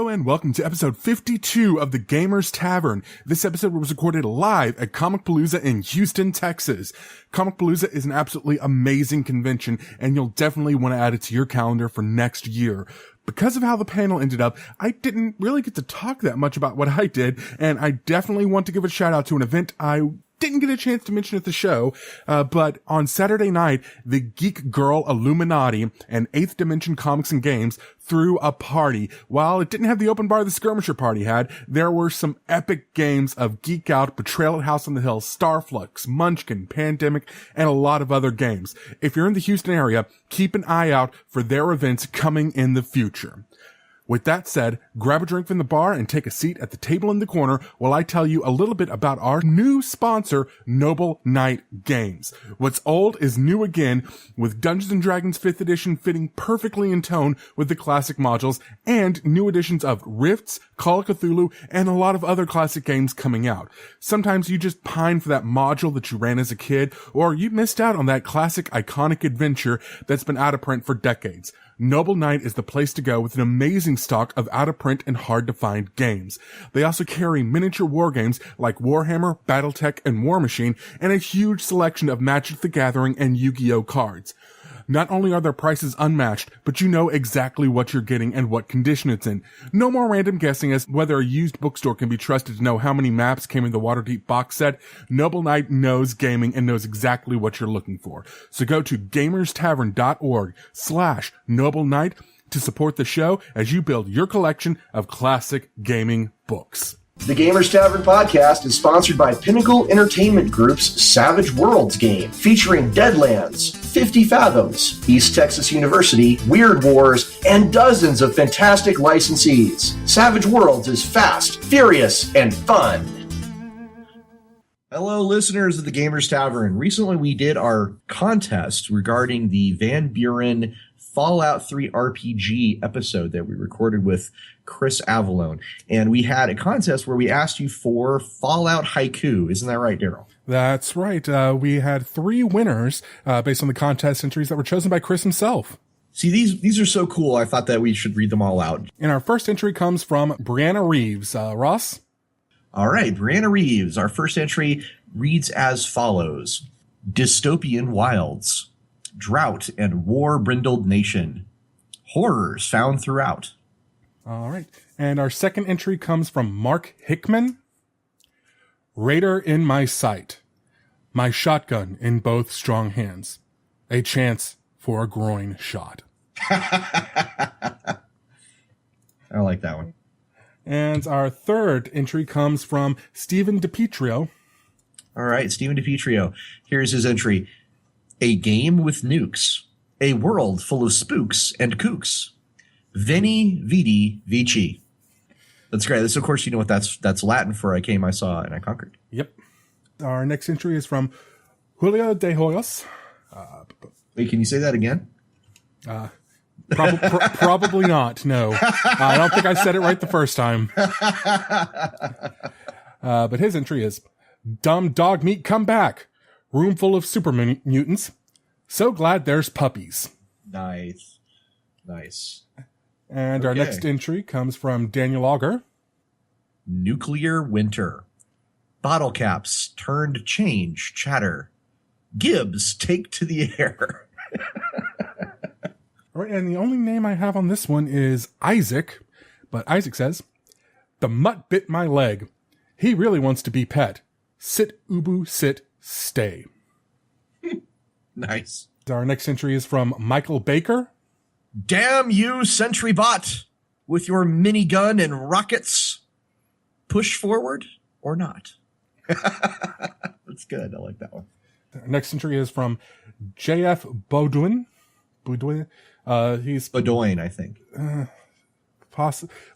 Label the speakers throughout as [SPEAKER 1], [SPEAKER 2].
[SPEAKER 1] Hello and welcome to episode 52 of the Gamers Tavern. This episode was recorded live at Comicpalooza in Houston, Texas. Comicpalooza is an absolutely amazing convention, and you'll definitely want to add it to your calendar for next year. Because of how the panel ended up, I didn't really get to talk that much about what I did, and I definitely want to give a shout out to an event I didn't get a chance to mention at the show, but on Saturday night, the Geek Girl Illuminati and 8th Dimension Comics and Games threw a party. While it didn't have the open bar the Skirmisher party had, there were some epic games of Geek Out, Betrayal at House on the Hill, Starflux, Munchkin, Pandemic, and a lot of other games. If you're in the Houston area, keep an eye out for their events coming in the future. With that said, grab a drink from the bar and take a seat at the table in the corner while I tell you a little bit about our new sponsor, Noble Knight Games. What's old is new again, with Dungeons & Dragons 5th edition fitting perfectly in tone with the classic modules, and new editions of Rifts, Call of Cthulhu, and a lot of other classic games coming out. Sometimes you just pine for that module that you ran as a kid, or you missed out on that classic iconic adventure that's been out of print for decades. Noble Knight is the place to go with an amazing stock of out-of-print and hard-to-find games. They also carry miniature war games like Warhammer, Battletech, and War Machine, and a huge selection of Magic the Gathering and Yu-Gi-Oh cards. Not only are their prices unmatched, but you know exactly what you're getting and what condition it's in. No more random guessing as whether a used bookstore can be trusted to know how many maps came in the Waterdeep box set. Noble Knight knows gaming and knows exactly what you're looking for. So go to gamerstavern.org/Noble Knight to support the show as you build your collection of classic gaming books.
[SPEAKER 2] The Gamers Tavern podcast is sponsored by Pinnacle Entertainment Group's Savage Worlds game, featuring Deadlands, 50 Fathoms, East Texas University, Weird Wars, and dozens of fantastic licensees. Savage Worlds is fast, furious, and fun. Hello, listeners of the Gamers Tavern. Recently, we did our contest regarding the Van Buren Fallout 3 RPG episode that we recorded with Chris Avalone. And we had a contest where we asked you for Fallout haiku. Isn't that right, Darryl?
[SPEAKER 1] That's right. We had 3 winners based on the contest entries that were chosen by Chris himself.
[SPEAKER 2] See, these are so cool. I thought that we should read them all out.
[SPEAKER 1] And our first entry comes from Brianna Reeves. Ross?
[SPEAKER 2] All right, Brianna Reeves. Our first entry reads as follows. Dystopian wilds. Drought and war-brindled nation. Horrors found throughout.
[SPEAKER 1] All right. And our second entry comes from Mark Hickman. Raider in my sight. My shotgun in both strong hands. A chance for a groin shot.
[SPEAKER 2] I like that one.
[SPEAKER 1] And our third entry comes from Stephen DiPietro.
[SPEAKER 2] All right, Stephen DiPietro. Here's his entry. A game with nukes. A world full of spooks and kooks. Veni, vidi, vici. That's great. This, of course, you know what that's Latin for I came, I saw, and I conquered.
[SPEAKER 1] Yep. Our next entry is from Julio de Hoyos.
[SPEAKER 2] Wait, can you say that again?
[SPEAKER 1] Probably not. No. I don't think I said it right the first time. But his entry is, dumb dog meat come back. Room full of super mutants. So glad there's puppies.
[SPEAKER 2] Nice.
[SPEAKER 1] And our next entry comes from Daniel Auger.
[SPEAKER 2] Nuclear winter. Bottle caps turned change chatter. Gibbs take to the air.
[SPEAKER 1] All right, and the only name I have on this one is Isaac. But Isaac says, the mutt bit my leg. He really wants to be pet. Sit, Ubu, sit, stay.
[SPEAKER 2] Nice.
[SPEAKER 1] Our next entry is from Michael Baker.
[SPEAKER 2] Damn you, Sentry Bot, with your minigun and rockets. Push forward or not. That's good. I like that one.
[SPEAKER 1] Our next entry is from J.F. Baudouin. He's
[SPEAKER 2] Baudouin, I think.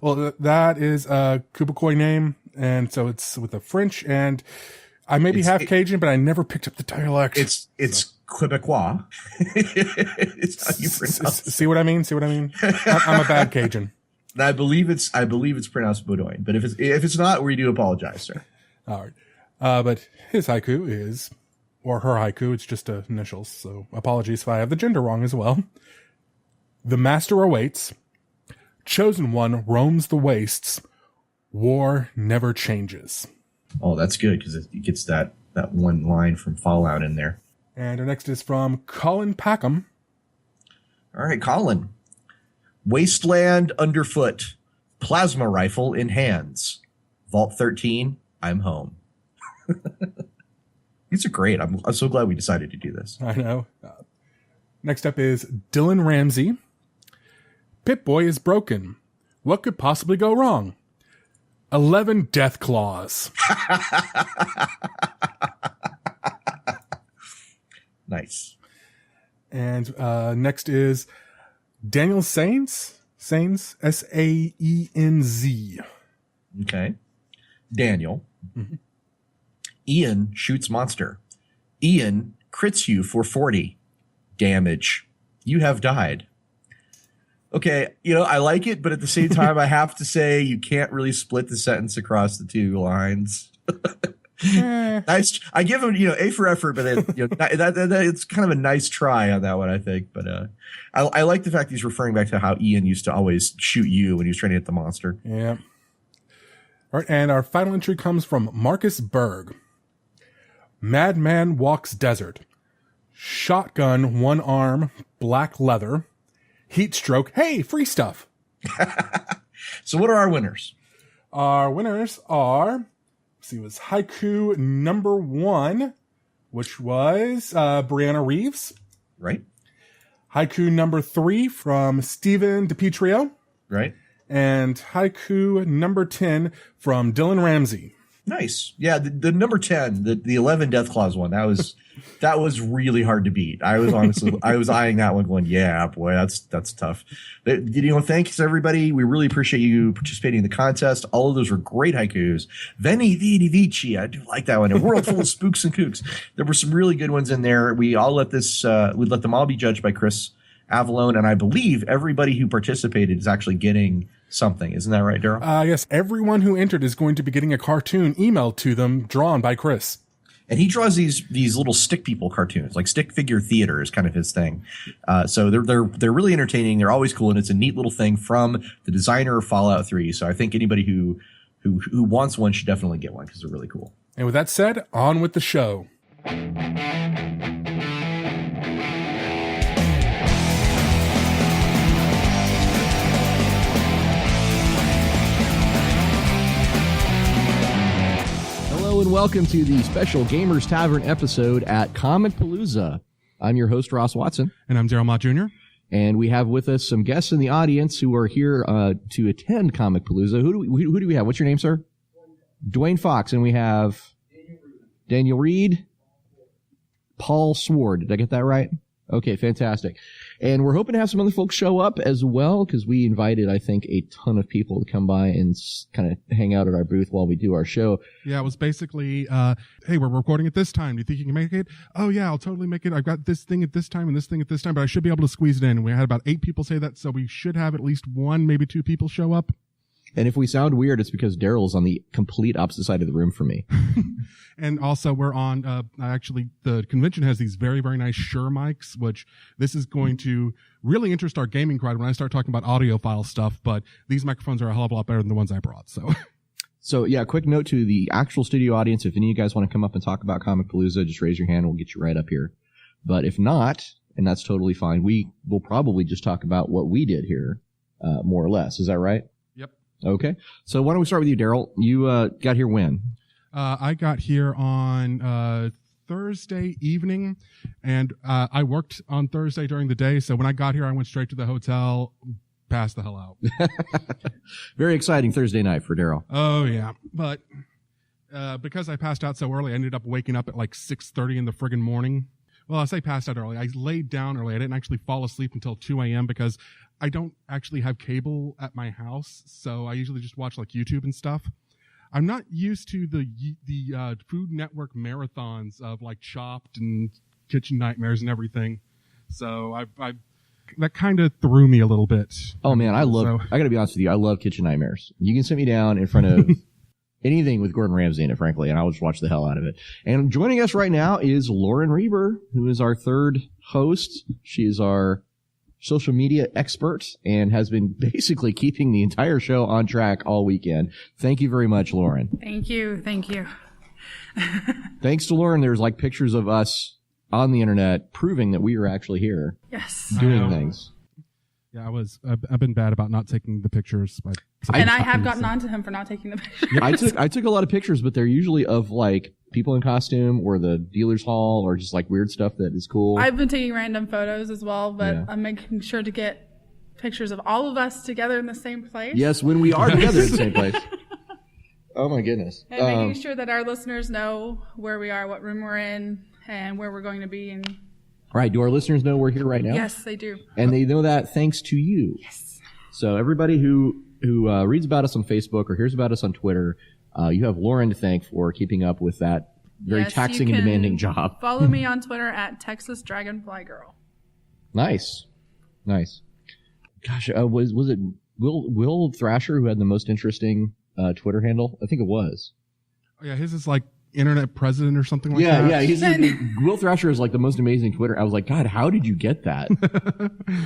[SPEAKER 1] Well, that is a Quebecois name, and so it's with the French, and I may be half Cajun, but I never picked up the dialect.
[SPEAKER 2] It's Quebecois. It's how you pronounce it.
[SPEAKER 1] See what I mean? I'm a bad Cajun.
[SPEAKER 2] I believe it's pronounced Baudouin, but if it's not, we do apologize, sir.
[SPEAKER 1] All right. But his haiku is, or her haiku, it's just initials, so apologies if I have the gender wrong as well. The master awaits. Chosen One roams the wastes. War never changes.
[SPEAKER 2] Oh, that's good because it gets that one line from Fallout in there.
[SPEAKER 1] And our next is from Colin Packham.
[SPEAKER 2] All right, Colin. Wasteland underfoot. Plasma rifle in hands. Vault 13. I'm home. These are great. I'm so glad we decided to do this.
[SPEAKER 1] I know. Next up is Dylan Ramsey. Pip-Boy is broken. What could possibly go wrong? 11 death claws.
[SPEAKER 2] Nice.
[SPEAKER 1] And next is Daniel Sainz. Sainz, S-A-E-N-Z.
[SPEAKER 2] Okay. Daniel. Mm-hmm. Ian shoots monster. Ian crits you for 40 damage. You have died. Okay, I like it, but at the same time, I have to say you can't really split the sentence across the two lines. Nice. I give him, A for effort, but it's kind of a nice try on that one, I think. But I like the fact he's referring back to how Ian used to always shoot you when he was trying to hit the monster.
[SPEAKER 1] Yeah. All right, and our final entry comes from Marcus Berg. Madman walks desert. Shotgun, one arm, black leather. Heat stroke. Hey, free stuff.
[SPEAKER 2] So what are our winners?
[SPEAKER 1] Our winners are, was Haiku number 1, which was Brianna Reeves.
[SPEAKER 2] Right.
[SPEAKER 1] Haiku number 3 from Steven DiPietro.
[SPEAKER 2] Right.
[SPEAKER 1] And Haiku number 10 from Dylan Ramsey.
[SPEAKER 2] Nice. Yeah, the number 10, the 11 Death Claws one, that was really hard to beat. I was eyeing that one going, yeah, boy, that's tough. But, thanks everybody. We really appreciate you participating in the contest. All of those were great haikus. Veni Vidi Vici, I do like that one. A world full of spooks and kooks. There were some really good ones in there. We'd let them all be judged by Chris Avalone, and I believe everybody who participated is actually getting something. Isn't that right, Darryl?
[SPEAKER 1] Yes. Everyone who entered is going to be getting a cartoon emailed to them drawn by Chris.
[SPEAKER 2] And he draws these little stick people cartoons, like stick figure theater is kind of his thing. So they're really entertaining. They're always cool, and it's a neat little thing from the designer of Fallout 3. So I think anybody who wants one should definitely get one because they're really cool.
[SPEAKER 1] And with that said, on with the show.
[SPEAKER 3] Hello and welcome to the special Gamers Tavern episode at Comicpalooza. I'm your host, Ross Watson.
[SPEAKER 1] And I'm Darryl Mott Jr.
[SPEAKER 3] And we have with us some guests in the audience who are here to attend Comicpalooza. Who do we have? What's your name, sir? Dwayne Fox. And we have Daniel Reed, Paul Sword. Did I get that right? Okay, fantastic. And we're hoping to have some other folks show up as well, because we invited, I think, a ton of people to come by and kind of hang out at our booth while we do our show.
[SPEAKER 1] Yeah, it was basically, hey, we're recording at this time. Do you think you can make it? Oh, yeah, I'll totally make it. I've got this thing at this time and this thing at this time, but I should be able to squeeze it in. And we had about 8 people say that, so we should have at least 1, maybe 2 people show up.
[SPEAKER 3] And if we sound weird, it's because Darryl's on the complete opposite side of the room from me.
[SPEAKER 1] And also we're on, actually the convention has these very, very nice Shure mics, which this is going to really interest our gaming crowd when I start talking about audiophile stuff, but these microphones are a hell of a lot better than the ones I brought, so.
[SPEAKER 3] So yeah, quick note to the actual studio audience. If any of you guys want to come up and talk about Comicpalooza, just raise your hand. We'll get you right up here. But if not, and that's totally fine, we will probably just talk about what we did here, more or less. Is that right? Okay. So why don't we start with you, Darryl? You got here when?
[SPEAKER 1] I got here on Thursday evening, and I worked on Thursday during the day. So when I got here, I went straight to the hotel, passed the hell out.
[SPEAKER 3] Very exciting Thursday night for Darryl.
[SPEAKER 1] Oh, yeah. But because I passed out so early, I ended up waking up at like 6:30 in the friggin' morning. Well, I say passed out early. I laid down early. I didn't actually fall asleep until 2 a.m. because I don't actually have cable at my house, so I usually just watch like YouTube and stuff. I'm not used to the Food Network marathons of like Chopped and Kitchen Nightmares and everything, so I that kind of threw me a little bit.
[SPEAKER 3] Oh man, I gotta be honest with you, I love Kitchen Nightmares. You can sit me down in front of anything with Gordon Ramsay in it, frankly, and I'll just watch the hell out of it. And joining us right now is Lauren Reber, who is our third host. She is our social media expert and has been basically keeping the entire show on track all weekend. Thank you very much, Lauren.
[SPEAKER 4] Thank you.
[SPEAKER 3] Thanks to Lauren, there's like pictures of us on the internet proving that we are actually here.
[SPEAKER 4] Yes.
[SPEAKER 3] Doing things.
[SPEAKER 1] Yeah, I've been bad about not taking the pictures.
[SPEAKER 4] I have gotten on to him for not taking the pictures.
[SPEAKER 3] I took a lot of pictures, but they're usually of like people in costume or the dealer's hall or just like weird stuff that is cool.
[SPEAKER 4] I've been taking random photos as well, but I'm making sure to get pictures of all of us together in the same place.
[SPEAKER 3] Yes, when we are together in the same place. Oh my goodness.
[SPEAKER 4] And making sure that our listeners know where we are, what room we're in, and where we're going to be. And
[SPEAKER 3] all right, do our listeners know we're here right now?
[SPEAKER 4] yes, they do.
[SPEAKER 3] And they know that thanks to you.
[SPEAKER 4] Yes.
[SPEAKER 3] So everybody who reads about us on Facebook or hears about us on Twitter, you have Lauren to thank for keeping up with that very taxing and demanding job.
[SPEAKER 4] Follow me on Twitter at Texas Dragonfly Girl.
[SPEAKER 3] Nice. Gosh, was it Will Thrasher who had the most interesting Twitter handle? I think it was.
[SPEAKER 1] Oh, yeah, his is like internet president or something like that.
[SPEAKER 3] Yeah. Will Thrasher is like the most amazing Twitter. I was like, God, how did you get that?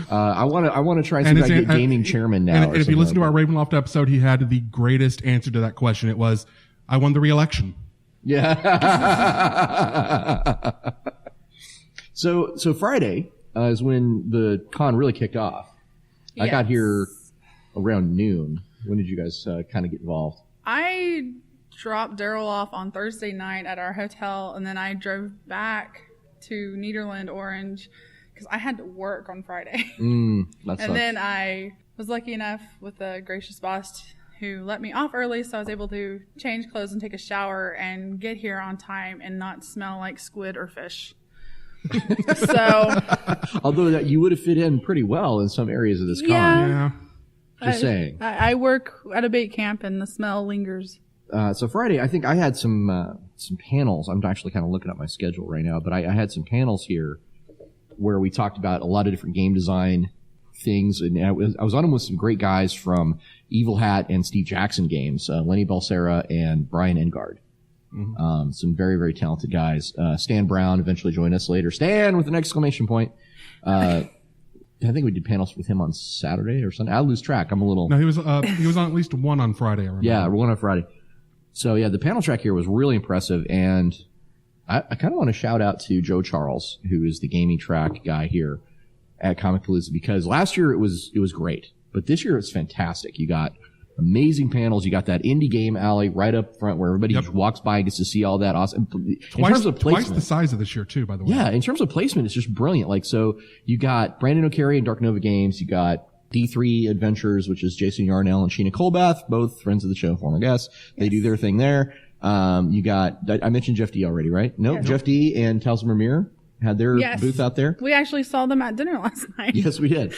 [SPEAKER 3] I want to try and see if I get gaming chairman now.
[SPEAKER 1] And if you listen to our Ravenloft episode, he had the greatest answer to that question. It was, I won the re-election.
[SPEAKER 3] Yeah. So Friday is when the con really kicked off. I got here around noon. When did you guys kind of get involved?
[SPEAKER 4] I dropped Darryl off on Thursday night at our hotel, and then I drove back to Nederland, Orange, because I had to work on Friday.
[SPEAKER 3] That sucks.
[SPEAKER 4] And then I was lucky enough with a gracious boss who let me off early, so I was able to change clothes and take a shower and get here on time and not smell like squid or fish. So,
[SPEAKER 3] although that you would have fit in pretty well in some areas of this con.
[SPEAKER 1] Yeah.
[SPEAKER 3] Just saying.
[SPEAKER 4] I work at a bait camp, and the smell lingers.
[SPEAKER 3] So Friday, I think I had some panels. I'm actually kind of looking at my schedule right now, but I had some panels here where we talked about a lot of different game design things, and I was on them with some great guys from Evil Hat and Steve Jackson Games, Lenny Balsera and Brian Engard. Mm-hmm. Some very, very talented guys. Stan Brown eventually joined us later. Stan with an exclamation point. I think we did panels with him on Saturday or Sunday. I lose track. I'm a little.
[SPEAKER 1] No, he was on at least one on Friday. I remember.
[SPEAKER 3] Yeah, one on Friday. So yeah, the panel track here was really impressive, and I kind of want to shout out to Joe Charles, who is the gaming track guy here at Comicpalooza, because last year it was great, but this year it's fantastic. You got amazing panels. You got that indie game alley right up front where everybody just walks by and gets to see all that awesome.
[SPEAKER 1] Twice the size of this year too, by the way.
[SPEAKER 3] Yeah, in terms of placement, it's just brilliant. Like, so you got Brandon O'Carey and Dark Nova Games. You got D3 Adventures, which is Jason Yarnell and Sheena Colbath, both friends of the show, former guests. They do their thing there. You got, I mentioned Jeff D already, right? No, yes. Jeff D and Tales Mirror had their booth out there.
[SPEAKER 4] We actually saw them at dinner last night.
[SPEAKER 3] Yes, we did.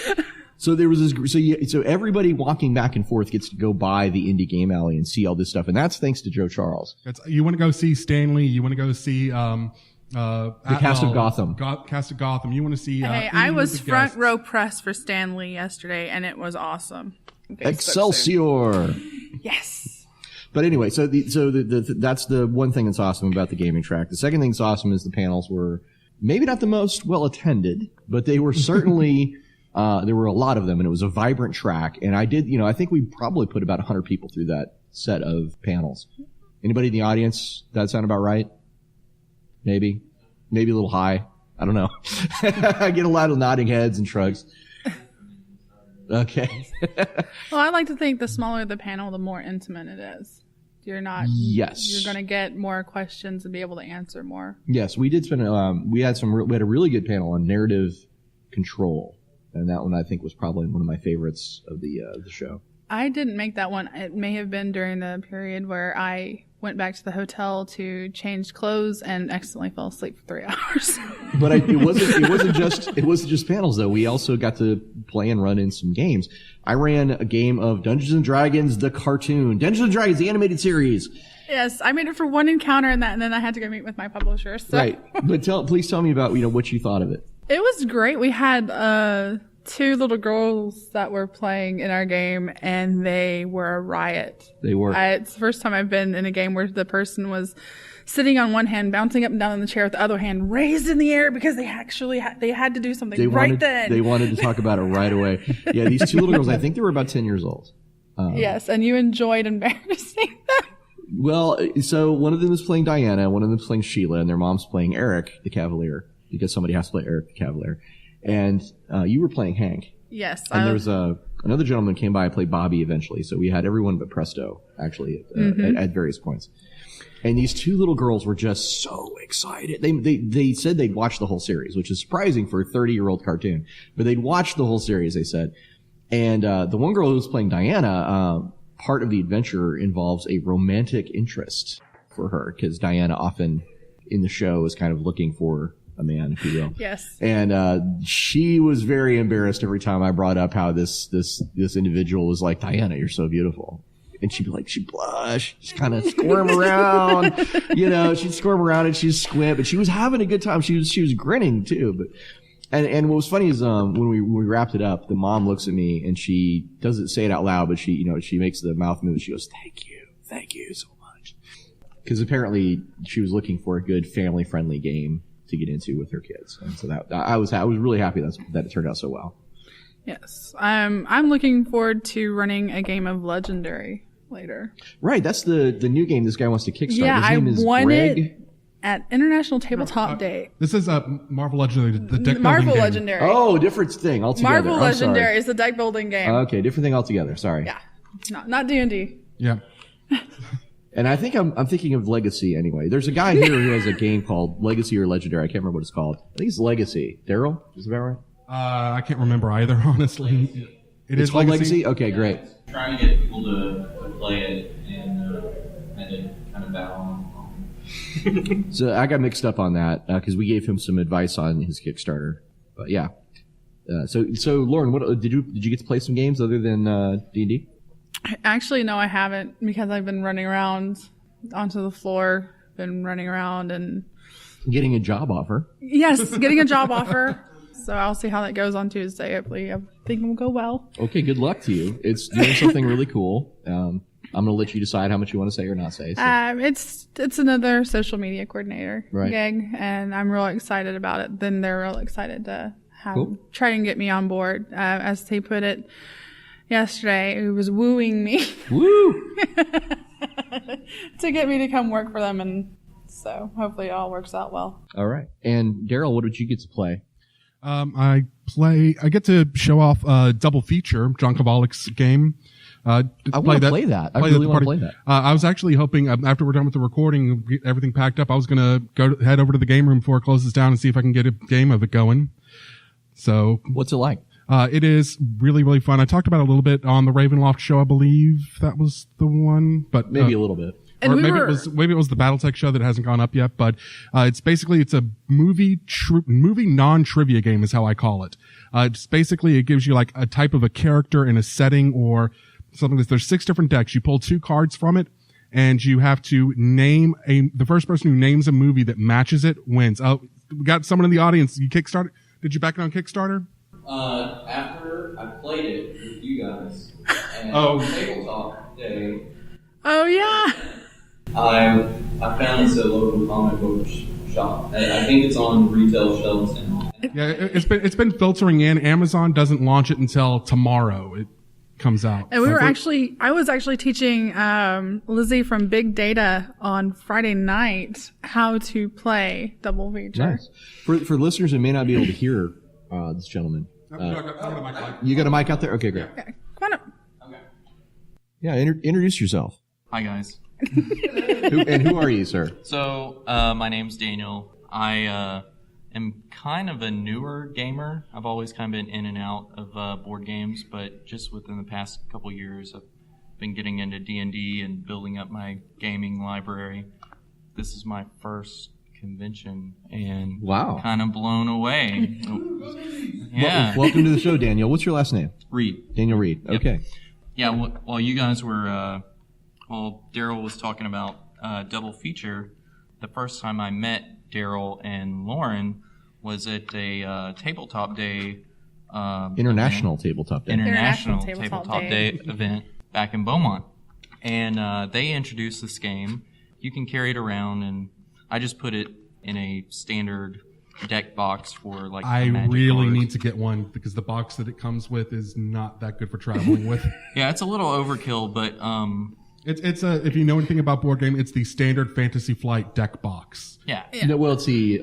[SPEAKER 3] So there was this, so everybody walking back and forth gets to go by the indie game alley and see all this stuff. And that's thanks to Joe Charles.
[SPEAKER 1] You want to go see Stanley. You want to go see,
[SPEAKER 3] the cast of Gotham.
[SPEAKER 1] Cast of Gotham. You want to see,
[SPEAKER 4] hey, I was front row press for Stanley yesterday, and it was awesome.
[SPEAKER 3] Excelsior.
[SPEAKER 4] Yes.
[SPEAKER 3] But anyway, so that's the one thing that's awesome about the gaming track. The second thing that's awesome is the panels were maybe not the most well attended, but they were certainly, there were a lot of them, and it was a vibrant track. And I think we probably put about 100 people through that set of panels. Anybody in the audience? That sound about right? Maybe a little high. I don't know. I get a lot of nodding heads and shrugs. Okay.
[SPEAKER 4] Well, I like to think the smaller the panel, the more intimate it is.
[SPEAKER 3] Yes.
[SPEAKER 4] You're going to get more questions and be able to answer more.
[SPEAKER 3] Yes, we did spend, we had a really good panel on narrative control. And that one I think was probably one of my favorites of the show.
[SPEAKER 4] I didn't make that one. It may have been during the period where I went back to the hotel to change clothes and accidentally fell asleep for 3 hours.
[SPEAKER 3] But it wasn't just panels though. We also got to play and run in some games. I ran a game of Dungeons and Dragons, the cartoon. Dungeons and Dragons, the animated series.
[SPEAKER 4] Yes, I made it for one encounter in that, and then I had to go meet with my publisher. So.
[SPEAKER 3] Right. But please tell me about, what you thought of it.
[SPEAKER 4] It was great. We had 2 little girls that were playing in our game, and they were a riot.
[SPEAKER 3] They were.
[SPEAKER 4] It's the first time I've been in a game where the person was sitting on one hand, bouncing up and down in the chair with the other hand raised in the air because they actually they had to do something then.
[SPEAKER 3] They wanted to talk about it right away. Yeah, these 2 little girls, I think they were about 10 years old.
[SPEAKER 4] Yes, and you enjoyed embarrassing them.
[SPEAKER 3] Well, so one of them is playing Diana, one of them is playing Sheila, and their mom's playing Eric the Cavalier, because somebody has to play Eric the Cavalier. And you were playing Hank.
[SPEAKER 4] Yes.
[SPEAKER 3] And there was another gentleman came by and played Bobby eventually. So we had everyone but Presto, actually, at various points. And these 2 little girls were just so excited. They said they'd watched the whole series, which is surprising for a 30-year-old cartoon. But they'd watched the whole series, they said. And the one girl who was playing Diana, part of the adventure involves a romantic interest for her, because Diana often in the show is kind of looking for a man, if you will.
[SPEAKER 4] Yes.
[SPEAKER 3] And she was very embarrassed every time I brought up how this individual was like, Diana, you're so beautiful. And she'd be like, she'd blush, she'd kind of squirm around, she'd squirm around and she'd squint, but she was having a good time. She was grinning too. But and what was funny is when we wrapped it up, the mom looks at me and she doesn't say it out loud, but she makes the mouth move. She goes, thank you so much, because apparently she was looking for a good family friendly game to get into with her kids, and so that I was really happy that it turned out so well.
[SPEAKER 4] Yes, I'm looking forward to running a game of Legendary later.
[SPEAKER 3] Right, that's the new game this guy wants to kickstart.
[SPEAKER 4] Yeah,
[SPEAKER 3] His name is
[SPEAKER 4] won
[SPEAKER 3] Greg.
[SPEAKER 4] it at International Tabletop Day.
[SPEAKER 1] This is Marvel Legendary, the deck
[SPEAKER 4] Marvel
[SPEAKER 1] building game.
[SPEAKER 4] Legendary.
[SPEAKER 3] Oh, different thing altogether.
[SPEAKER 4] Marvel
[SPEAKER 3] I'm
[SPEAKER 4] Legendary
[SPEAKER 3] sorry.
[SPEAKER 4] is the deck building game.
[SPEAKER 3] Okay, different thing altogether. Sorry.
[SPEAKER 4] Yeah, not D&D.
[SPEAKER 1] Yeah.
[SPEAKER 3] And I think I'm thinking of Legacy anyway. There's a guy here who has a game called Legacy or Legendary. I can't remember what it's called. I think it's Legacy. Darryl, is that right?
[SPEAKER 1] I can't remember either, honestly.
[SPEAKER 3] It's called Legacy? Okay, great.
[SPEAKER 5] Trying to get people to play it and had to kind of battle on.
[SPEAKER 3] So I got mixed up on that because we gave him some advice on his Kickstarter. But yeah. So Lauren, what did you get to play some games other than D&D?
[SPEAKER 4] Actually, no, I haven't, because I've been running around onto the floor, been running around and
[SPEAKER 3] Getting a job offer.
[SPEAKER 4] yes, getting a job offer. So I'll see how that goes on Tuesday. Hopefully, I think it will go well.
[SPEAKER 3] Okay, good luck to you. It's doing something really cool. I'm going to let you decide how much you want to say or not say. So.
[SPEAKER 4] It's another social media coordinator
[SPEAKER 3] Right.
[SPEAKER 4] gig, and I'm real excited about it. Then they're real excited to
[SPEAKER 3] Cool.
[SPEAKER 4] try and get me on board. As they put it yesterday, it was wooing me
[SPEAKER 3] Woo!
[SPEAKER 4] to get me to come work for them, and so hopefully it all works out well.
[SPEAKER 3] All right. And Darryl, what did you get to play?
[SPEAKER 1] I get to show off a double feature, John Kovalich's game.
[SPEAKER 3] I want to play that. I really want to play that.
[SPEAKER 1] I was actually hoping after we're done with the recording, get everything packed up, I was going to head over to the game room before it closes down and see if I can get a game of it going. So
[SPEAKER 3] What's it like?
[SPEAKER 1] it is really, really fun. I talked about it a little bit on the Ravenloft show. I believe that was the one, but
[SPEAKER 3] Maybe a little bit.
[SPEAKER 4] And
[SPEAKER 1] or
[SPEAKER 4] we
[SPEAKER 1] maybe
[SPEAKER 4] were-
[SPEAKER 1] it was the BattleTech show that hasn't gone up yet, but it's a movie non-trivia game is how I call it. It's basically, it gives you like a type of a character in a setting or something. There's 6 different decks. You pull 2 cards from it, and you have to name the first person who names a movie that matches it wins. Oh, we got someone in the audience. You Kickstarter? Did you back it on Kickstarter?
[SPEAKER 5] After I played it with you guys and Tabletop Day,
[SPEAKER 4] Oh yeah.
[SPEAKER 5] I found it's a local comic book shop. I think it's on retail shelves now.
[SPEAKER 1] Yeah, it's been filtering in. Amazon doesn't launch it until tomorrow. It comes out.
[SPEAKER 4] And I was actually teaching Lizzie from Big Data on Friday night how to play double feature.
[SPEAKER 3] Nice. For listeners who may not be able to hear this gentleman, you got a mic out there? Okay, great.
[SPEAKER 4] Okay, come on up.
[SPEAKER 5] Okay.
[SPEAKER 3] Yeah, introduce yourself.
[SPEAKER 5] Hi guys.
[SPEAKER 3] Who are you, sir?
[SPEAKER 5] So my name's Daniel. I am kind of a newer gamer. I've always kind of been in and out of board games, but just within the past couple years, I've been getting into D&D and building up my gaming library. This is my first convention, and
[SPEAKER 3] Wow.
[SPEAKER 5] kind of blown away. Yeah,
[SPEAKER 3] Welcome to the show, Daniel. What's your last name?
[SPEAKER 5] Reed.
[SPEAKER 3] Daniel Reed.
[SPEAKER 5] Yep.
[SPEAKER 3] Okay.
[SPEAKER 5] Yeah, while you guys were, Darryl was talking about double feature, the first time I met Darryl and Lauren was at a tabletop day
[SPEAKER 3] International Tabletop Day.
[SPEAKER 4] International
[SPEAKER 5] Tabletop
[SPEAKER 4] Tabletop
[SPEAKER 5] Day event back in Beaumont. And they introduced this game. You can carry it around, and I just put it in a standard deck box for like.
[SPEAKER 1] I
[SPEAKER 5] Magic
[SPEAKER 1] really
[SPEAKER 5] cards.
[SPEAKER 1] need to get one because the box that it comes with is not that good for traveling with.
[SPEAKER 5] Yeah, it's a little overkill, but
[SPEAKER 1] It's a, if you know anything about board game, it's the standard Fantasy Flight deck box.
[SPEAKER 5] yeah.
[SPEAKER 3] No, well, it's the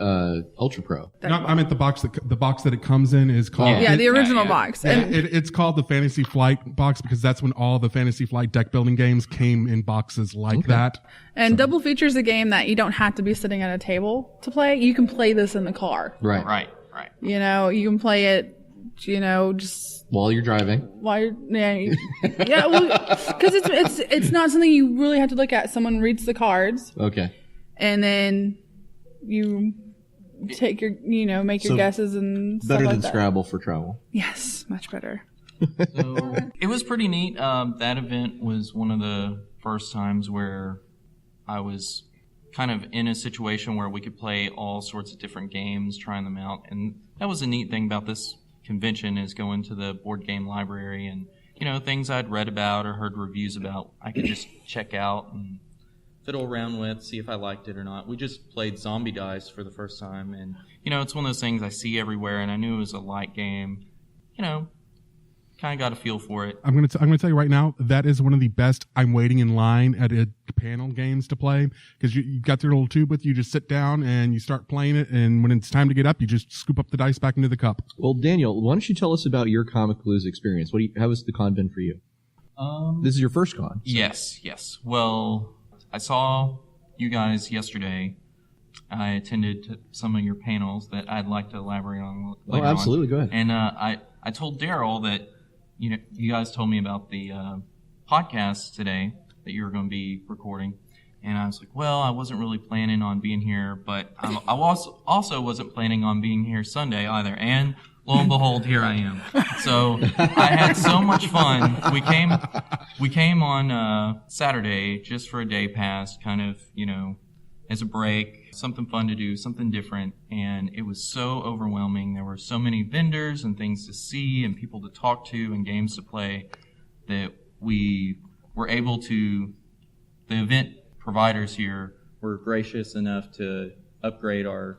[SPEAKER 3] Ultra Pro.
[SPEAKER 1] No, I meant the box that it comes in is called.
[SPEAKER 4] Yeah, the original
[SPEAKER 5] yeah.
[SPEAKER 4] box.
[SPEAKER 1] Yeah,
[SPEAKER 4] And
[SPEAKER 1] it's called the Fantasy Flight box because that's when all the Fantasy Flight deck building games came in boxes like that.
[SPEAKER 4] And Double Feature's a game that you don't have to be sitting at a table to play. You can play this in the car.
[SPEAKER 5] Right.
[SPEAKER 4] You know, you can play it, you know, just
[SPEAKER 3] While you're driving.
[SPEAKER 4] while you're, yeah, well, because it's not something you really have to look at. Someone reads the cards,
[SPEAKER 3] Okay.
[SPEAKER 4] and then you take your, you know, make your
[SPEAKER 3] So
[SPEAKER 4] guesses and stuff
[SPEAKER 3] Better
[SPEAKER 4] like
[SPEAKER 3] than
[SPEAKER 4] that.
[SPEAKER 3] Scrabble for travel.
[SPEAKER 4] Yes, much better.
[SPEAKER 5] So it was pretty neat. That event was one of the first times where I was kind of in a situation where we could play all sorts of different games, trying them out. And that was a neat thing about this convention is going to the board game library and, you know, things I'd read about or heard reviews about, I could just check out and fiddle around with, see if I liked it or not. We just played Zombie Dice for the first time. And, you know, it's one of those things I see everywhere, and I knew it was a light game. You know, kind of got a feel for it.
[SPEAKER 1] I'm gonna tell you right now that is one of the best. I'm waiting in line at a panel games to play because you got your little tube with you. Just sit down and you start playing it, and when it's time to get up, you just scoop up the dice back into the cup.
[SPEAKER 3] Well, Daniel, why don't you tell us about your Comicpalooza experience? How has the con been for you? This is your first con. So.
[SPEAKER 5] Yes. Well, I saw you guys yesterday. I attended some of your panels that I'd like to elaborate on later
[SPEAKER 3] absolutely. Go ahead.
[SPEAKER 5] And I told Darryl that, you know, you guys told me about the podcast today that you were going to be recording. And I was like, well, I wasn't really planning on being here, but I also wasn't planning on being here Sunday either. And lo and behold, here I am. So I had so much fun. We came on Saturday just for a day pass, kind of, you know, as a break, something fun to do, something different. And it was so overwhelming. There were so many vendors and things to see and people to talk to and games to play that we were able to, the event providers here were gracious enough to upgrade our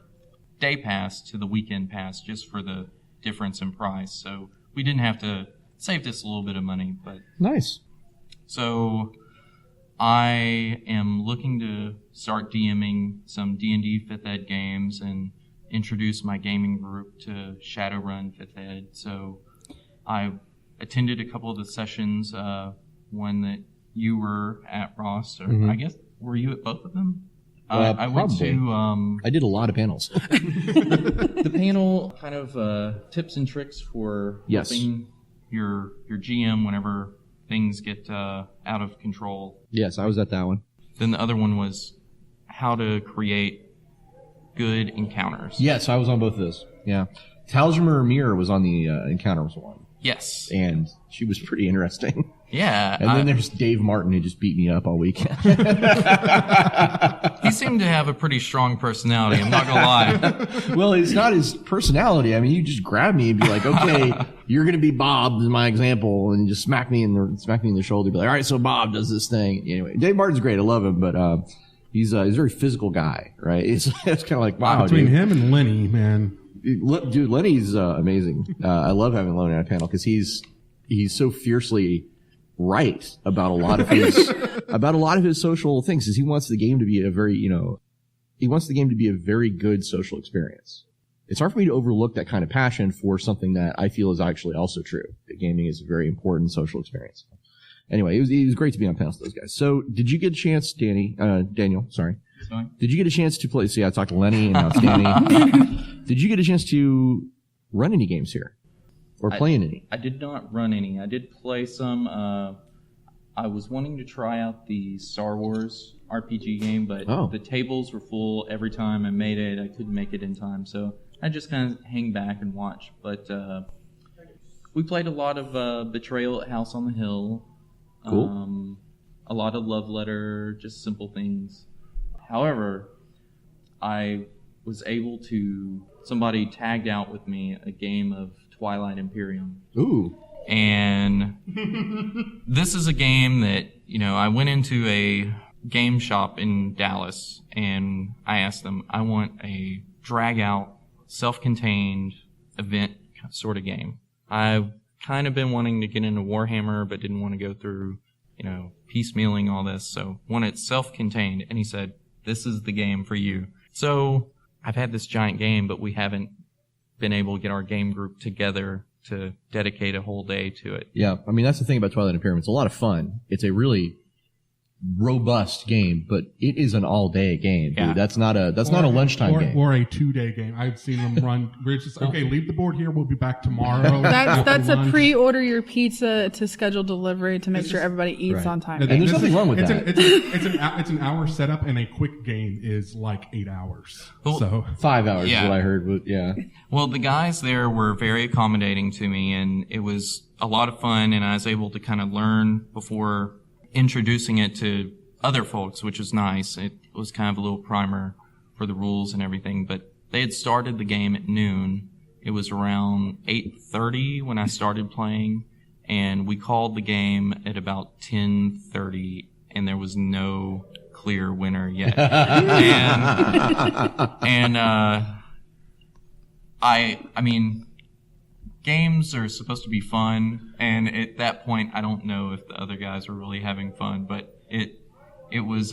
[SPEAKER 5] day pass to the weekend pass just for the difference in price. So we didn't have to save just a little bit of money, but
[SPEAKER 3] Nice.
[SPEAKER 5] so I am looking to start DMing some D&D 5th Ed games and introduce my gaming group to Shadowrun 5th Ed. So I attended a couple of the sessions, one that you were at, Ross, or I guess, were you at both of them? I went
[SPEAKER 3] probably.
[SPEAKER 5] to
[SPEAKER 3] I did a lot of panels.
[SPEAKER 5] the panel, kind of tips and tricks for
[SPEAKER 3] Yes.
[SPEAKER 5] helping your GM whenever things get out of control.
[SPEAKER 3] Yes, I was at that one.
[SPEAKER 5] Then the other one was how to create good encounters.
[SPEAKER 3] Yes, I was on both of those. Yeah. Talzmer Mir was on the Encounters one,
[SPEAKER 5] Yes.
[SPEAKER 3] and she was pretty interesting.
[SPEAKER 5] Yeah.
[SPEAKER 3] And then there's Dave Martin, who just beat me up all weekend.
[SPEAKER 5] He seemed to have a pretty strong personality, I'm not going to lie.
[SPEAKER 3] Well, it's not his personality. I mean, you just grab me and be like, okay, you're going to be Bob, in my example, and just smack me in the shoulder. Be like, all right, so Bob does this thing. Anyway, Dave Martin's great. I love him, but he's a very physical guy, right? It's kind of like, wow,
[SPEAKER 1] Between
[SPEAKER 3] dude.
[SPEAKER 1] him and Lenny, man.
[SPEAKER 3] Dude, Lenny's amazing. I love having Lenny on a panel because he's so fiercely right about a lot of his social things. Is he wants the game to be a very good social experience. It's hard for me to overlook that kind of passion for something that I feel is actually also true. That gaming is a very important social experience. Anyway, it was great to be on panels with those guys. So, did you get a chance, Daniel? Sorry. Did you get a chance to play? See, I talked to Lenny and now it's Danny. Did you get a chance to run any games here? Or play in any?
[SPEAKER 5] I did not run any. I did play some. I was wanting to try out the Star Wars RPG game, but the tables were full every time I made it. I couldn't make it in time, so I just kind of hang back and watch. But we played a lot of Betrayal at House on the Hill.
[SPEAKER 3] Cool.
[SPEAKER 5] A lot of Love Letter, just simple things. However, I was able to, somebody tagged out with me a game of Twilight Imperium.
[SPEAKER 3] Ooh.
[SPEAKER 5] And this is a game that, I went into a game shop in Dallas and I asked them, I want a drag out, self-contained event sort of game. I've kind of been wanting to get into Warhammer, but didn't want to go through, piecemealing all this. So wanted self-contained. And he said, this is the game for you. So I've had this giant game, but we haven't been able to get our game group together to dedicate a whole day to it.
[SPEAKER 3] Yeah, I mean, that's the thing about Twilight Imperium. It's a lot of fun. It's a really robust game, but it is an all-day game, dude.
[SPEAKER 5] Yeah.
[SPEAKER 3] That's not a lunchtime game.
[SPEAKER 1] Or a 2-day game. I've seen them run. We're just, okay, leave the board here. We'll be back tomorrow.
[SPEAKER 4] That's a pre-order your pizza to schedule delivery to make sure everybody eats on time.
[SPEAKER 3] And there's nothing wrong with that.
[SPEAKER 1] It's an hour setup, and a quick game is like 8 hours.
[SPEAKER 5] Well,
[SPEAKER 1] So
[SPEAKER 3] 5 hours
[SPEAKER 5] Yeah.
[SPEAKER 3] is what I heard. But yeah.
[SPEAKER 5] Well, the guys there were very accommodating to me, and it was a lot of fun, and I was able to kind of learn before introducing it to other folks, which was nice. It was kind of a little primer for the rules and everything, but they had started the game at noon. It was around 8:30 when I started playing, and we called the game at about 10:30, and there was no clear winner yet. I mean, games are supposed to be fun, and at that point, I don't know if the other guys were really having fun, but it was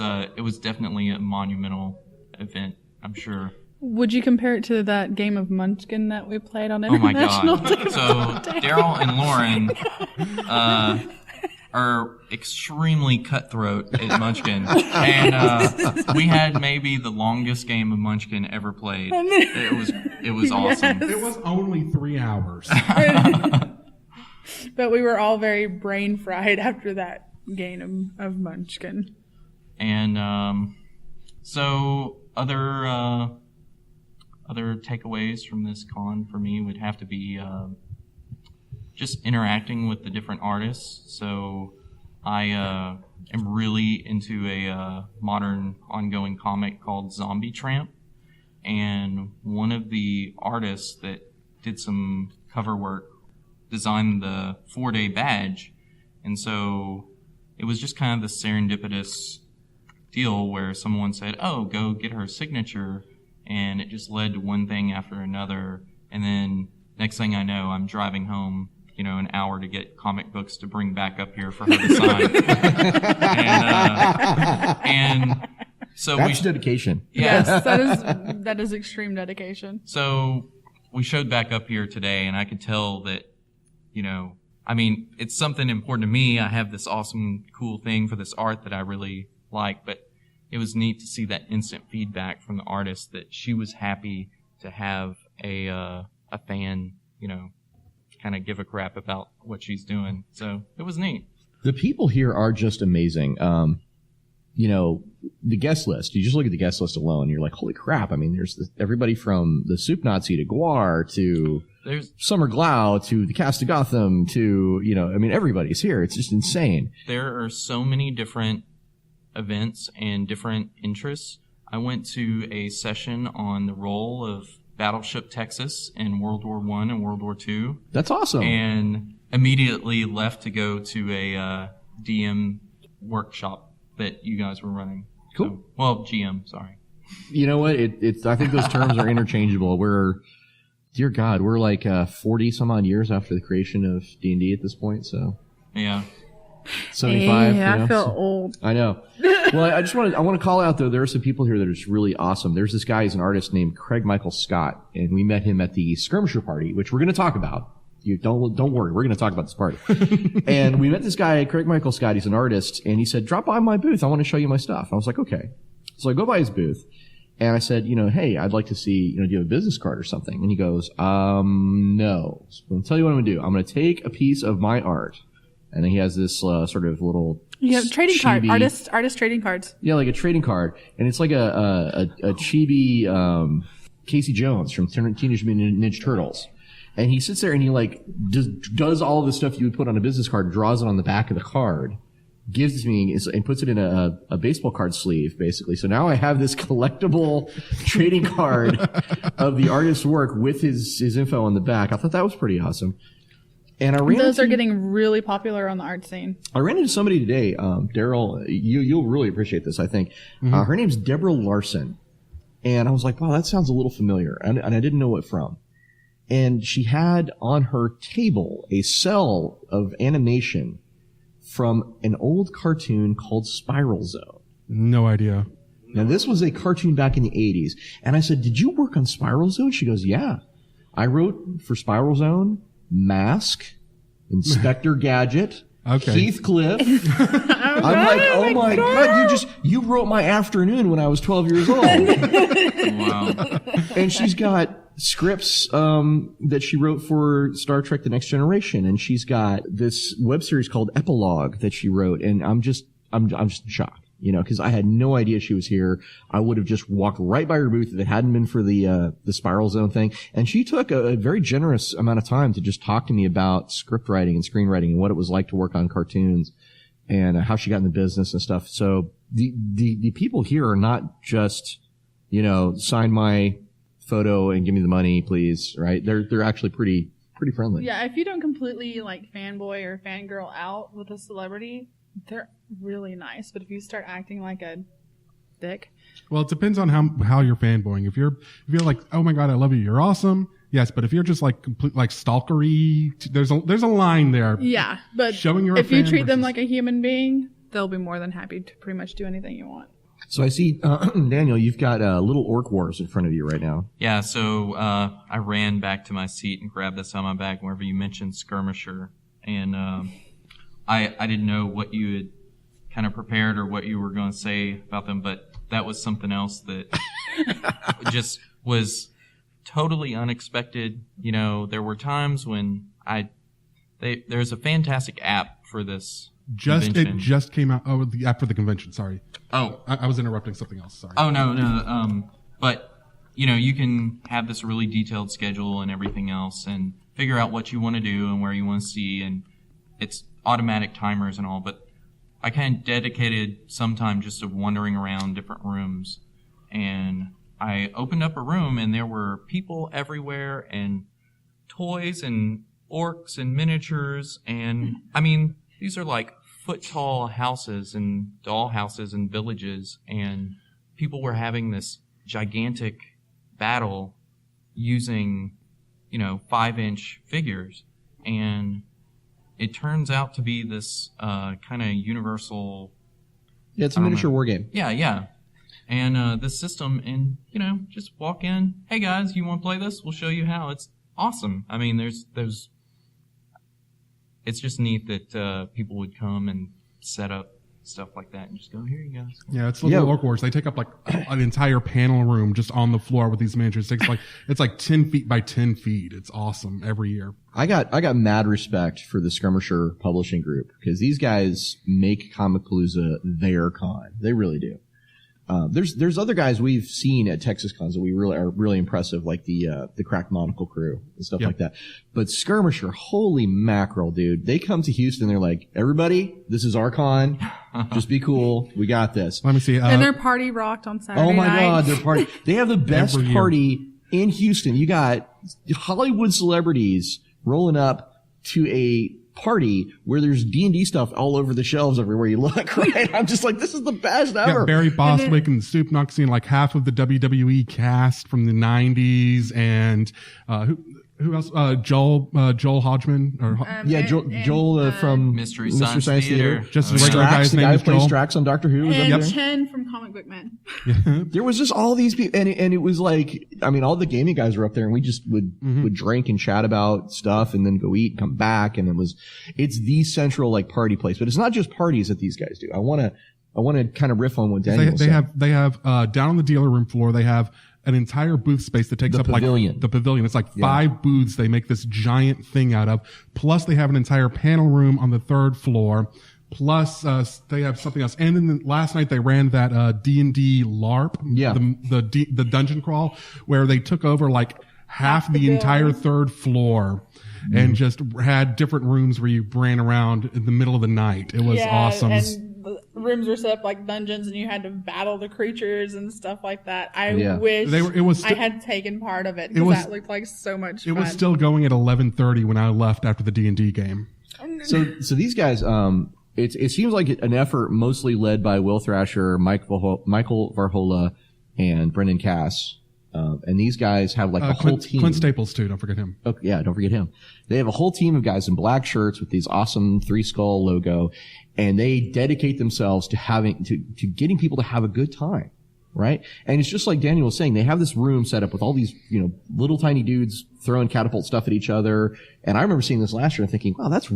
[SPEAKER 5] definitely a monumental event, I'm sure.
[SPEAKER 4] Would you compare it to that game of Munchkin that we played on
[SPEAKER 5] Oh my
[SPEAKER 4] International
[SPEAKER 5] God!
[SPEAKER 4] Day?
[SPEAKER 5] So Darryl and Lauren are extremely cutthroat at Munchkin, and we had maybe the longest game of Munchkin ever played. It was awesome.
[SPEAKER 1] it was only 3 hours.
[SPEAKER 4] But we were all very brain fried after that game of Munchkin.
[SPEAKER 5] And so other takeaways from this con for me would have to be just interacting with the different artists. So I am really into a modern ongoing comic called Zombie Tramp, and one of the artists that did some cover work designed the 4-day badge, and so it was just kind of the serendipitous deal where someone said, oh, go get her signature, and it just led to one thing after another, and then next thing I know, I'm driving home, an hour to get comic books to bring back up here for her to sign. and so
[SPEAKER 3] That's dedication.
[SPEAKER 4] Yes, that is extreme dedication.
[SPEAKER 5] So we showed back up here today, and I could tell that, it's something important to me. I have this awesome, cool thing for this art that I really like, but it was neat to see that instant feedback from the artist that she was happy to have a fan, kind of give a crap about what she's doing. So it was neat.
[SPEAKER 3] The people here are just amazing. The guest list, you just look at the guest list alone, you're like, holy crap. I mean, there's everybody from the Soup Nazi to Guar to Summer Glau to the cast of Gotham to, everybody's here. It's just insane.
[SPEAKER 5] There are so many different events and different interests. I went to a session on the role of Battleship Texas in World War I and World War II.
[SPEAKER 3] That's awesome.
[SPEAKER 5] And immediately left to go to a DM workshop that you guys were running.
[SPEAKER 3] Cool.
[SPEAKER 5] So, GM, sorry.
[SPEAKER 3] You know what? I think those terms are interchangeable. Dear God, we're like 40 some odd years after the creation of D&D at this point. So
[SPEAKER 5] yeah,
[SPEAKER 3] 75.
[SPEAKER 4] Yeah, I feel old.
[SPEAKER 3] I know. Well, I want to call out though. There are some people here that are just really awesome. There's this guy, he's an artist named Craig Michael Scott, and we met him at the Skirmisher Party, which we're going to talk about. You don't worry, we're going to talk about this party. And we met this guy, Craig Michael Scott. He's an artist, and he said, "Drop by my booth. I want to show you my stuff." And I was like, "Okay." So I go by his booth, and I said, "Hey, I'd like to see, do you have a business card or something?" And he goes, "No." So I'm going to tell you what I'm going to do. I'm going to take a piece of my art, and then he has this sort of little.
[SPEAKER 4] You have trading card, artist trading cards.
[SPEAKER 3] Yeah, like a trading card, and it's like a chibi Casey Jones from Teenage Mutant Ninja Turtles. And he sits there and he does all the stuff you would put on a business card, draws it on the back of the card, gives me and puts it in a baseball card sleeve, basically. So now I have this collectible trading card of the artist's work with his info on the back. I thought that was pretty awesome. And
[SPEAKER 4] those are getting really popular on the art scene.
[SPEAKER 3] I ran into somebody today, Darryl. You'll really appreciate this, I think.
[SPEAKER 1] Mm-hmm.
[SPEAKER 3] Her name's Deborah Larson, and I was like, wow, that sounds a little familiar, and I didn't know it from. And she had on her table a cell of animation from an old cartoon called Spiral Zone.
[SPEAKER 1] No idea.
[SPEAKER 3] Now, this was a cartoon back in the 80s. And I said, did you work on Spiral Zone? She goes, yeah. I wrote for Spiral Zone, Mask, Inspector Gadget, Heathcliff. I'm like, oh my God, you wrote my afternoon when I was 12 years old.
[SPEAKER 5] Wow.
[SPEAKER 3] And she's got scripts that she wrote for Star Trek The Next Generation, and she's got this web series called Epilogue that she wrote, and I'm just shocked, because I had no idea she was here. I would have just walked right by her booth if it hadn't been for the Spiral Zone thing. And she took a very generous amount of time to just talk to me about script writing and screenwriting and what it was like to work on cartoons and how she got in the business and stuff. So the people here are not just, sign my photo and give me the money, please, right? They're actually pretty friendly.
[SPEAKER 4] Yeah, if you don't completely fanboy or fangirl out with a celebrity, they're really nice. But if you start acting like a dick,
[SPEAKER 1] well, it depends on how you're fanboying. If you're like, oh my God, I love you, you're awesome. Yes, but if you're just complete stalkery, there's a line there.
[SPEAKER 4] Yeah, but
[SPEAKER 1] showing you're
[SPEAKER 4] if
[SPEAKER 1] a fan
[SPEAKER 4] you treat them
[SPEAKER 1] versus
[SPEAKER 4] like a human being, they'll be more than happy to pretty much do anything you want.
[SPEAKER 3] So I see, Daniel, you've got Little Orc Wars in front of you right now.
[SPEAKER 5] Yeah, so I ran back to my seat and grabbed this on my back whenever you mentioned Skirmisher. And I didn't know what you had kind of prepared or what you were going to say about them, but that was something else that just was totally unexpected. There were times when there's a fantastic app for this convention. It just came out. Oh, the app for the convention. Sorry. Oh, I was interrupting something else. Sorry. Oh, no. But you can have this really detailed schedule and everything else, and figure out what you want to do and where you want to see, and it's automatic timers and all. But I kind of dedicated some time just to wandering around different rooms, and I opened up a room, and there were people everywhere, and toys and orcs and miniatures, and these are foot-tall houses and doll houses and villages, and people were having this gigantic battle using, 5-inch figures, and it turns out to be this kind of universal...
[SPEAKER 3] Yeah, it's a miniature war game.
[SPEAKER 5] Yeah. And this system, and, just walk in, hey guys, you want to play this? We'll show you how. It's awesome. There's it's just neat that people would come and set up stuff like that and just go, here you guys. Yeah, it's Little Orc Wars. They take up an entire panel room just on the floor with these miniatures. It's 10 feet by 10 feet. It's awesome every year.
[SPEAKER 3] I got mad respect for the Skirmisher publishing group because these guys make Comicpalooza their con. They really do. There's other guys we've seen at Texas cons that we really are really impressive, like the Crack Monocle crew and stuff like that. But Skirmisher, holy mackerel, dude! They come to Houston, they're like, everybody, this is our con. Just be cool. We got this.
[SPEAKER 1] Let me see.
[SPEAKER 4] And their party rocked on Saturday night.
[SPEAKER 3] Oh my God, their party! They have the best party in Houston. You got Hollywood celebrities rolling up to a party where there's D&D stuff all over the shelves everywhere you look, right? I'm just like, this is the best ever.
[SPEAKER 1] Yeah, Barry Bostwick and Soup Knoxine, half of the WWE cast from the 90s, and who else? Joel Hodgman, Joel from
[SPEAKER 5] Mystery Science Theater.
[SPEAKER 1] Just a regular guy's name is Joel.
[SPEAKER 3] Strax on Doctor Who.
[SPEAKER 4] And Chen from Comic Book Man.
[SPEAKER 3] There was just all these people, and it was all the gaming guys were up there, and we just would drink and chat about stuff, and then go eat and come back, and it's the central party place. But it's not just parties that these guys do. I want to kind of riff on what Daniel said.
[SPEAKER 1] They have down on the dealer room floor, they have an entire booth space that takes up
[SPEAKER 3] pavilion.
[SPEAKER 1] The pavilion. It's 5 booths they make this giant thing out of. Plus they have an entire panel room on the 3rd floor. Plus, they have something else. And then last night they ran that, D&D LARP.
[SPEAKER 3] Yeah.
[SPEAKER 1] The dungeon crawl where they took over half the entire 3rd floor. and just had different rooms where you ran around in the middle of the night. It was awesome.
[SPEAKER 4] And the rooms were set up like dungeons, and you had to battle the creatures and stuff like that. I wish I had taken part of it, because that looked like so much fun.
[SPEAKER 1] It was still going at 11:30 when I left after the D&D game.
[SPEAKER 3] So these guys, it seems like an effort mostly led by Will Thrasher, Michael Varhola, and Brendan Cass. And these guys have like a whole team.
[SPEAKER 1] Clint Staples too. Don't forget him.
[SPEAKER 3] Oh, yeah, don't forget him. They have a whole team of guys in black shirts with these awesome 3 skull logo, and they dedicate themselves to getting people to have a good time, right? And it's just like Daniel was saying, they have this room set up with all these, little tiny dudes throwing catapult stuff at each other. And I remember seeing this last year and thinking, wow, that's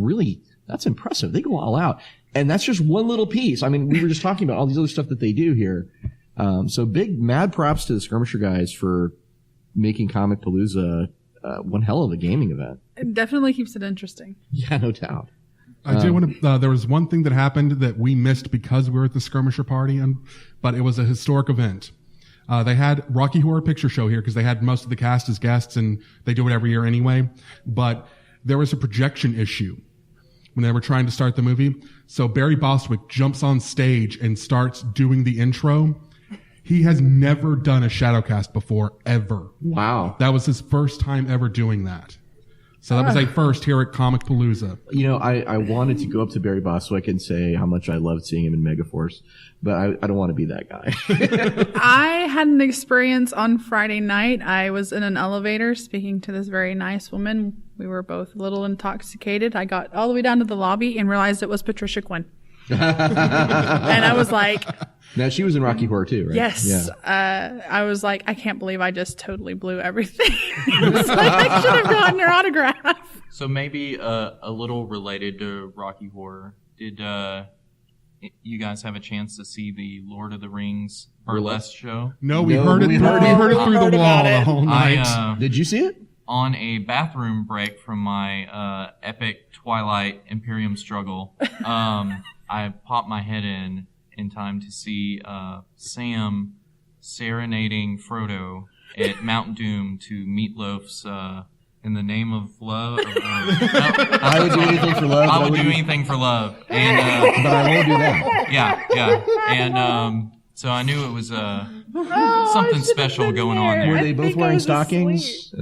[SPEAKER 3] impressive. They go all out. And that's just one little piece. I mean, we were just talking about all these other stuff that they do here. So big mad props to the Skirmisher guys for making Comicpalooza one hell of a gaming event.
[SPEAKER 4] It definitely keeps it interesting.
[SPEAKER 3] Yeah, no doubt.
[SPEAKER 1] I did want to. There was one thing that happened that we missed because we were at the Skirmisher party, but it was a historic event. They had Rocky Horror Picture Show here because they had most of the cast as guests, and they do it every year anyway. But there was a projection issue when they were trying to start the movie. So Barry Bostwick jumps on stage and starts doing the intro. He has never done a Shadowcast before, ever.
[SPEAKER 3] Wow.
[SPEAKER 1] That was his first time ever doing that. So that was a first here at Comicpalooza.
[SPEAKER 3] I wanted to go up to Barry Bostwick and say how much I loved seeing him in Megaforce, but I don't want to be that guy.
[SPEAKER 4] I had an experience on Friday night. I was in an elevator speaking to this very nice woman. We were both a little intoxicated. I got all the way down to the lobby and realized it was Patricia Quinn. And I was like...
[SPEAKER 3] Now, she was in Rocky Horror too, right?
[SPEAKER 4] Yes. Yeah. I was like, I can't believe I just totally blew everything. Like, I should have gotten her autograph.
[SPEAKER 5] So maybe a little related to Rocky Horror. Did you guys have a chance to see the Lord of the Rings burlesque show?
[SPEAKER 1] No, we heard it through the wall the whole night.
[SPEAKER 3] Did you see it?
[SPEAKER 5] On a bathroom break from my epic Twilight Imperium struggle, I popped my head in time to see Sam serenading Frodo at Mount Doom to Meatloaf's In the Name of Love.
[SPEAKER 3] I would do anything for love.
[SPEAKER 5] I would do anything for love. And,
[SPEAKER 3] but I won't do that.
[SPEAKER 5] Yeah. And so I knew it was something special going on there.
[SPEAKER 3] Were they both wearing stockings?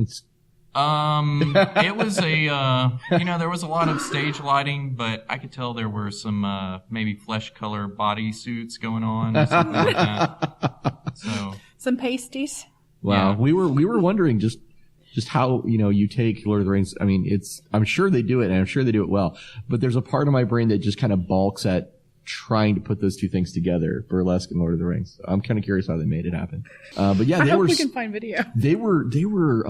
[SPEAKER 5] It was there was a lot of stage lighting, but I could tell there were some maybe flesh color body suits going on or something like that. So
[SPEAKER 4] some pasties.
[SPEAKER 3] Wow,
[SPEAKER 5] yeah.
[SPEAKER 3] we were wondering just how you take Lord of the Rings. I mean, I'm sure they do it, and I'm sure they do it well. But there's a part of my brain that just kind of balks at trying to put those two things together, burlesque and Lord of the Rings. So I'm kind of curious how they made it happen. But yeah,
[SPEAKER 4] I hope we can find video.
[SPEAKER 3] They were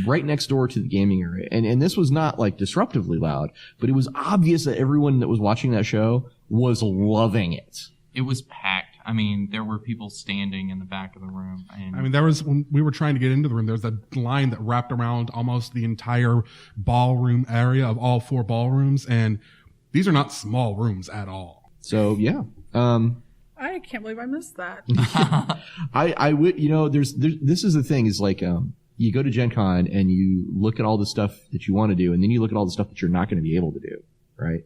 [SPEAKER 3] right next door to the gaming area. And this was not like disruptively loud, but it was obvious that everyone that was watching that show was loving it.
[SPEAKER 5] It was packed. I mean, there were people standing in the back of the room. And
[SPEAKER 1] when we were trying to get into the room, there was a line that wrapped around almost the entire ballroom area of all 4 ballrooms. And these are not small rooms at all.
[SPEAKER 3] So, yeah.
[SPEAKER 4] I can't believe I missed that.
[SPEAKER 3] I would, this is the thing is like, you go to Gen Con and you look at all the stuff that you want to do, and then you look at all the stuff that you're not going to be able to do, right?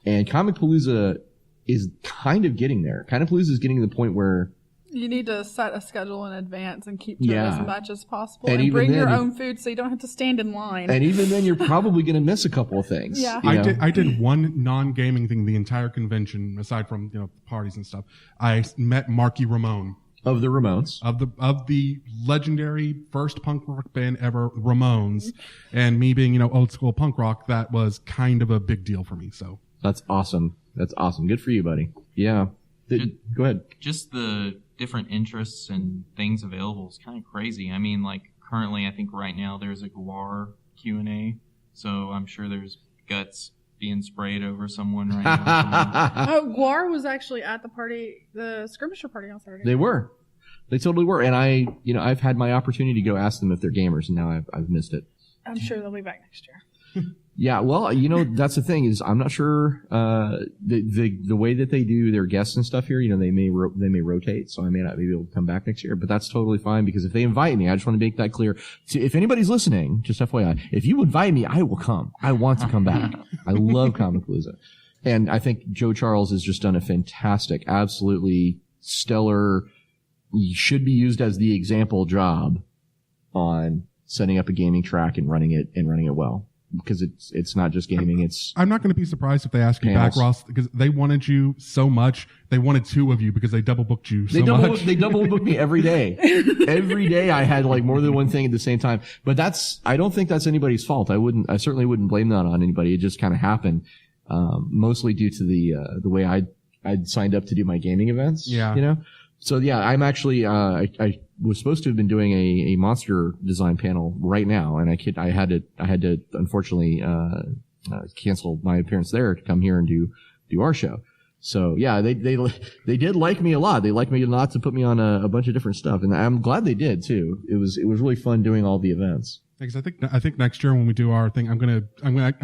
[SPEAKER 3] And Comicpalooza is kind of getting there. Comicpalooza is getting to the point where
[SPEAKER 4] you need to set a schedule in advance and keep to it as much as possible,
[SPEAKER 3] and
[SPEAKER 4] bring your own food so you don't have to stand in line.
[SPEAKER 3] And even then, you're probably going to miss a couple of things.
[SPEAKER 4] Yeah,
[SPEAKER 1] I did one non-gaming thing the entire convention, aside from parties and stuff. I met Marky Ramone.
[SPEAKER 3] Of the Ramones.
[SPEAKER 1] Of the legendary first punk rock band ever, Ramones. And me being, old school punk rock, that was kind of a big deal for me, so.
[SPEAKER 3] That's awesome. Good for you, buddy. Yeah. Go ahead.
[SPEAKER 5] Just the different interests and things available is kind of crazy. I mean, like, currently, I think right now there's a Guar Q&A, so I'm sure there's guts being sprayed over someone right now.
[SPEAKER 4] Guar was actually at the party, the Skirmisher party on Saturday.
[SPEAKER 3] They totally were. And I've had my opportunity to go ask them if they're gamers, and now I've missed it.
[SPEAKER 4] I'm sure they'll be back next year.
[SPEAKER 3] Yeah, well, that's the thing is I'm not sure the way that they do their guests and stuff here. They may rotate, so I may not be able to come back next year. But that's totally fine because if they invite me, I just want to make that clear. If anybody's listening, just FYI, if you invite me, I will come. I want to come back. I love Comicpalooza, and I think Joe Charles has just done a fantastic, absolutely stellar. Should be used as the example job on setting up a gaming track and running it well. Because it's not just gaming,
[SPEAKER 1] I'm not going to be surprised if they ask you back, Ross, because they wanted you so much. They wanted two of you because they double booked you so much.
[SPEAKER 3] They double booked me every day. Every day I had like more than one thing at the same time. But I don't think that's anybody's fault. I certainly wouldn't blame that on anybody. It just kind of happened, mostly due to the way I'd signed up to do my gaming events.
[SPEAKER 1] Yeah.
[SPEAKER 3] So yeah, I'm actually, I was supposed to have been doing a monster design panel right now, and I had to unfortunately, cancel my appearance there to come here and do our show. So yeah, they did like me a lot. They liked me a lot to put me on a bunch of different stuff, and I'm glad they did too. It was really fun doing all the events.
[SPEAKER 1] Because I think next year when we do our thing, I'm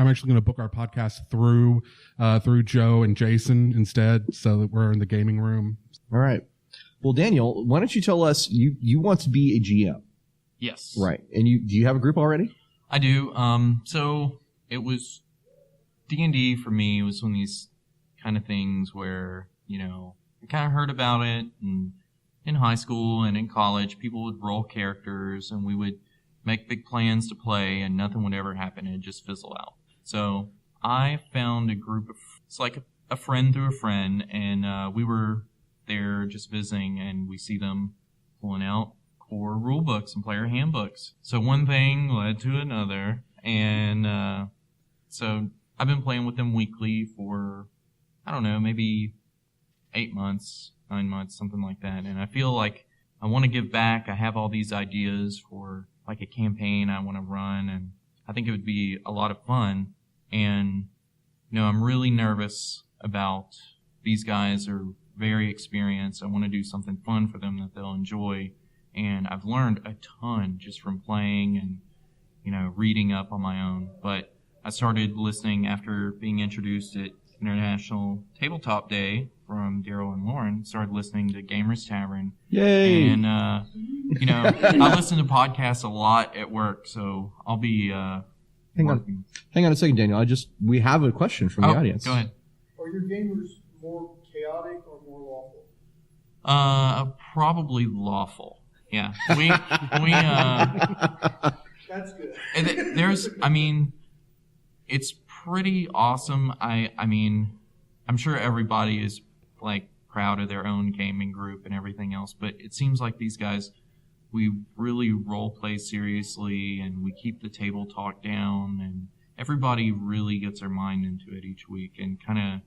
[SPEAKER 1] actually gonna book our podcast through Joe and Jason instead, so that we're in the gaming room.
[SPEAKER 3] All right. Well, Daniel, why don't you tell us you want to be a GM?
[SPEAKER 5] Yes.
[SPEAKER 3] Right. And do you have a group already?
[SPEAKER 5] I do. So it was D&D for me. It was one of these kind of things where, I kind of heard about it, and in high school and in college, people would roll characters and we would make big plans to play and nothing would ever happen. It'd just fizzle out. So I found a group it's like a friend through a friend, and we were there just visiting, and we see them pulling out core rule books and player handbooks. So one thing led to another, and so I've been playing with them weekly for, I don't know, maybe 8 months, 9 months, something like that. And I feel like I want to give back. I have all these ideas for like a campaign I want to run, and I think it would be a lot of fun. And I'm really nervous about these guys are very experienced. I want to do something fun for them that they'll enjoy. And I've learned a ton just from playing and, reading up on my own. But I started listening after being introduced at International Tabletop Day from Darryl and Lauren, started listening to Gamers Tavern.
[SPEAKER 3] Yay!
[SPEAKER 5] And, I listen to podcasts a lot at work, so I'll be,
[SPEAKER 3] Hang on a second, Daniel. We have a question from the audience.
[SPEAKER 5] Go ahead.
[SPEAKER 6] Are your gamers more chaotic or more lawful?
[SPEAKER 5] Probably lawful. Yeah.
[SPEAKER 6] That's good.
[SPEAKER 5] It's pretty awesome. I'm sure everybody is like proud of their own gaming group and everything else, but it seems like these guys, we really role play seriously and we keep the table talk down, and everybody really gets their mind into it each week and kind of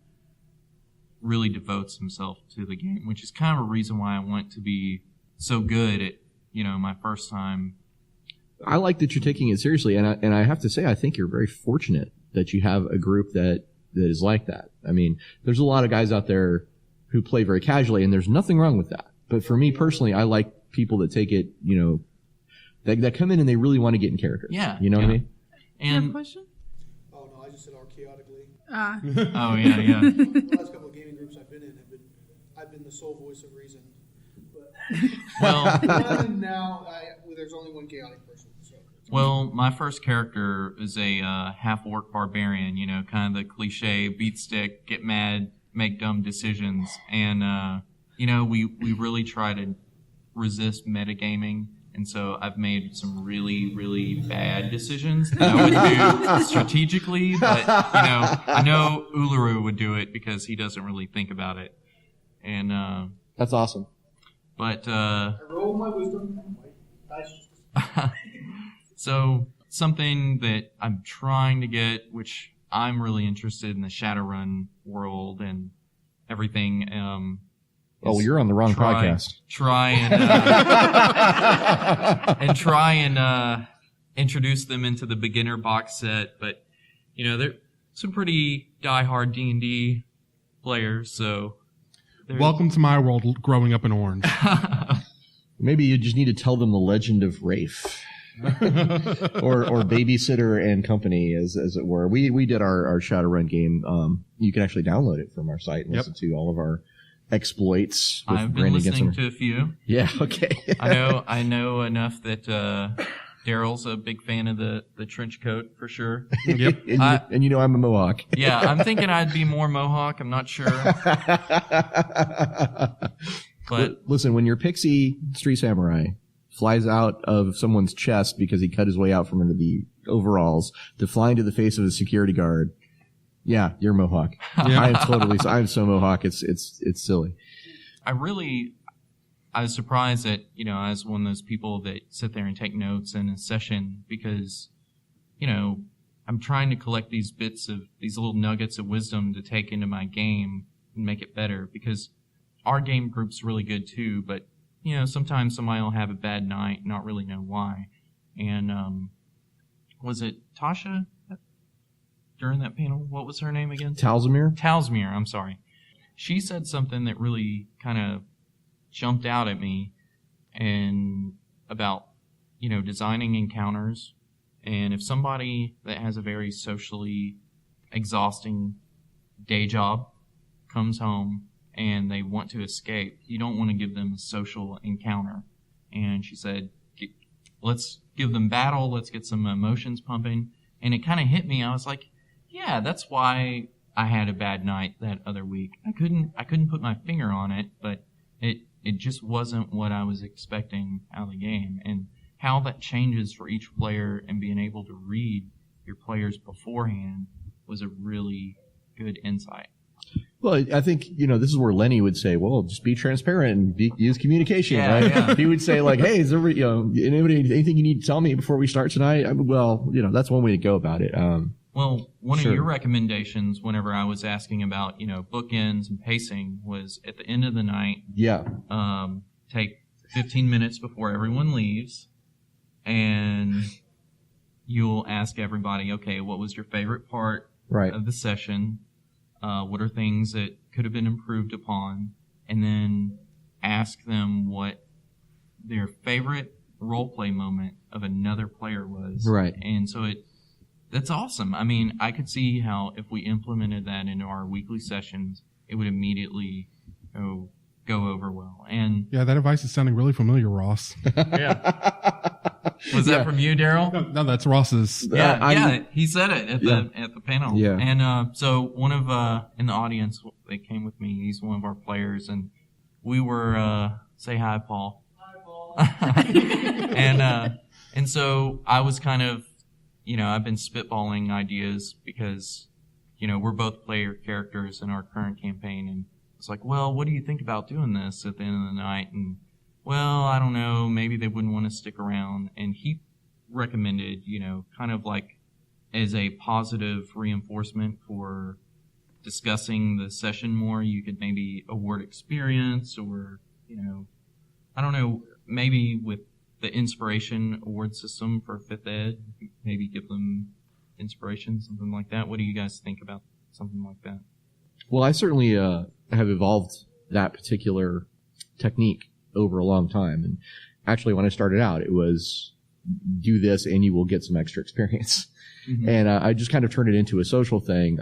[SPEAKER 5] really devotes himself to the game, which is kind of a reason why I want to be so good at, my first time.
[SPEAKER 3] I like that you're taking it seriously, and I have to say, I think you're very fortunate that you have a group that is like that. I mean, there's a lot of guys out there who play very casually, and there's nothing wrong with that. But for me personally, I like people that take it, that come in and they really want to get in character.
[SPEAKER 5] Yeah.
[SPEAKER 3] You know what I mean?
[SPEAKER 4] You have a question?
[SPEAKER 6] Oh, no, I just said chaotically.
[SPEAKER 5] Oh, yeah.
[SPEAKER 6] The last couple of gaming groups I've been in, I've been the sole voice of reason. But
[SPEAKER 5] Well,
[SPEAKER 6] now there's only one chaotic person. So.
[SPEAKER 5] Well, my first character is a half-orc barbarian, kind of the cliche beat stick, get mad, make dumb decisions. And, we really try to resist metagaming. And so I've made some really, really bad decisions that I would do strategically. But, I know Uluru would do it because he doesn't really think about it. And
[SPEAKER 3] That's awesome.
[SPEAKER 5] But
[SPEAKER 6] I roll my wisdom. My dice.
[SPEAKER 5] So something that I'm trying to get, which I'm really interested in the Shadowrun world and everything.
[SPEAKER 3] Oh, you're on the wrong podcast.
[SPEAKER 5] Try and introduce them into the beginner box set. But they're some pretty diehard D&D players, so.
[SPEAKER 1] Welcome to my world, growing up in Orange.
[SPEAKER 3] Maybe you just need to tell them the legend of Rafe. or Babysitter and Company, as it were. We did our Shadowrun game. You can actually download it from our site and listen to all of our exploits.
[SPEAKER 5] I've been listening to a few.
[SPEAKER 3] Yeah, okay.
[SPEAKER 5] I know enough that Darryl's a big fan of the trench coat for sure.
[SPEAKER 1] Yep.
[SPEAKER 3] and you know I'm a Mohawk.
[SPEAKER 5] Yeah, I'm thinking I'd be more Mohawk. I'm not sure. But
[SPEAKER 3] listen, when your pixie street samurai flies out of someone's chest because he cut his way out from under the overalls to fly into the face of a security guard, yeah, you're Mohawk. I'm so Mohawk. It's silly.
[SPEAKER 5] I was surprised that, I was one of those people that sit there and take notes in a session because, I'm trying to collect these little nuggets of wisdom to take into my game and make it better, because our game group's really good too, but, sometimes somebody will have a bad night, not really know why. And, was it Tasha during that panel? What was her name again?
[SPEAKER 3] Talsmere,
[SPEAKER 5] I'm sorry. She said something that really kind of jumped out at me, and about, designing encounters. And if somebody that has a very socially exhausting day job comes home and they want to escape, you don't want to give them a social encounter. And she said, let's give them battle, let's get some emotions pumping. And it kind of hit me. I was like, yeah, that's why I had a bad night that other week. I couldn't put my finger on it, but it just wasn't what I was expecting out of the game. And how that changes for each player and being able to read your players beforehand was a really good insight.
[SPEAKER 3] Well, I think, this is where Lenny would say, well, just be transparent and use communication,
[SPEAKER 5] yeah,
[SPEAKER 3] right?
[SPEAKER 5] Yeah.
[SPEAKER 3] He would say, like, hey, is there, anything you need to tell me before we start tonight? That's one way to go about it.
[SPEAKER 5] Well, one of your recommendations whenever I was asking about, bookends and pacing was at the end of the night.
[SPEAKER 3] Yeah.
[SPEAKER 5] Take 15 minutes before everyone leaves, and you'll ask everybody, okay, what was your favorite part of the session? What are things that could have been improved upon? And then ask them what their favorite roleplay moment of another player was.
[SPEAKER 3] Right.
[SPEAKER 5] And so that's awesome. I mean, I could see how if we implemented that into our weekly sessions, it would immediately go over well. And
[SPEAKER 1] yeah, that advice is sounding really familiar, Ross.
[SPEAKER 5] Yeah. Was that from you, Darryl?
[SPEAKER 1] No, that's Ross's.
[SPEAKER 5] Yeah, he said it at the panel.
[SPEAKER 3] Yeah.
[SPEAKER 5] And so one of in the audience, they came with me. He's one of our players, and we were say hi, Paul.
[SPEAKER 6] Hi, Paul.
[SPEAKER 5] And so I was kind of, I've been spitballing ideas because, we're both player characters in our current campaign, and it's like, well, what do you think about doing this at the end of the night? And well, I don't know, maybe they wouldn't want to stick around. And he recommended, kind of like as a positive reinforcement for discussing the session more, you could maybe award experience, or, I don't know, maybe with the inspiration award system for 5th Ed, maybe give them inspiration, something like that. What do you guys think about something like that?
[SPEAKER 3] Well, I certainly have evolved that particular technique over a long time. And actually, when I started out, it was do this and you will get some extra experience. Mm-hmm. And I just kind of turned it into a social thing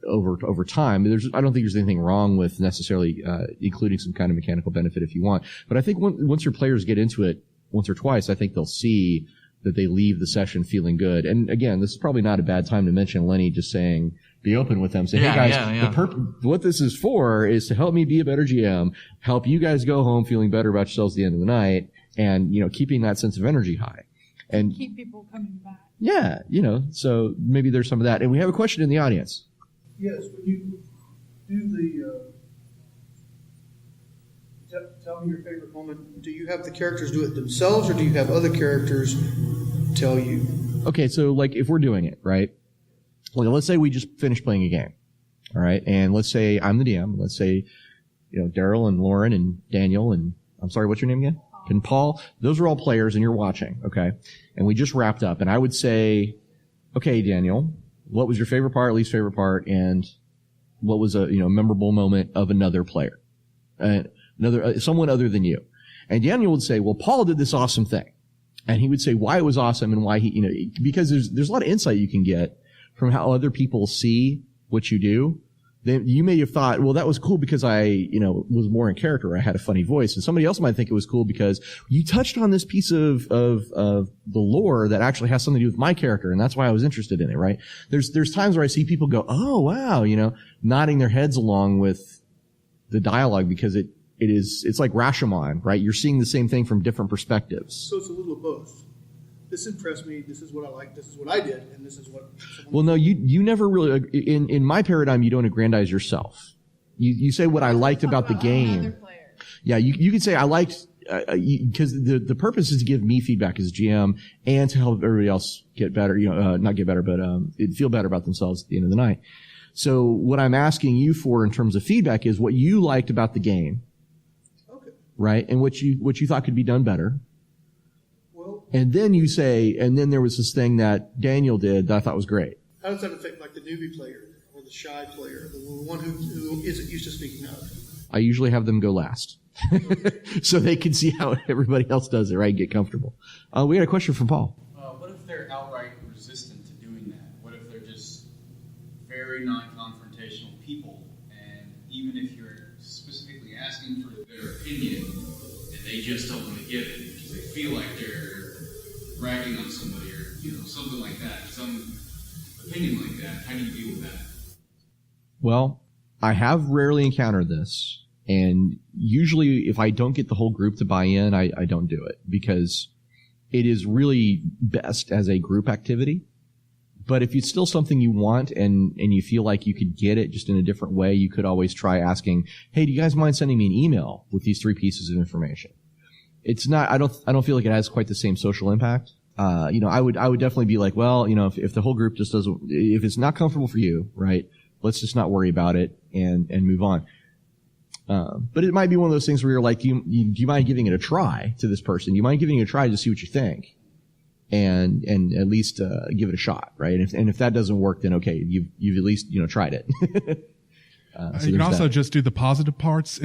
[SPEAKER 3] over time. I don't think there's anything wrong with necessarily including some kind of mechanical benefit if you want. But I think once your players get into it once or twice, I think they'll see that they leave the session feeling good. And again, this is probably not a bad time to mention Lenny just saying, be open with them. Say, hey guys, what this is for is to help me be a better GM, help you guys go home feeling better about yourselves at the end of the night, and, keeping that sense of energy high. And
[SPEAKER 4] keep people coming back.
[SPEAKER 3] Yeah, so maybe there's some of that. And we have a question in the audience.
[SPEAKER 6] Yes, when you do tell me your favorite moment, do you have the characters do it themselves, or do you have other characters tell you?
[SPEAKER 3] Okay, so like if we're doing it, right? Like let's say we just finished playing a game, all right? And let's say I'm the DM. Let's say, Darryl and Lauren and Daniel and, I'm sorry, what's your name again? And Paul. Those are all players and you're watching, okay? And we just wrapped up. And I would say, okay, Daniel, what was your favorite part, least favorite part, and what was a, memorable moment of another player? Someone other than you. And Daniel would say, well, Paul did this awesome thing. And he would say why it was awesome and why because there's a lot of insight you can get from how other people see what you do. Then you may have thought, well, that was cool because I, was more in character. I had a funny voice. And somebody else might think it was cool because you touched on this piece of the lore that actually has something to do with my character. And that's why I was interested in it, right? There's times where I see people go, oh, wow, nodding their heads along with the dialogue because it's like Rashomon, right? You're seeing the same thing from different perspectives.
[SPEAKER 6] So it's a little of both. This impressed me, this is what I like, this is what I did, and this is what...
[SPEAKER 3] Well, no, you never really... In my paradigm, you don't aggrandize yourself. You say what I liked about the game. Yeah, you could say I liked... Because the purpose is to give me feedback as a GM and to help everybody else get better, not get better, but feel better about themselves at the end of the night. So what I'm asking you for in terms of feedback is what you liked about the game.
[SPEAKER 6] Okay.
[SPEAKER 3] Right? And what you thought could be done better. And then you say, and then there was this thing that Daniel did that I thought was great.
[SPEAKER 6] How does that affect like the newbie player or the shy player, the one who isn't used to speaking up?
[SPEAKER 3] I usually have them go last. So they can see how everybody else does it, right? Get comfortable. We got a question from Paul.
[SPEAKER 7] What if they're outright resistant to doing that? What if they're just very non-confrontational people, and even if you're specifically asking for their opinion, and they just don't want to give it because they feel like they're bragging on somebody or something like that, some opinion like that, how do you deal with that?
[SPEAKER 3] Well, I have rarely encountered this, and usually if I don't get the whole group to buy in, I don't do it because it is really best as a group activity. But if it's still something you want and you feel like you could get it just in a different way, you could always try asking, hey, do you guys mind sending me an email with these 3 pieces of information? It's not, I don't feel like it has quite the same social impact. I would definitely be like, well, if the whole group just doesn't, if it's not comfortable for you, right, let's just not worry about it and move on. But it might be one of those things where you're like, do you mind giving it a try to this person? Do you mind giving it a try to see what you think? And at least, give it a shot, right? And if that doesn't work, then okay, you've at least, tried it.
[SPEAKER 1] So you can also just do the positive parts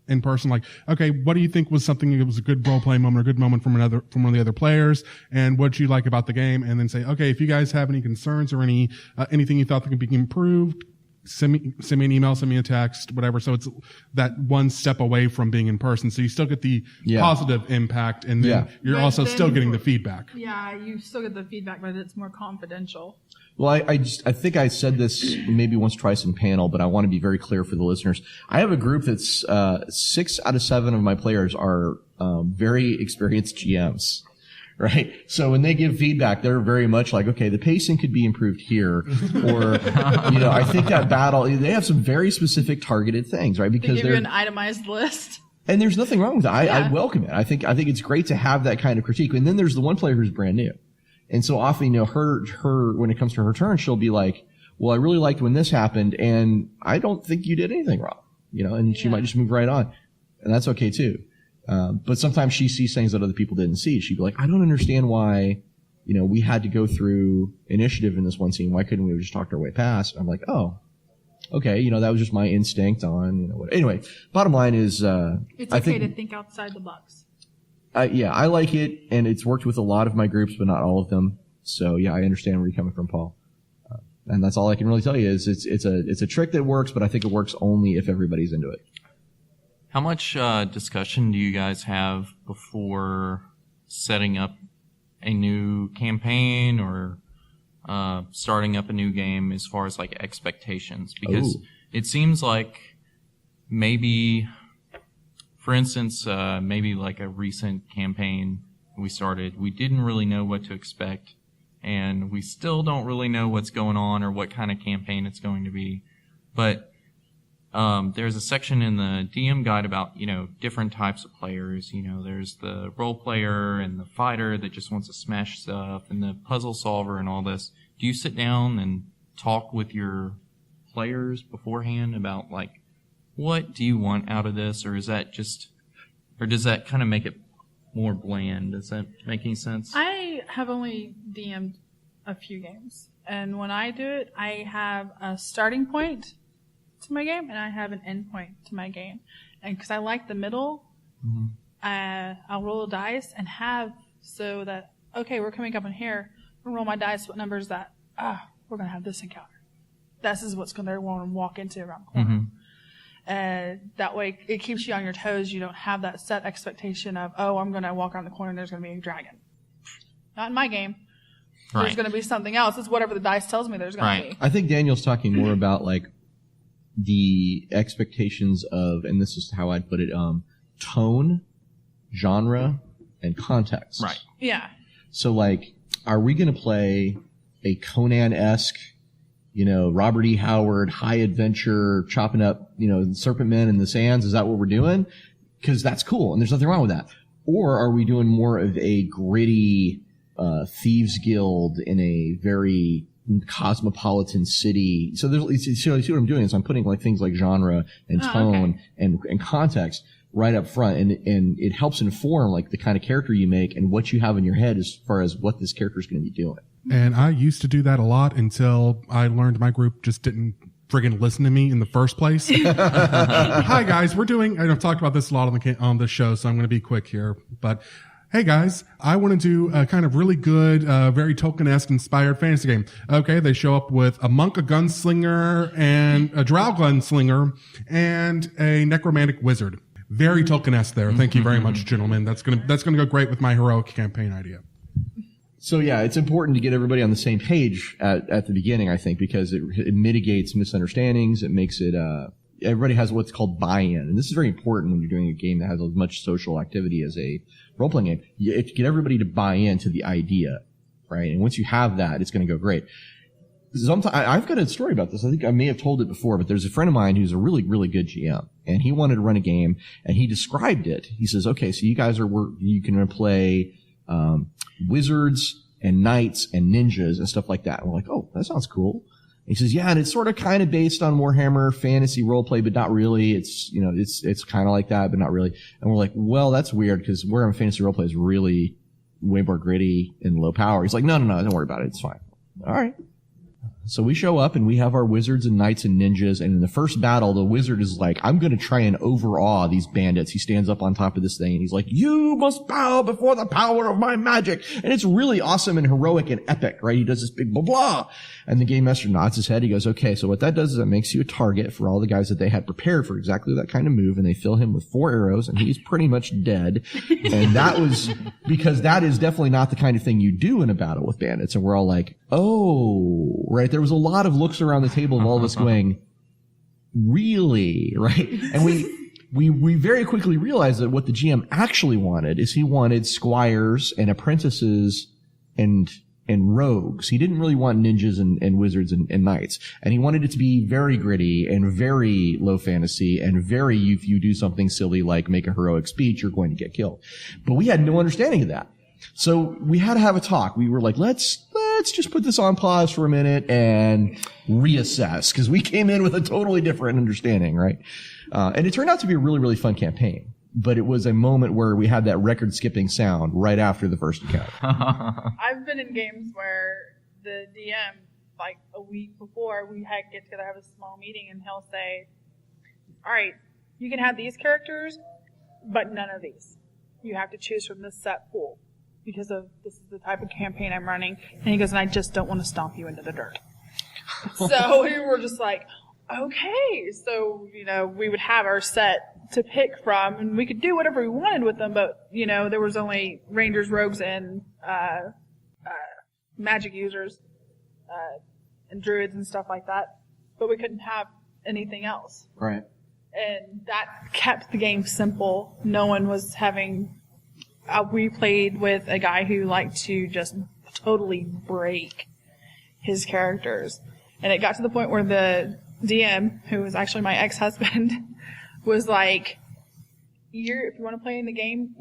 [SPEAKER 1] in person, like, okay, what do you think was something that was a good role playing moment or a good moment from one of the other players, and what you like about the game, and then say, okay, if you guys have any concerns or anything you thought that could be improved, send me an email, send me a text, whatever. So it's that one step away from being in person. So you still get the positive impact, and then you're also still getting the feedback.
[SPEAKER 4] Yeah, you still get the feedback, but it's more confidential.
[SPEAKER 3] Well, I think I said this maybe once or twice in panel, but I want to be very clear for the listeners. I have a group that's 6 out of 7 of my players are very experienced GMs, right? So when they give feedback, they're very much like, okay, the pacing could be improved here, or I think that battle. They have some very specific targeted things, right? Because
[SPEAKER 4] they give you an itemized list.
[SPEAKER 3] And there's nothing wrong with that. I welcome it. I think it's great to have that kind of critique. And then there's the one player who's brand new. And so often, her, when it comes to her turn, she'll be like, well, I really liked when this happened, and I don't think you did anything wrong, and she might just move right on. And that's okay too. But sometimes she sees things that other people didn't see. She'd be like, I don't understand why, we had to go through initiative in this one scene. Why couldn't we have just talked our way past? And I'm like, oh, okay. That was just my instinct on, what. Anyway, bottom line is,
[SPEAKER 4] it's okay to think outside the box.
[SPEAKER 3] I like it, and it's worked with a lot of my groups, but not all of them. So yeah, I understand where you're coming from, Paul. And that's all I can really tell you is it's a trick that works, but I think it works only if everybody's into it.
[SPEAKER 5] How much discussion do you guys have before setting up a new campaign or starting up a new game as far as like expectations? Because it seems like maybe, for instance, maybe like a recent campaign we started, we didn't really know what to expect, and we still don't really know what's going on or what kind of campaign it's going to be. But there's a section in the DM guide about, different types of players. There's the role player and the fighter that just wants to smash stuff, and the puzzle solver and all this. Do you sit down and talk with your players beforehand about, like, what do you want out of this, or does that kind of make it more bland? Does that make any sense?
[SPEAKER 4] I have only DM'd a few games, and when I do it, I have a starting point to my game, and I have an end point to my game. And because I like the middle, I'll roll a dice and have so that, okay, we're coming up in here, I'm gonna roll my dice, what number is that? We're gonna have this encounter. This is what's gonna want to walk into around the corner.
[SPEAKER 3] Mm-hmm.
[SPEAKER 4] And that way it keeps you on your toes. You don't have that set expectation of, oh, I'm gonna walk around the corner and there's gonna be a dragon. Not in my game. There's
[SPEAKER 5] Right.
[SPEAKER 4] gonna be something else. It's whatever the dice tells me there's gonna be.
[SPEAKER 3] I think Daniel's talking more about like the expectations of, and this is how I'd put it, tone, genre, and context.
[SPEAKER 5] Right.
[SPEAKER 4] Yeah.
[SPEAKER 3] So like, are we going to play a Conan-esque, Robert E. Howard, high adventure, chopping up, serpent men in the sands? Is that what we're doing? Because that's cool, and there's nothing wrong with that. Or are we doing more of a gritty thieves guild in a very cosmopolitan city? So you see what I'm doing is I'm putting like things like genre and tone and context right up front, and it helps inform like the kind of character you make and what you have in your head as far as what this character is going to be doing.
[SPEAKER 1] And I used to do that a lot until I learned my group just didn't friggin' listen to me in the first place. Hi guys, I've talked about this a lot on the show, so I'm going to be quick here, but hey guys, I want to do a kind of really good, very Tolkien-esque inspired fantasy game. Okay, they show up with a monk, a gunslinger, and a drow gunslinger, and a necromantic wizard. Very Tolkien-esque there. Thank you very much, gentlemen. That's gonna go great with my heroic campaign idea.
[SPEAKER 3] So yeah, it's important to get everybody on the same page at the beginning, I think, because it mitigates misunderstandings. It makes it, everybody has what's called buy-in. And this is very important when you're doing a game that has as much social activity as a role-playing game. You have to get everybody to buy into the idea, right? And once you have that, it's going to go great. I've got a story about this. I think I may have told it before, but there's a friend of mine who's a really, really good GM, and he wanted to run a game, and he described it. He says, okay, so you guys you can play wizards and knights and ninjas and stuff like that. And we're like, oh, that sounds cool. And he says, yeah, and it's sort of kind of based on Warhammer fantasy roleplay, but not really. It's, it's kind of like that, but not really. And we're like, well, that's weird because Warhammer fantasy roleplay is really way more gritty and low power. He's like, no, don't worry about it. It's fine. All right. So we show up and we have our wizards and knights and ninjas. And in the first battle, the wizard is like, I'm going to try and overawe these bandits. He stands up on top of this thing and he's like, you must bow before the power of my magic. And it's really awesome and heroic and epic, right? He does this big blah, blah. And the game master nods his head. He goes, okay, so what that does is it makes you a target for all the guys that they had prepared for exactly that kind of move. And they fill him with 4 arrows and he's pretty much dead. And that was because that is definitely not the kind of thing you do in a battle with bandits. And we're all like, oh, right. There was a lot of looks around the table of all of us going, really? Right? And we very quickly realized that what the GM actually wanted is he wanted squires and apprentices and rogues. He didn't really want ninjas and wizards and knights. And he wanted it to be very gritty and very low fantasy and very, if you do something silly like make a heroic speech, you're going to get killed. But we had no understanding of that. So we had to have a talk. We were like, let's just put this on pause for a minute and reassess, because we came in with a totally different understanding, right? And it turned out to be a really, really fun campaign. But it was a moment where we had that record-skipping sound right after the first encounter.
[SPEAKER 4] I've been in games where the DM, like a week before, we had get together, have a small meeting, and he'll say, all right, you can have these characters, but none of these. You have to choose from this set pool, because of this is the type of campaign I'm running. And he goes, and I just don't want to stomp you into the dirt. So we were just like, okay. So, we would have our set to pick from, and we could do whatever we wanted with them, but, there was only rangers, rogues, and magic users, and druids and stuff like that. But we couldn't have anything else.
[SPEAKER 3] Right.
[SPEAKER 4] And that kept the game simple. No one was having... we played with a guy who liked to just totally break his characters. And it got to the point where the DM, who was actually my ex-husband, was like, if you want to play in the game,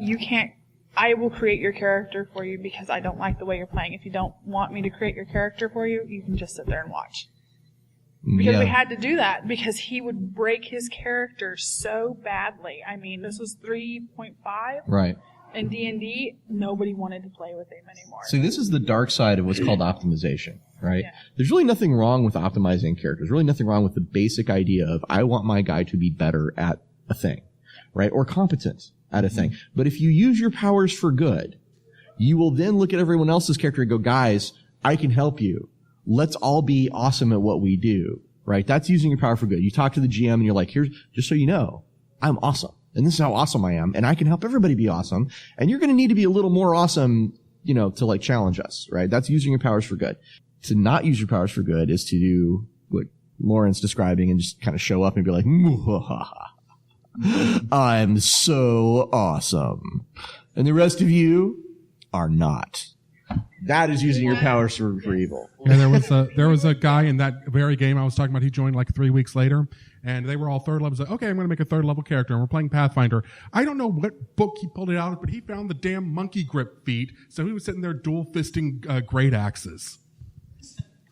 [SPEAKER 4] I will create your character for you because I don't like the way you're playing. If you don't want me to create your character for you, you can just sit there and watch. Because we had to do that because he would break his character so badly. I mean, this was 3.5.
[SPEAKER 3] Right.
[SPEAKER 4] In D&D, nobody wanted to play with him anymore.
[SPEAKER 3] See, this is the dark side of what's called optimization, right?
[SPEAKER 4] Yeah.
[SPEAKER 3] There's really nothing wrong with optimizing characters. Really nothing wrong with the basic idea of I want my guy to be better at a thing, right? Or competent at a thing. But if you use your powers for good, You will then look at everyone else's character and go, guys, I can help you. Let's all be awesome at what we do, right? That's using your power for good. You talk to the GM and you're like, here's, just so you know, I'm awesome. And this is how awesome I am. And I can help everybody be awesome. And you're going to need to be a little more awesome, you know, to like challenge us, right? That's using your powers for good. To not use your powers for good is to do what Lauren's describing and just kind of show up and be like, I'm so awesome. And the rest of you are not. That is using your powers for evil.
[SPEAKER 1] Yeah, there was a guy in that very game I was talking about. He joined like 3 weeks later, and they were all third level. Like, okay, I'm going to make a third level character, and we're playing Pathfinder. I don't know what book he pulled it out of, but he found the damn monkey grip feat, so he was sitting there dual fisting great axes.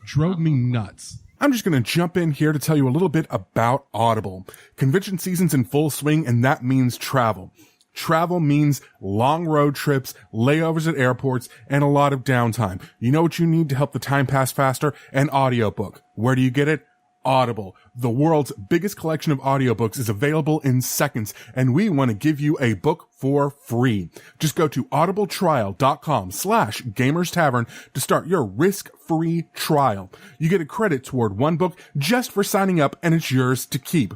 [SPEAKER 1] Drove me nuts. I'm just going to jump in here to tell you a little bit about Audible. Convention season's in full swing, and that means travel. Travel means long road trips, layovers at airports, and a lot of downtime. You know what you need to help the time pass faster? An audiobook. Where do you get it? Audible. The world's biggest collection of audiobooks is available in seconds, and we want to give you a book for free. Just go to audibletrial.com/gamerstavern to start your risk-free trial. You get a credit toward one book just for signing up, and it's yours to keep.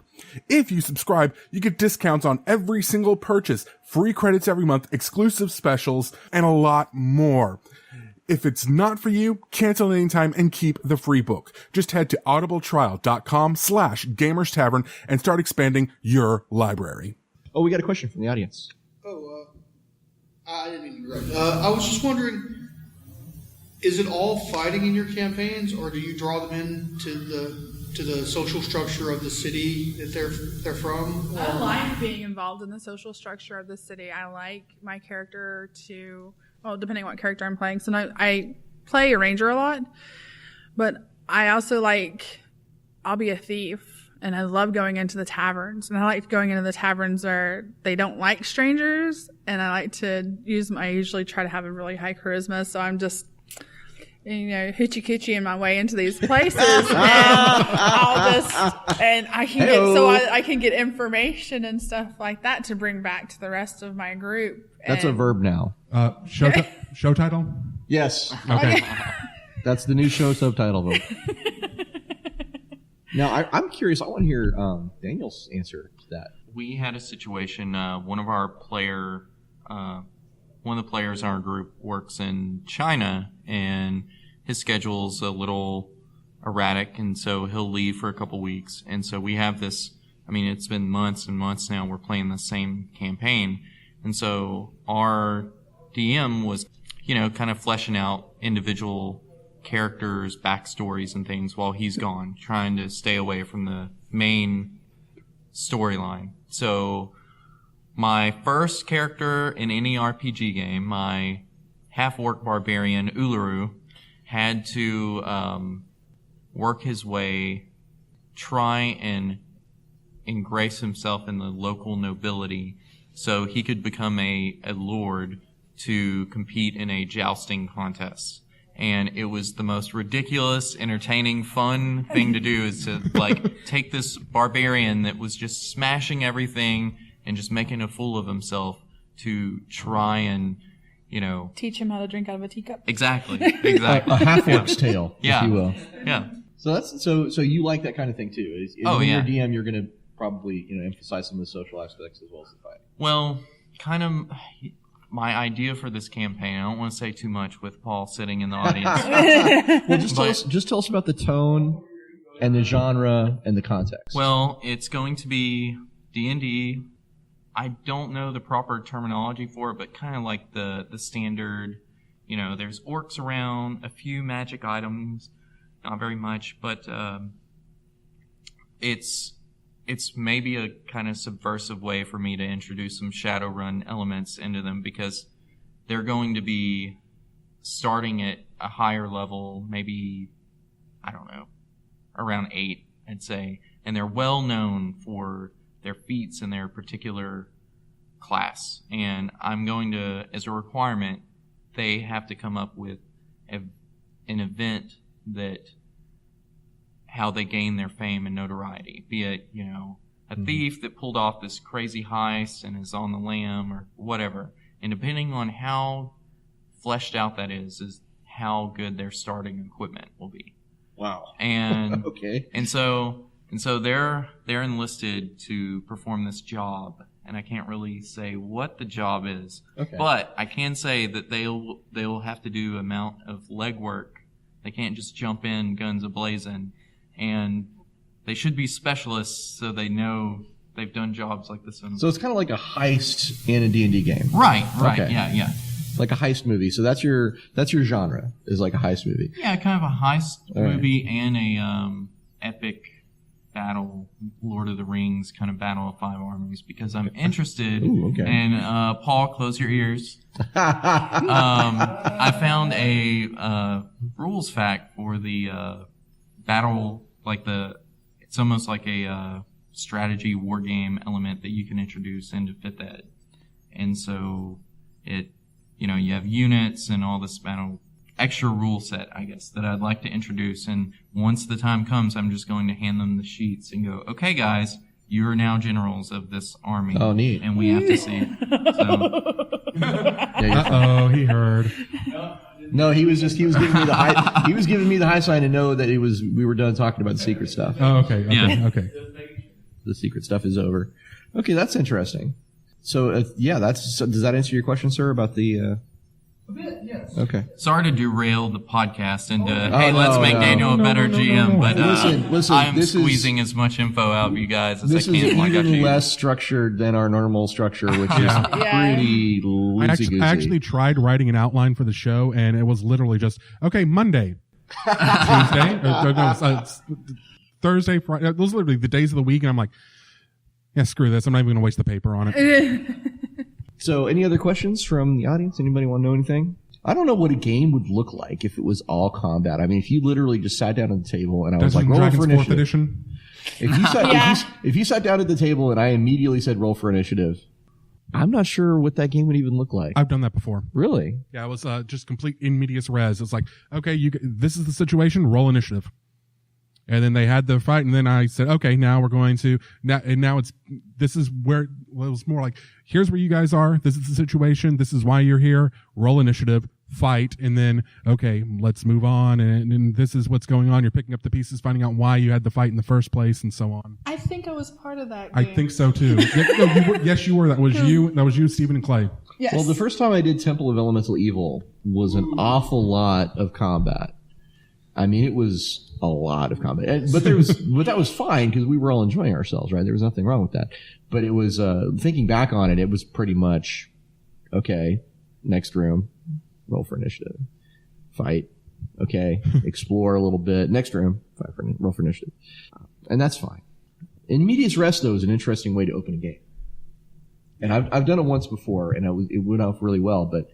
[SPEAKER 1] If you subscribe, you get discounts on every single purchase, free credits every month, exclusive specials, and a lot more. If it's not for you, cancel anytime and keep the free book. Just head to audibletrial.com/gamerstavern and start expanding your library.
[SPEAKER 3] Oh, we got a question from the audience.
[SPEAKER 6] I didn't mean to interrupt. I was just wondering, is it all fighting in your campaigns, or do you draw them in to the social structure of the city that they're from? Or?
[SPEAKER 4] I like being involved in the social structure of the city. I like my character to, well, depending on what character I'm playing. So now I play a ranger a lot, but I also like, I'll be a thief. And I love going into the taverns. And I like going into the taverns where they don't like strangers. And I like to use I usually try to have a really high charisma. So I'm just, hoochie coochie in my way into these places. And I can get information and stuff like that to bring back to the rest of my group.
[SPEAKER 3] That's a verb now.
[SPEAKER 1] Show title?
[SPEAKER 3] Yes.
[SPEAKER 1] Okay.
[SPEAKER 3] That's the new show subtitle verb. Now, I'm curious. I want to hear Daniel's answer to that.
[SPEAKER 5] We had a situation. One of the players in our group works in China, and his schedule's a little erratic, and so he'll leave for a couple weeks. And so we have this. I mean, it's been months and months now. We're playing the same campaign, and so our DM was, kind of fleshing out individual characters, backstories, and things while he's gone, trying to stay away from the main storyline. So my first character in any RPG game, my half-orc barbarian Uluru, had to work his way, try and ingrace himself in the local nobility so he could become a lord to compete in a jousting contest. And it was the most ridiculous, entertaining, fun thing to do, is to take this barbarian that was just smashing everything and just making a fool of himself to try and,
[SPEAKER 4] teach him how to drink out of a teacup.
[SPEAKER 5] Exactly.
[SPEAKER 3] A half-orc's tale,
[SPEAKER 5] yeah.
[SPEAKER 3] if you will.
[SPEAKER 5] Yeah.
[SPEAKER 3] So so you like that kind of thing too. When you're DM, you're going to probably emphasize some of the social aspects as well as the fighting.
[SPEAKER 5] Well, kind of. My idea for this campaign, I don't want to say too much with Paul sitting in the audience.
[SPEAKER 3] Well, just tell us about the tone and the genre and the context.
[SPEAKER 5] Well, it's going to be D&D. I don't know the proper terminology for it, but kind of like the standard, there's orcs around, a few magic items, not very much, but it's maybe a kind of subversive way for me to introduce some Shadowrun elements into them, because they're going to be starting at a higher level, maybe, I don't know, around 8, I'd say. And they're well known for their feats in their particular class. And I'm going to, as a requirement, they have to come up with an event that how they gain their fame and notoriety, be it, a thief that pulled off this crazy heist and is on the lam or whatever. And depending on how fleshed out that is how good their starting equipment will be.
[SPEAKER 2] Wow.
[SPEAKER 5] And
[SPEAKER 3] Okay.
[SPEAKER 5] and so they're enlisted to perform this job, and I can't really say what the job is.
[SPEAKER 3] Okay.
[SPEAKER 5] But I can say that they'll have to do amount of legwork. They can't just jump in guns a-blazing, and they should be specialists so they know they've done jobs like this.
[SPEAKER 3] So it's kind of like a heist in a D&D game.
[SPEAKER 5] Right,
[SPEAKER 3] Okay.
[SPEAKER 5] yeah.
[SPEAKER 3] Like a heist movie. So that's your genre, is like a heist movie.
[SPEAKER 5] Yeah, kind of a heist
[SPEAKER 3] All right.
[SPEAKER 5] movie and a epic battle, Lord of the Rings kind of battle of five armies, because I'm interested
[SPEAKER 3] Ooh, okay.
[SPEAKER 5] in, Paul, close your ears. I found a rules fact for the battle, it's almost like a strategy war game element that you can introduce into 5th Ed. And so you have units and all this battle extra rule set, I guess, that I'd like to introduce. And once the time comes, I'm just going to hand them the sheets and go, okay, guys, you are now generals of this army.
[SPEAKER 3] Oh, neat.
[SPEAKER 5] And we have to see it. So,
[SPEAKER 1] He heard.
[SPEAKER 3] No, he was giving me the high. He was giving me the high sign to know that we were done talking about the secret stuff.
[SPEAKER 1] Oh, okay.
[SPEAKER 5] Yeah.
[SPEAKER 1] Okay.
[SPEAKER 3] The secret stuff is over. Okay, that's interesting. So does that answer your question, sir, about the?
[SPEAKER 6] A bit, yes.
[SPEAKER 3] Okay.
[SPEAKER 5] sorry to derail the podcast and
[SPEAKER 3] Oh,
[SPEAKER 5] let's make
[SPEAKER 3] no.
[SPEAKER 5] Daniel a better GM, but
[SPEAKER 3] Listen,
[SPEAKER 5] I'm
[SPEAKER 3] this is-
[SPEAKER 5] squeezing as much info out of you guys as
[SPEAKER 3] This
[SPEAKER 5] I
[SPEAKER 3] is
[SPEAKER 5] can. Like I
[SPEAKER 3] even
[SPEAKER 5] should.
[SPEAKER 3] less structured than our normal structure, which is pretty loosey-goosey.
[SPEAKER 1] I actually tried writing an outline for the show, and it was literally just, okay, Monday, Tuesday, Thursday, Friday. Those are literally the days of the week, and I'm like, yeah, screw this. I'm not even going to waste the paper on it.
[SPEAKER 3] So, any other questions from the audience? Anybody want to know anything? I don't know what a game would look like if it was all combat. I mean, if you literally just sat down at the table and I was
[SPEAKER 1] Dungeons
[SPEAKER 3] like,
[SPEAKER 1] and
[SPEAKER 3] roll
[SPEAKER 1] Dragons
[SPEAKER 3] for
[SPEAKER 1] 4th
[SPEAKER 3] initiative.
[SPEAKER 1] edition.
[SPEAKER 3] If you sat down at the table and I immediately said roll for initiative, I'm not sure what that game would even look like.
[SPEAKER 1] I've done that before.
[SPEAKER 3] Really?
[SPEAKER 1] Yeah, it was just complete in medias res. It's like, okay, this is the situation. Roll initiative. And then they had the fight, and then I said, okay, now we're going to this is where it was more like, here's where you guys are. This is the situation. This is why you're here. Roll initiative, fight, and then, okay, let's move on. And this is what's going on. You're picking up the pieces, finding out why you had the fight in the first place, and so on.
[SPEAKER 4] I think I was part of that
[SPEAKER 1] I
[SPEAKER 4] game.
[SPEAKER 1] think so too. Yes, you were. That was you, Stephen and Clay.
[SPEAKER 4] Yes.
[SPEAKER 3] Well, the first time I did Temple of Elemental Evil was an awful lot of combat. I mean, it was a lot of combat, but that was fine because we were all enjoying ourselves, right? There was nothing wrong with that. But it was, thinking back on it, it was pretty much, okay, next room, roll for initiative, fight, okay, explore a little bit, next room, roll for initiative. And that's fine. In medias res, though, is an interesting way to open a game. And I've done it once before, and it went off really well, but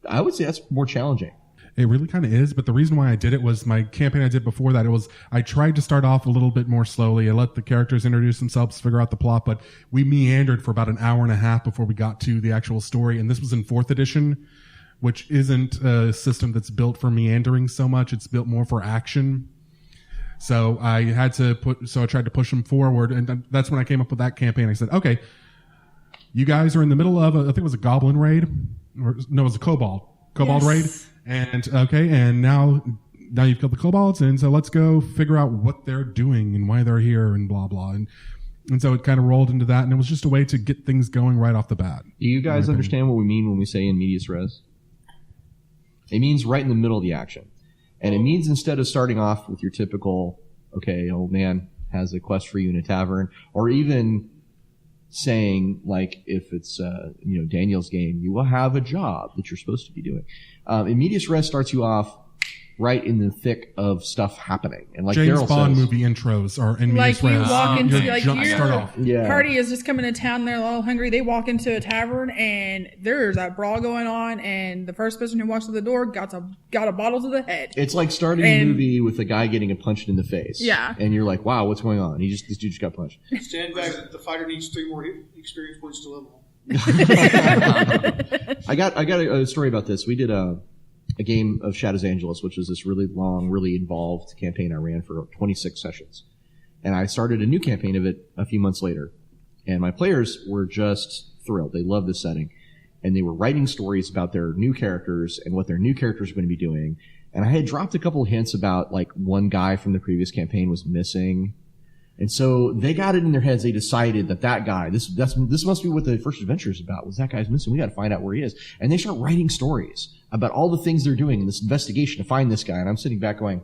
[SPEAKER 3] I would say that's more challenging.
[SPEAKER 1] It really kind of is, but the reason why I did it was my campaign I did before that. I tried to start off a little bit more slowly. I let the characters introduce themselves, figure out the plot, but we meandered for about an hour and a half before we got to the actual story. And this was in 4th edition, which isn't a system that's built for meandering so much. It's built more for action. So I tried to push them forward, and that's when I came up with that campaign. I said, okay, you guys are in the middle of I think it was a goblin raid, it was a kobold raid. And now you've killed the kobolds, and so let's go figure out what they're doing and why they're here and blah, blah. And so it kind of rolled into that, and it was just a way to get things going right off the bat.
[SPEAKER 3] Do you guys understand what we mean when we say in medias res? It means right in the middle of the action. And it means instead of starting off with your typical, okay, old man has a quest for you in a tavern, or even saying, like, if it's, Daniel's game, you will have a job that you're supposed to be doing. In medias res starts you off right in the thick of stuff happening. And like
[SPEAKER 1] James
[SPEAKER 3] Darryl
[SPEAKER 1] Bond
[SPEAKER 3] says,
[SPEAKER 1] movie intros are in
[SPEAKER 4] Like
[SPEAKER 1] medias
[SPEAKER 4] you
[SPEAKER 1] res.
[SPEAKER 4] walk into,
[SPEAKER 1] Your
[SPEAKER 4] like,
[SPEAKER 1] start
[SPEAKER 4] your
[SPEAKER 1] off.
[SPEAKER 3] Yeah.
[SPEAKER 4] party is just coming to town, they're all hungry. They walk into a tavern and there's a brawl going on, and the first person who walks to the door got a bottle to the head.
[SPEAKER 3] It's like starting a movie with a guy getting punched in the face.
[SPEAKER 4] Yeah.
[SPEAKER 3] And you're like, wow, what's going on? This dude just got punched.
[SPEAKER 6] Stand back. The fighter needs 3 more experience points to level.
[SPEAKER 3] I got a story about this. We did a game of Shadows Angelus, which was this really long, really involved campaign I ran for 26 sessions. And I started a new campaign of it a few months later. And my players were just thrilled. They loved the setting. and they were writing stories about their new characters and what their new characters were going to be doing. And I had dropped a couple of hints about like one guy from the previous campaign was missing. And so they got it in their heads. They decided that guy, this must be what the first adventure is about, was that guy's missing. We got to find out where he is. And they start writing stories about all the things they're doing in this investigation to find this guy. And I'm sitting back going,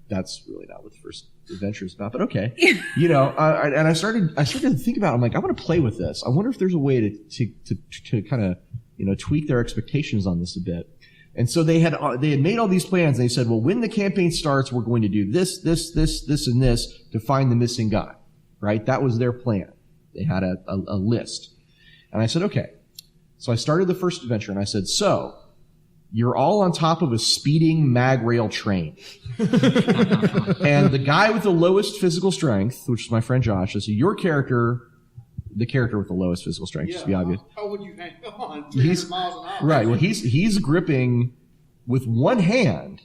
[SPEAKER 3] that's really not what the first adventure is about, but okay. I started to think about it. I'm like, I want to play with this. I wonder if there's a way to kind of, tweak their expectations on this a bit. And so they had made all these plans. And they said, well, when the campaign starts, we're going to do this, and this to find the missing guy, right? That was their plan. They had a list. And I said, okay. So I started the first adventure and I said, so you're all on top of a speeding mag rail train. And the guy with the lowest physical strength, which is my friend Josh, is your character, the character with the lowest physical strength, just to be obvious.
[SPEAKER 6] How would you hang on 300 miles an hour?
[SPEAKER 3] Right. Well, he's gripping with one hand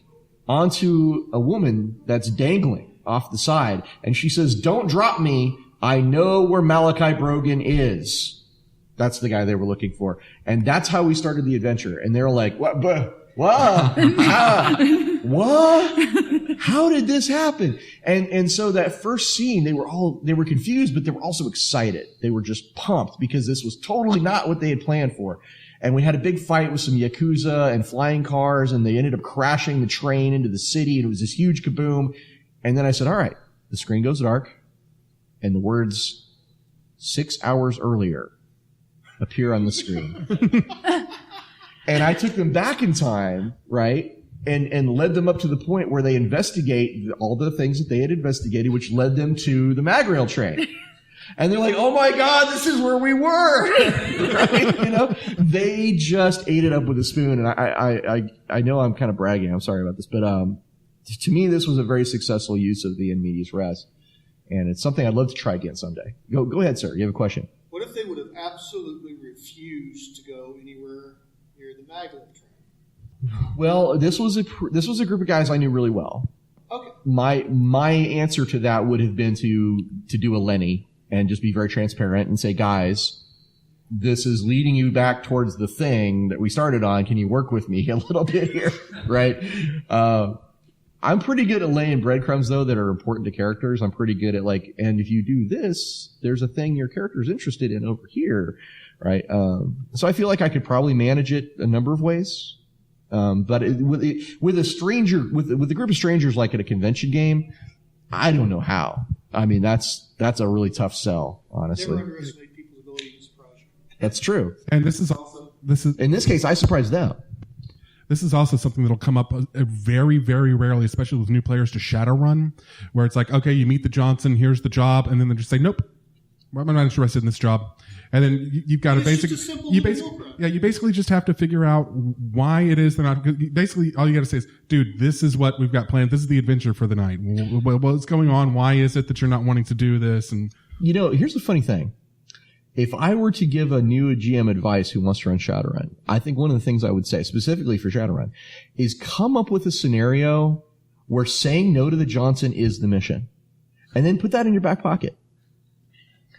[SPEAKER 3] onto a woman that's dangling off the side. And she says, don't drop me. I know where Malachi Brogan is. That's the guy they were looking for. And that's how we started the adventure. And they were like, what? What? How did this happen? And so that first scene, they were confused, but they were also excited. They were just pumped because this was totally not what they had planned for. And we had a big fight with some Yakuza and flying cars, and they ended up crashing the train into the city, and it was this huge kaboom. And then I said, all right, the screen goes dark, and the words 6 hours earlier appear on the screen. And I took them back in time, right? And led them up to the point where they investigate all the things that they had investigated, which led them to the mag rail train. And they're like, oh my God, this is where we were. Right? They just ate it up with a spoon. And I know I'm kind of bragging. I'm sorry about this, but, to me, this was a very successful use of the in medias res. And it's something I'd love to try again someday. Go ahead, sir. You have a question.
[SPEAKER 6] What if they would have absolutely refused to go anywhere near the mag rail train?
[SPEAKER 3] Well, this was a group of guys I knew really well.
[SPEAKER 6] Okay.
[SPEAKER 3] My answer to that would have been to do a Lenny and just be very transparent and say, guys, this is leading you back towards the thing that we started on. Can you work with me a little bit here? Right? I'm pretty good at laying breadcrumbs, though, that are important to characters. I'm pretty good at and if you do this, there's a thing your character's interested in over here, right? So I feel like I could probably manage it a number of ways. But with a stranger, with a group of strangers like at a convention game, I don't know how. I mean, that's a really tough sell, honestly.
[SPEAKER 6] Never underestimate people's ability to surprise you.
[SPEAKER 3] That's true.
[SPEAKER 1] And in this case, I surprised them. This is also something that'll come up very, very rarely, especially with new players to Shadowrun, where it's like, okay, you meet the Johnson, here's the job, and then they just say, nope, I'm not interested in this job. And then you've got you basically just have to figure out why it is they're not. Basically, all you got to say is, dude, this is what we've got planned. This is the adventure for the night. What's going on? Why is it that you're not wanting to do this? And
[SPEAKER 3] here's the funny thing. If I were to give a new GM advice who wants to run Shadowrun, I think one of the things I would say, specifically for Shadowrun, is come up with a scenario where saying no to the Johnson is the mission. And then put that in your back pocket.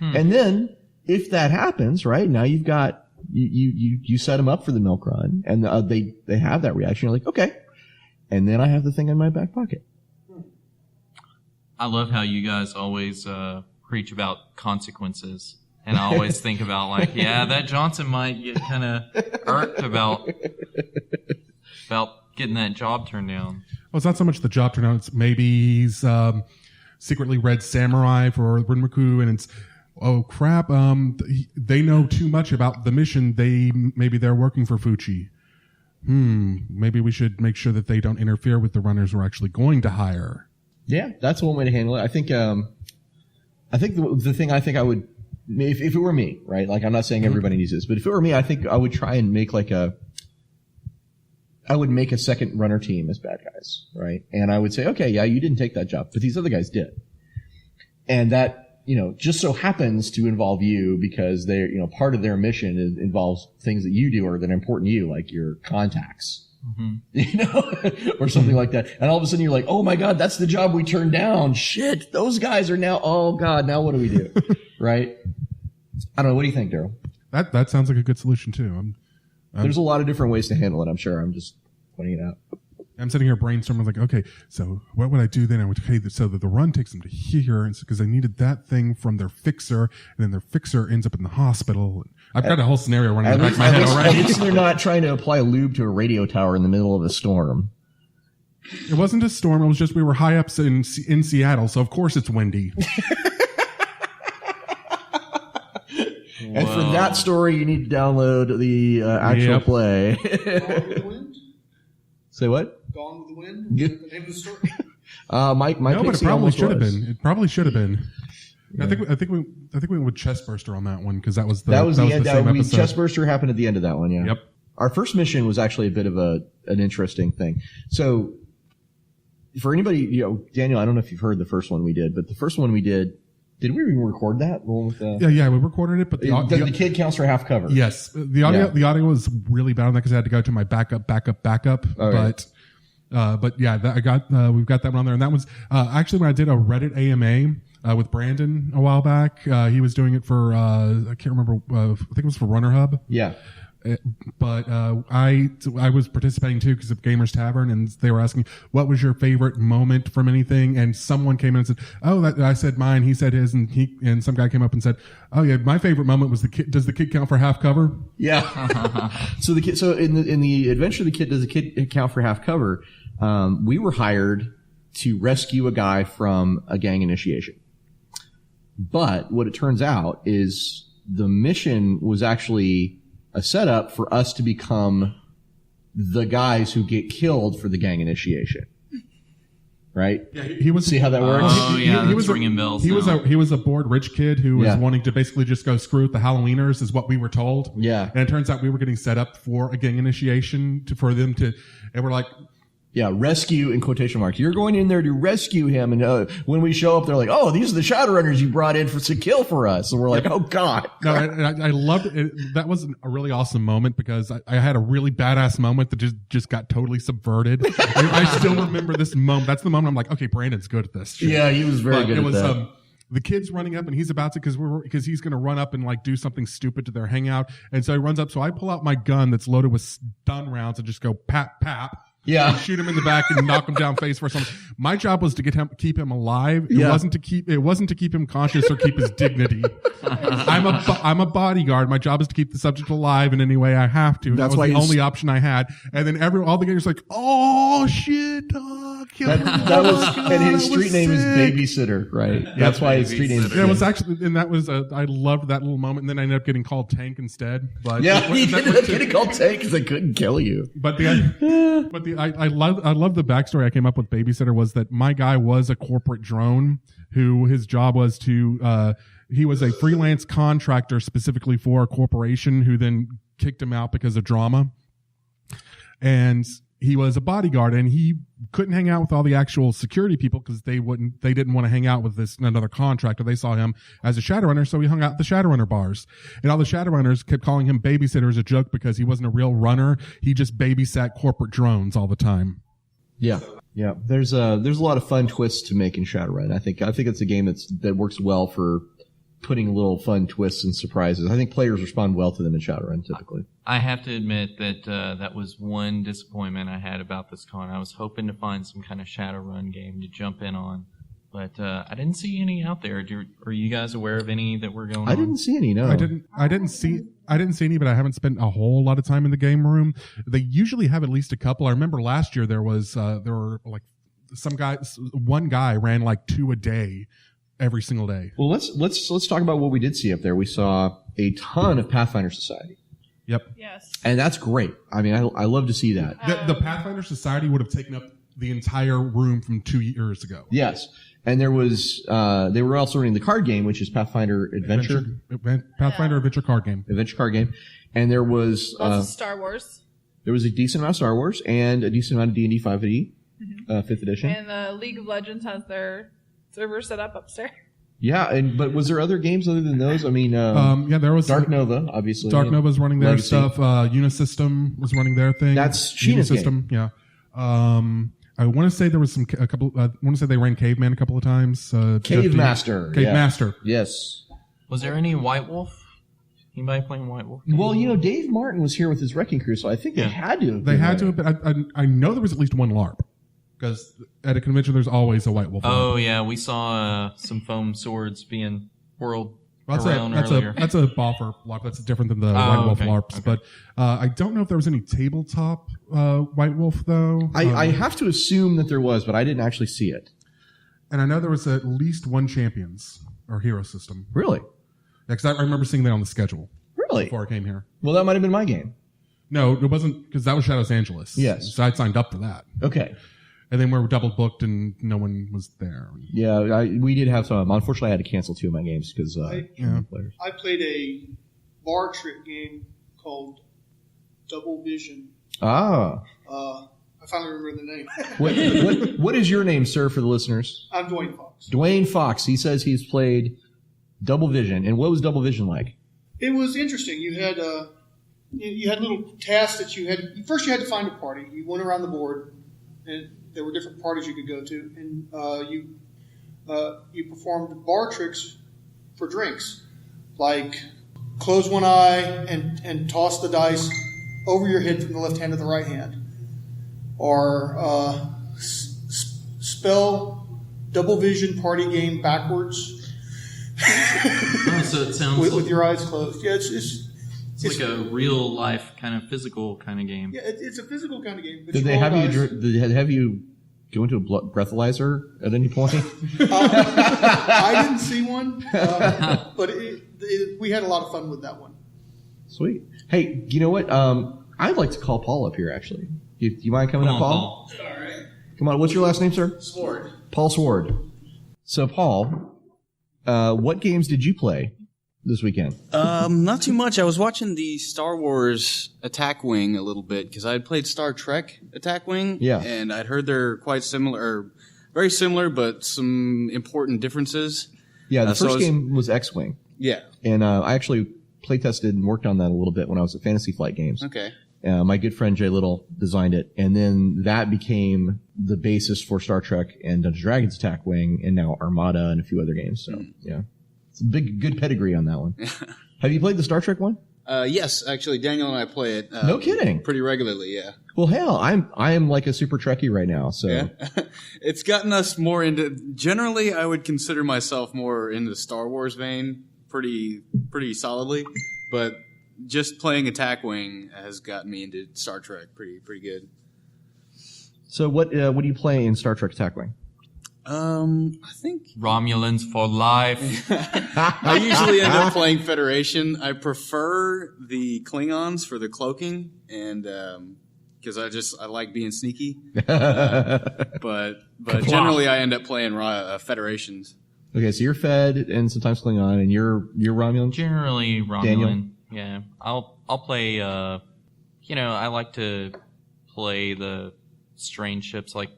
[SPEAKER 3] And then, if that happens, right, now you've got, you set them up for the milk run, and they have that reaction. You're like, okay. And then I have the thing in my back pocket.
[SPEAKER 5] I love how you guys always preach about consequences. And I always think about that Johnson might get kind of irked about getting that job turned down.
[SPEAKER 1] Well, it's not so much the job turned down. It's maybe he's secretly read Samurai for Rinmaku, and it's, oh crap, they know too much about the mission. Maybe they're working for Fuchi. Maybe we should make sure that they don't interfere with the runners we're actually going to hire. Yeah, that's one way to handle it. I think the thing I think I would, if it were me, right? Like, I'm not saying everybody needs this, but if it were me, I think I would try and make a second runner team as bad guys, right? And I would say, okay, yeah, you didn't take that job, but these other guys did. And that, just so happens to involve you because they're, part of their mission involves things that you do or that are important to you, like your contacts. Or something like that. And all of a sudden you're like, oh my God, that's the job we turned down. Shit, those guys are now, oh God, now what do we do? Right? I don't know. What do you think, Darryl? That sounds like a good solution too.
[SPEAKER 3] There's a lot of different ways to handle it. I'm sure. I'm just pointing it out.
[SPEAKER 1] I'm sitting here brainstorming like, okay, so what would I do then? I would so that the run takes them to here, and because I needed that thing from their fixer, and then their fixer ends up in the hospital. I've got a whole scenario running in the back of my head already.
[SPEAKER 3] At least they're not trying to apply lube to a radio tower in the middle of a storm.
[SPEAKER 1] It wasn't a storm. It was just we were high up in Seattle, so of course it's windy.
[SPEAKER 3] And for that story, you need to download the actual play.
[SPEAKER 6] Gone with the Wind?
[SPEAKER 3] Say what?
[SPEAKER 6] Gone with the Wind? Was that the name of the story?
[SPEAKER 3] My
[SPEAKER 1] no, but it probably should have
[SPEAKER 3] was.
[SPEAKER 1] been. It probably should have been. Yeah. I think we went with Chestburster on that one because that was the
[SPEAKER 3] end.
[SPEAKER 1] the same episode.
[SPEAKER 3] Chestburster happened at the end of that one. Yeah.
[SPEAKER 1] Yep.
[SPEAKER 3] Our first mission was actually a bit of an interesting thing. So, for anybody, Daniel, I don't know if you've heard the first one we did, but the first one we did we even record that? With,
[SPEAKER 1] yeah, we recorded it, but
[SPEAKER 3] the kid counts for half cover.
[SPEAKER 1] Yes, the audio was really bad on that because I had to go to my backup. But yeah, we've got that one on there, and that was actually when I did a Reddit AMA with Brandon a while back. He was doing it for I can't remember. I think it was for Runner Hub.
[SPEAKER 3] Yeah.
[SPEAKER 1] But I was participating too because of Gamers Tavern, and they were asking what was your favorite moment from anything, and someone came in and said, "Oh, I said mine." He said his, and some guy came up and said, "Oh yeah, my favorite moment was the kid. Does the kid count for half cover?"
[SPEAKER 3] Yeah. So in the adventure, the kid does the kid count for half cover. We were hired to rescue a guy from a gang initiation, but what it turns out is the mission was actually a setup for us to become the guys who get killed for the gang initiation. Right?
[SPEAKER 1] Yeah, he was.
[SPEAKER 3] See how that works?
[SPEAKER 5] Oh, yeah, that's ringing bells.
[SPEAKER 1] He was a bored rich kid who was wanting to basically just go screw with the Halloweeners, is what we were told.
[SPEAKER 3] Yeah.
[SPEAKER 1] And it turns out we were getting set up for a gang initiation for them to, and we're like,
[SPEAKER 3] yeah, rescue in quotation marks. You're going in there to rescue him, and when we show up, they're like, "Oh, these are the Shadowrunners you brought in to kill for us." And we're like, "Oh God!"
[SPEAKER 1] No, I loved it. That was a really awesome moment because I had a really badass moment that just got totally subverted. I still remember this moment. That's the moment I'm like, "Okay, Brandon's good at this." Shit.
[SPEAKER 3] Yeah, he was very good at that.
[SPEAKER 1] The kid's running up and he's about to because he's going to run up and like do something stupid to their hangout, and so he runs up. So I pull out my gun that's loaded with stun rounds and just go pap pap.
[SPEAKER 3] Yeah.
[SPEAKER 1] Shoot him in the back and knock him down face first. My job was to keep him alive. It wasn't to keep him conscious or keep his dignity. I'm a bodyguard. My job is to keep the subject alive in any way I have to. That's why the only option I had. And then all the gamers like, "Oh shit, dog."
[SPEAKER 3] And his street name is Babysitter, right? That's why his street name is.
[SPEAKER 1] Yeah, it was actually, and that was I loved that little moment. And then I ended up getting called Tank instead. But
[SPEAKER 3] yeah, he ended up getting called Tank because they couldn't kill you.
[SPEAKER 1] I love the backstory I came up with. Babysitter was that my guy was a corporate drone who his job was to he was a freelance contractor specifically for a corporation who then kicked him out because of drama, and he was a bodyguard and he couldn't hang out with all the actual security people because they didn't want to hang out with another contractor. They saw him as a Shadowrunner, so he hung out at the Shadowrunner bars. And all the Shadowrunners kept calling him Babysitter as a joke because he wasn't a real runner. He just babysat corporate drones all the time.
[SPEAKER 3] Yeah. Yeah. There's a lot of fun twists to make in Shadowrun. I think it's a game that works well for putting little fun twists and surprises. I think players respond well to them in Shadowrun typically.
[SPEAKER 5] I have to admit that that was one disappointment I had about this con. I was hoping to find some kind of Shadowrun game to jump in on, but I didn't see any out there. Are you guys aware of any that were going on?
[SPEAKER 3] I didn't see any. No,
[SPEAKER 1] I didn't see any, but I haven't spent a whole lot of time in the game room. They usually have at least a couple. I remember last year there were like one guy ran like 2 a day. Every single day.
[SPEAKER 3] Well, let's talk about what we did see up there. We saw a ton of Pathfinder Society.
[SPEAKER 1] Yep.
[SPEAKER 4] Yes.
[SPEAKER 3] And that's great. I mean, I love to see that.
[SPEAKER 1] The Pathfinder Society would have taken up the entire room from 2 years ago.
[SPEAKER 3] Yes. And there was they were also running the card game, which is Pathfinder Adventure.
[SPEAKER 1] Pathfinder Adventure card game.
[SPEAKER 3] Adventure card game. And there was
[SPEAKER 4] Star Wars.
[SPEAKER 3] There was a decent amount of Star Wars and a decent amount of D&D 5e, 5th edition.
[SPEAKER 4] And the League of Legends has their server set up upstairs.
[SPEAKER 3] Yeah, but was there other games other than those? I mean,
[SPEAKER 1] there was
[SPEAKER 3] Dark Nova, obviously.
[SPEAKER 1] Dark Nova's running their stuff. Unisystem was running their thing.
[SPEAKER 3] That's Sheena's
[SPEAKER 1] Unisystem, game. Yeah. I want to say there was a couple. I want to say they ran Caveman a couple of times.
[SPEAKER 3] Cave Master.
[SPEAKER 1] Cave Master.
[SPEAKER 3] Yes.
[SPEAKER 5] Was there any White Wolf Anybody playing White Wolf?
[SPEAKER 3] Well, Dave Martin was here with his Wrecking Crew, so I think they had to.
[SPEAKER 1] They had to, but I know there was at least one LARP. Because at a convention, there's always a White Wolf.
[SPEAKER 5] Oh, yeah. We saw some foam swords being whirled
[SPEAKER 1] that's
[SPEAKER 5] around earlier.
[SPEAKER 1] That's a boffer LARP. That's different than the White Wolf LARPs.
[SPEAKER 5] Okay.
[SPEAKER 1] But I don't know if there was any tabletop White Wolf, though.
[SPEAKER 3] I have to assume that there was, but I didn't actually see it.
[SPEAKER 1] And I know there was at least one Champions or Hero system.
[SPEAKER 3] Really?
[SPEAKER 1] Yeah, because I remember seeing that on the schedule.
[SPEAKER 3] Really?
[SPEAKER 1] Before I came here.
[SPEAKER 3] Well, that might have been my game.
[SPEAKER 1] No, it wasn't, because that was Shadows Angeles.
[SPEAKER 3] Yes.
[SPEAKER 1] So I signed up for that.
[SPEAKER 3] Okay.
[SPEAKER 1] And then we were double booked and no one was there.
[SPEAKER 3] Yeah, we did have some. Unfortunately, I had to cancel 2 of my games because players.
[SPEAKER 6] I played a bar trick game called Double Vision.
[SPEAKER 3] Ah.
[SPEAKER 6] I finally remember the name.
[SPEAKER 3] What is your name, sir, for the listeners?
[SPEAKER 6] I'm Dwayne Fox.
[SPEAKER 3] Dwayne Fox. He says he's played Double Vision. And what was Double Vision like?
[SPEAKER 6] It was interesting. You had little tasks that you had. First, you had to find a party. You went around the board, and there were different parties you could go to, and you performed bar tricks for drinks, like close one eye and toss the dice over your head from the left hand to the right hand, or spell Double Vision party game backwards.
[SPEAKER 5] So it sounds
[SPEAKER 6] with your eyes closed. Yeah, it's
[SPEAKER 5] like a real life kind of physical kind of game.
[SPEAKER 6] Yeah, it's a physical kind of game. But
[SPEAKER 3] Did they have you go into a breathalyzer at any point?
[SPEAKER 6] I didn't see one, but we had a lot of fun with that one.
[SPEAKER 3] Sweet. Hey, you know what? I'd like to call Paul up here, actually. Do you mind coming up, Paul?
[SPEAKER 6] All right.
[SPEAKER 3] Come on. What's your last name, sir?
[SPEAKER 6] Sword.
[SPEAKER 3] Paul Sword. So, Paul, what games did you play this weekend?
[SPEAKER 8] Not too much. I was watching the Star Wars Attack Wing a little bit because I had played Star Trek Attack Wing.
[SPEAKER 3] Yeah.
[SPEAKER 8] And I'd heard they're quite similar, or very similar, but some important differences.
[SPEAKER 3] Yeah, the first game was X-Wing.
[SPEAKER 8] Yeah.
[SPEAKER 3] And I actually playtested and worked on that a little bit when I was at Fantasy Flight Games.
[SPEAKER 8] Okay.
[SPEAKER 3] My good friend Jay Little designed it, and then that became the basis for Star Trek and Dungeons & Dragons Attack Wing, and now Armada and a few other games. So, yeah. It's a good pedigree on that one. Have you played the Star Trek one?
[SPEAKER 8] Yes, actually, Daniel and I play it.
[SPEAKER 3] No kidding.
[SPEAKER 8] Pretty regularly, yeah.
[SPEAKER 3] Well, hell, I am like a super Trekkie right now, so.
[SPEAKER 8] Yeah. It's gotten us more into, generally, I would consider myself more in the Star Wars vein, pretty solidly, but just playing Attack Wing has gotten me into Star Trek pretty good.
[SPEAKER 3] So what do you play in Star Trek Attack Wing?
[SPEAKER 8] I think
[SPEAKER 5] Romulans for life.
[SPEAKER 8] I usually end up playing Federation. I prefer the Klingons for the cloaking, and because I like being sneaky. But generally, I end up playing Federations.
[SPEAKER 3] Okay, so you're Fed and sometimes Klingon, and you're Romulan.
[SPEAKER 5] Generally Romulan.
[SPEAKER 3] Daniel?
[SPEAKER 5] Yeah, I'll play. I like to play the strange ships, like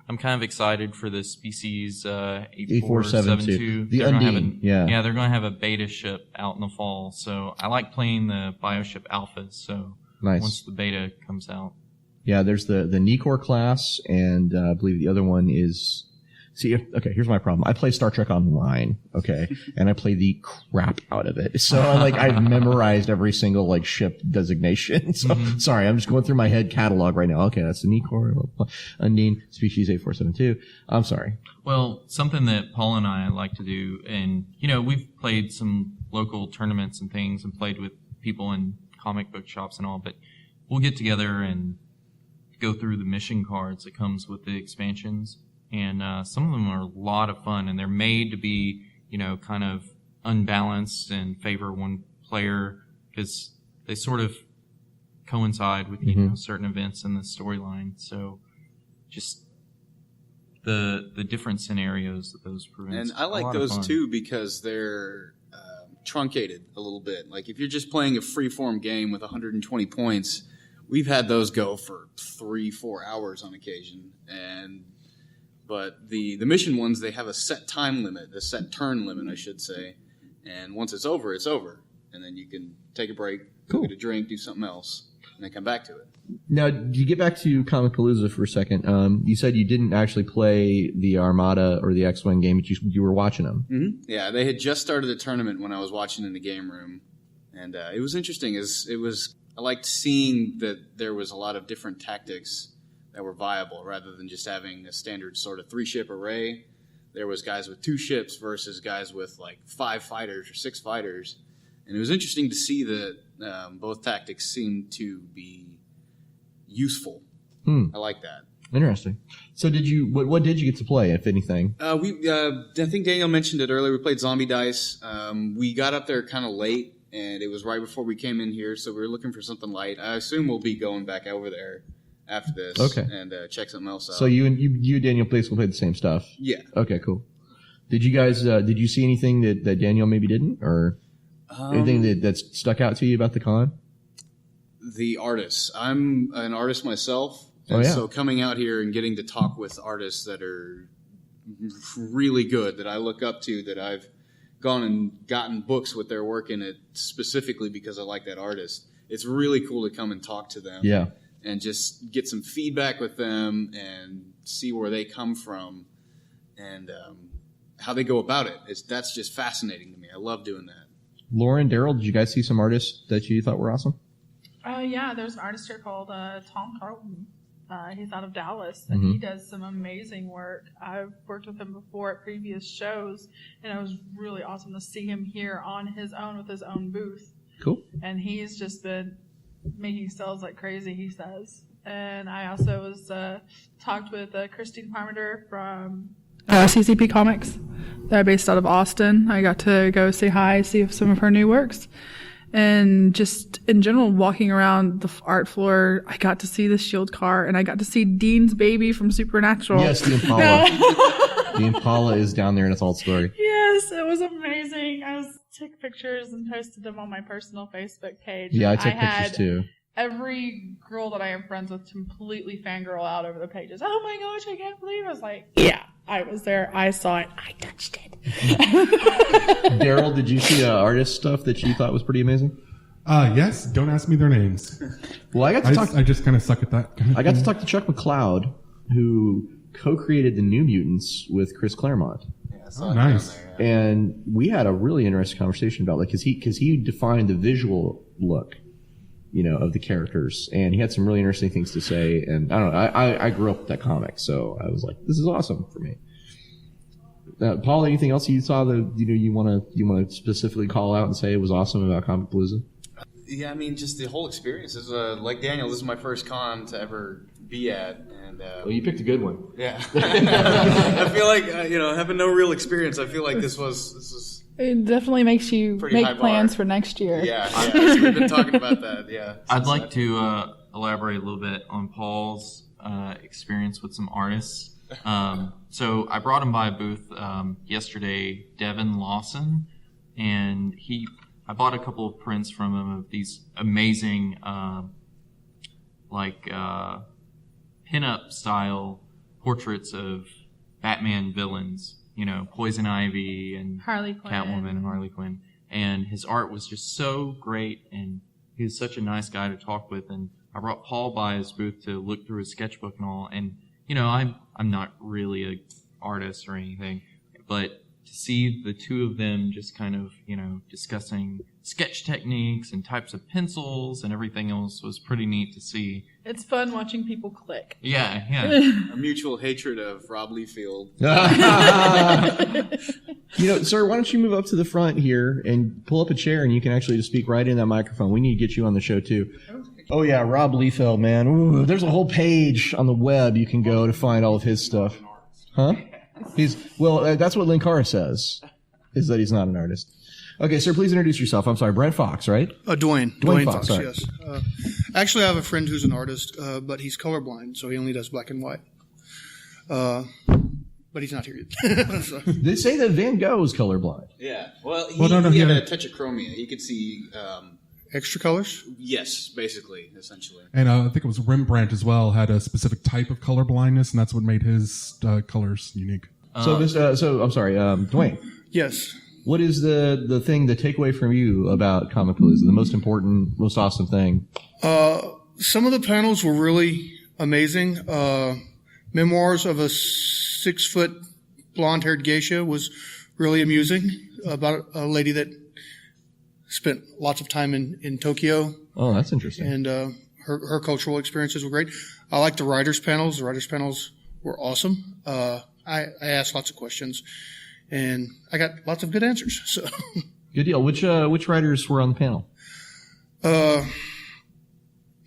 [SPEAKER 5] I'm kind of excited for the species 8472.
[SPEAKER 3] The Undine.
[SPEAKER 5] Yeah, they're going to have a beta ship out in the fall, so I like playing the bioship alphas. So
[SPEAKER 3] nice.
[SPEAKER 5] Once the beta comes out.
[SPEAKER 3] Yeah, there's the Nikor class, and I believe the other one is. Okay, here's my problem. I play Star Trek Online, okay, and I play the crap out of it. So I've memorized every single ship designation. So sorry, I'm just going through my head catalog right now. Okay, that's the Nikor, Undine, species 8472. I'm sorry.
[SPEAKER 5] Well, something that Paul and I like to do, and we've played some local tournaments and things, and played with people in comic book shops and all, but we'll get together and go through the mission cards that comes with the expansions. And some of them are a lot of fun, and they're made to be, kind of unbalanced and favor one player because they sort of coincide with, certain events in the storyline. So just the different scenarios that those present.
[SPEAKER 8] And I like those too because they're truncated a little bit. Like if you're just playing a free-form game with 120 points, we've had those go for 3-4 hours on occasion, But the mission ones, they have a set time limit, a set turn limit, I should say. And once it's over, it's over. And then you can take a break, go get a drink, do something else, and then come back to it.
[SPEAKER 3] Now, you get back to Comicpalooza for a second. You said you didn't actually play the Armada or the X-Wing game, but you were watching them.
[SPEAKER 8] Mm-hmm. Yeah, they had just started the tournament when I was watching in the game room. And it was interesting. I liked seeing that there was a lot of different tactics that were viable rather than just having a standard sort of 3-ship array. There was guys with 2 ships versus guys with like 5 fighters or 6 fighters. And it was interesting to see that both tactics seemed to be useful. I like that.
[SPEAKER 3] Interesting. So what did you get to play, if anything?
[SPEAKER 8] I think Daniel mentioned it earlier. We played Zombie Dice. We got up there kind of late, and it was right before we came in here, so we were looking for something light. I assume we'll be going back over there after this and check something else out.
[SPEAKER 3] So you and Daniel basically played the same stuff?
[SPEAKER 8] Yeah.
[SPEAKER 3] Okay, cool. Did you guys did you see anything that Daniel maybe didn't, or anything that stuck out to you about the con?
[SPEAKER 8] The artists. I'm an artist myself. And so coming out here and getting to talk with artists that are really good, that I look up to, that I've gone and gotten books with their work in it specifically because I like that artist. It's really cool to come and talk to them.
[SPEAKER 3] Yeah.
[SPEAKER 8] And just get some feedback with them and see where they come from and how they go about it. That's just fascinating to me. I love doing that.
[SPEAKER 3] Lauren, Darryl, did you guys see some artists that you thought were awesome?
[SPEAKER 4] Yeah, there's an artist here called Tom Carlton. He's out of Dallas, and he does some amazing work. I've worked with him before at previous shows, and it was really awesome to see him here on his own with his own booth.
[SPEAKER 3] Cool.
[SPEAKER 4] And he's just been making sales like crazy, he says. And I also was talked with Christine Parmenter from CCP Comics. They're based out of Austin. I got to go say hi, see some of her new works. And just in general, walking around the art floor, I got to see the Shield car, and I got to see Dean's baby from Supernatural.
[SPEAKER 3] Yes, the Impala. The Impala is down there in its old story.
[SPEAKER 4] Yes, it was amazing. I took pictures and posted them on my personal Facebook page.
[SPEAKER 3] Yeah, I took pictures too.
[SPEAKER 4] Every girl that I am friends with completely fangirl out over the pages. Oh my gosh, I can't believe it. I was like, yeah, I was there. I saw it. I touched it.
[SPEAKER 3] Darryl, did you see artist stuff that you thought was pretty amazing?
[SPEAKER 1] Yes. Don't ask me their names.
[SPEAKER 3] Well, I got to talk.
[SPEAKER 1] I just kind of suck at that.
[SPEAKER 3] I got to talk to Chuck McLeod, who co-created the New Mutants with Chris Claremont.
[SPEAKER 8] Yeah,
[SPEAKER 1] nice.
[SPEAKER 3] And we had a really interesting conversation about because he defined the visual look, of the characters, and he had some really interesting things to say. And I don't know, I grew up with that comic, so I was like, this is awesome for me. Paul, anything else you saw that you want to specifically call out and say it was awesome about Comicpalooza?
[SPEAKER 8] Yeah, I mean, just the whole experience is like Daniel. This is my first con to ever be at, and
[SPEAKER 3] well, you picked a good one.
[SPEAKER 8] Yeah, I feel like having no real experience. I feel like this was.
[SPEAKER 4] It definitely makes you make plans for next year.
[SPEAKER 8] Yeah, so we've been talking about that. Yeah,
[SPEAKER 5] I'd like to elaborate a little bit on Paul's experience with some artists. So I brought him by a booth yesterday, Devin Lawson, and I bought a couple of prints from him of these amazing pin-up style portraits of Batman villains. Poison Ivy and
[SPEAKER 4] Harley Quinn.
[SPEAKER 5] Catwoman and Harley Quinn. And his art was just so great, and he was such a nice guy to talk with. And I brought Paul by his booth to look through his sketchbook and all. And, I'm not really an artist or anything, but to see the two of them just kind of, discussing sketch techniques and types of pencils and everything else was pretty neat to see.
[SPEAKER 4] It's fun watching people click.
[SPEAKER 5] Yeah.
[SPEAKER 8] Our mutual hatred of Rob Liefeld.
[SPEAKER 3] Sir, why don't you move up to the front here and pull up a chair, and you can actually just speak right in that microphone. We need to get you on the show too. Oh yeah, Rob Liefeld, man. Ooh, there's a whole page on the web you can go to find all of his stuff. Huh? That's what Linkara says, is that he's not an artist. Okay, sir, please introduce yourself. I'm sorry, Brent Fox, right?
[SPEAKER 6] Dwayne Fox,
[SPEAKER 3] sorry.
[SPEAKER 6] yes. Actually, I have a friend who's an artist, but he's colorblind, so he only does black and white. But he's not here yet. So.
[SPEAKER 3] They say that Van Gogh is colorblind.
[SPEAKER 8] Yeah. Well, he had a touch of chromia. He could see...
[SPEAKER 6] extra colors?
[SPEAKER 8] Yes, basically, essentially.
[SPEAKER 1] And I think it was Rembrandt as well had a specific type of color blindness, and that's what made his colors unique.
[SPEAKER 3] So I'm sorry, Dwayne.
[SPEAKER 6] Yes.
[SPEAKER 3] What is the takeaway from you about Comicpalooza? The most important, most awesome thing?
[SPEAKER 6] Some of the panels were really amazing. Memoirs of a 6-foot blonde-haired geisha was really amusing, about a lady that spent lots of time in Tokyo,
[SPEAKER 3] Oh, that's interesting.
[SPEAKER 6] and her cultural experiences were great. I liked the writers' panels. The writers' panels were awesome. I asked lots of questions, and I got lots of good answers. So,
[SPEAKER 3] Good deal. Which writers were on the panel?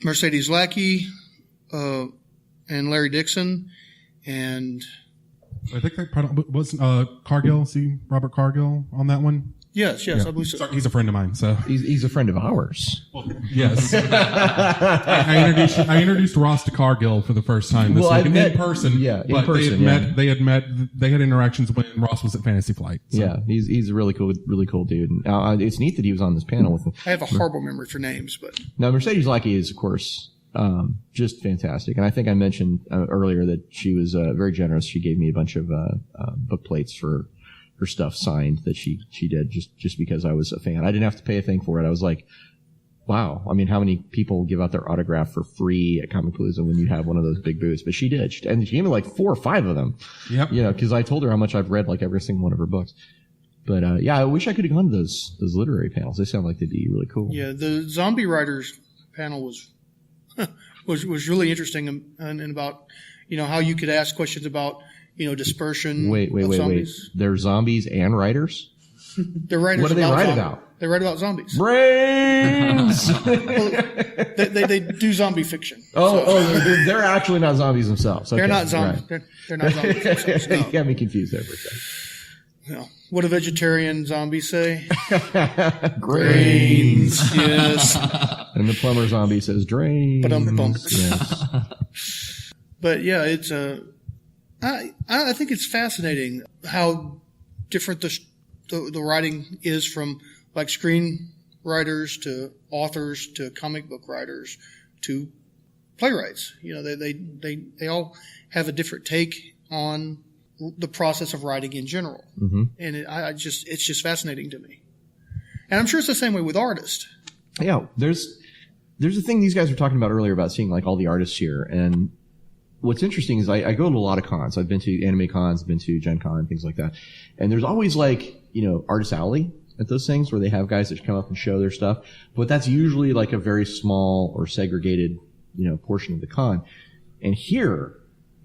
[SPEAKER 6] Mercedes Lackey, and Larry Dixon, and
[SPEAKER 1] I think that probably wasn't Cargill. See Robert Cargill on that one.
[SPEAKER 6] yes, I believe so.
[SPEAKER 1] Sorry, he's a friend of mine. So
[SPEAKER 3] He's a friend of ours.
[SPEAKER 1] yes, I introduced Ross to Cargill for the first time this week in person.
[SPEAKER 3] Yeah, in
[SPEAKER 1] but
[SPEAKER 3] person,
[SPEAKER 1] they had met. They had interactions when Ross was at Fantasy Flight. So.
[SPEAKER 3] Yeah, he's a really cool dude. And, it's neat that he was on this panel with him.
[SPEAKER 6] I have a horrible memory for names, but
[SPEAKER 3] Now, Mercedes Lackey is, of course, just fantastic. And I think I mentioned earlier that she was very generous. She gave me a bunch of book plates for her stuff signed that she did just because I was a fan. I didn't have to pay a thing for it. I was like, wow. I mean, how many people give out their autograph for free at Comicpalooza when you have one of those big booths? But she did. And she gave me like 4 or 5 of them.
[SPEAKER 1] Yep.
[SPEAKER 3] You know, because I told her how much I've read like every single one of her books. But yeah, I wish I could have gone to those literary panels. They sound like they'd be really cool.
[SPEAKER 6] yeah, the zombie writers panel was really interesting, and about how you could ask questions about dispersion.
[SPEAKER 3] Wait.
[SPEAKER 6] Zombies.
[SPEAKER 3] They're zombies and writers?
[SPEAKER 6] They're writers.
[SPEAKER 3] What do they write
[SPEAKER 6] zombies.
[SPEAKER 3] about?
[SPEAKER 6] They write about zombies.
[SPEAKER 3] Brains!
[SPEAKER 6] They do zombie fiction.
[SPEAKER 3] They're actually not zombies themselves. Okay,
[SPEAKER 6] They're not zombies.
[SPEAKER 3] right.
[SPEAKER 6] They're not zombies themselves.
[SPEAKER 3] You
[SPEAKER 6] No.
[SPEAKER 3] got me confused there for a second.
[SPEAKER 6] No. What do vegetarian zombies say?
[SPEAKER 3] Grains.
[SPEAKER 6] Yes.
[SPEAKER 3] And the plumber zombie says drains.
[SPEAKER 6] Ba-dum-bum.
[SPEAKER 3] Yes.
[SPEAKER 6] But yeah, it's I think it's fascinating how different the writing is from like screenwriters to authors to comic book writers to playwrights. They all have a different take on the process of writing in general, and it's just fascinating to me. And I'm sure it's the same way with artists.
[SPEAKER 3] Yeah, there's a thing these guys were talking about earlier about seeing like all the artists here, and what's interesting is I go to a lot of cons. I've been to anime cons, been to Gen Con, things like that, and there's always like Artist Alley at those things where they have guys that come up and show their stuff, but that's usually like a very small or segregated portion of the con, and here.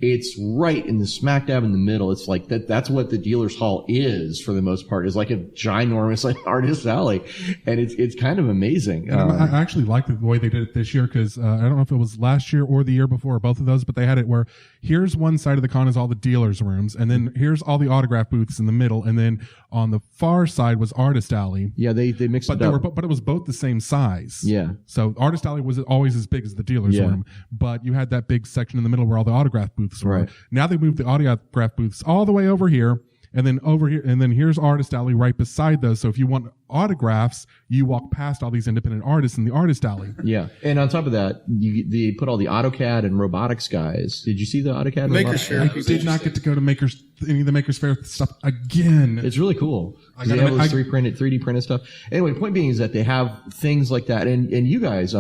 [SPEAKER 3] It's right in the smack dab in the middle. It's like that's what the dealer's hall is for the most part, is like a ginormous like artist alley. And it's kind of amazing.
[SPEAKER 1] And I actually like the way they did it this year because I don't know if it was last year or the year before, or both of those, but they had it where here's one side of the con is all the dealers' rooms, and then here's all the autograph booths in the middle, and then on the far side was Artist Alley.
[SPEAKER 3] Yeah, they mixed it up.
[SPEAKER 1] But it was both the same size.
[SPEAKER 3] Yeah.
[SPEAKER 1] So Artist Alley was always as big as the dealer's room, but you had that big section in the middle where all the autograph booths were.
[SPEAKER 3] Right.
[SPEAKER 1] Now they moved the autograph booths all the way over here, and then over here, and then here's Artist Alley right beside those. So if you want autographs, you walk past all these independent artists in the Artist Alley.
[SPEAKER 3] Yeah, and on top of that, they put all the AutoCAD and robotics guys. Did you see the AutoCAD?
[SPEAKER 6] Makers Fair.
[SPEAKER 1] I did not get to go to any of the Makers Fair stuff again.
[SPEAKER 3] It's really cool.
[SPEAKER 1] I
[SPEAKER 3] They
[SPEAKER 1] gotta
[SPEAKER 3] have
[SPEAKER 1] make-
[SPEAKER 3] those 3D printed stuff. Anyway, the point being is that they have things like that, and you guys,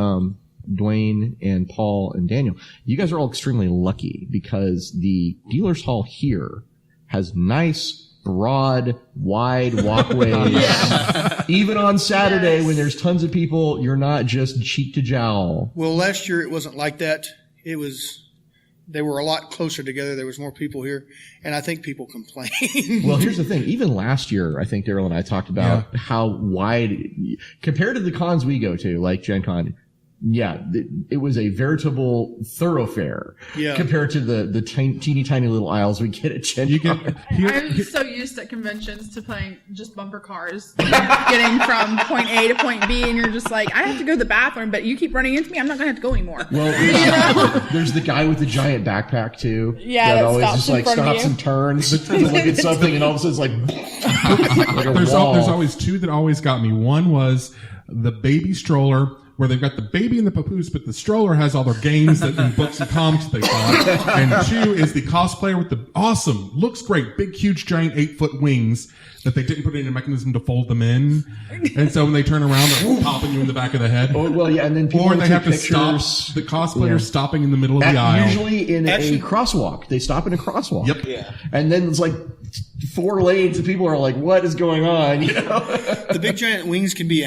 [SPEAKER 3] Dwayne and Paul and Daniel, you guys are all extremely lucky because the dealer's hall here has nice, broad, wide walkways. Even on Saturday when there's tons of people, you're not just cheek to jowl.
[SPEAKER 6] Well, last year it wasn't like that. They were a lot closer together. There was more people here, and I think people complained.
[SPEAKER 3] Well, here's the thing. Even last year, I think Darryl and I talked about how wide, compared to the cons we go to, like Gen Con, it was a veritable thoroughfare compared to the teeny tiny little aisles we get at Gen Con.
[SPEAKER 4] I'm so used at conventions to playing just bumper cars, getting from point A to point B, and you're just like, I have to go to the bathroom, but you keep running into me, I'm not going to have to go anymore.
[SPEAKER 3] Well, there's the guy with the giant backpack too.
[SPEAKER 4] Yeah, that
[SPEAKER 3] always
[SPEAKER 4] stops
[SPEAKER 3] just
[SPEAKER 4] in
[SPEAKER 3] like
[SPEAKER 4] front of
[SPEAKER 3] stops
[SPEAKER 4] you.
[SPEAKER 3] and turns to look at something, and all of a sudden it's like, a
[SPEAKER 1] There's
[SPEAKER 3] wall.
[SPEAKER 1] always two that always got me. One was the baby stroller, where they've got the baby and the papoose, but the stroller has all their games and books and comics they bought. And two is the cosplayer with the awesome, looks great, big, huge, giant 8-foot wings that they didn't put in a mechanism to fold them in. And so when they turn around, they're popping you in the back of the head.
[SPEAKER 3] Oh, well, yeah, and then people
[SPEAKER 1] Or they
[SPEAKER 3] take
[SPEAKER 1] have to
[SPEAKER 3] pictures.
[SPEAKER 1] stop, the cosplayer stopping in the middle of the aisle.
[SPEAKER 3] Usually in a crosswalk. They stop in a crosswalk.
[SPEAKER 1] Yep.
[SPEAKER 3] Yeah. And then it's like 4 lanes and people are like, what is going on?
[SPEAKER 6] The big giant wings can be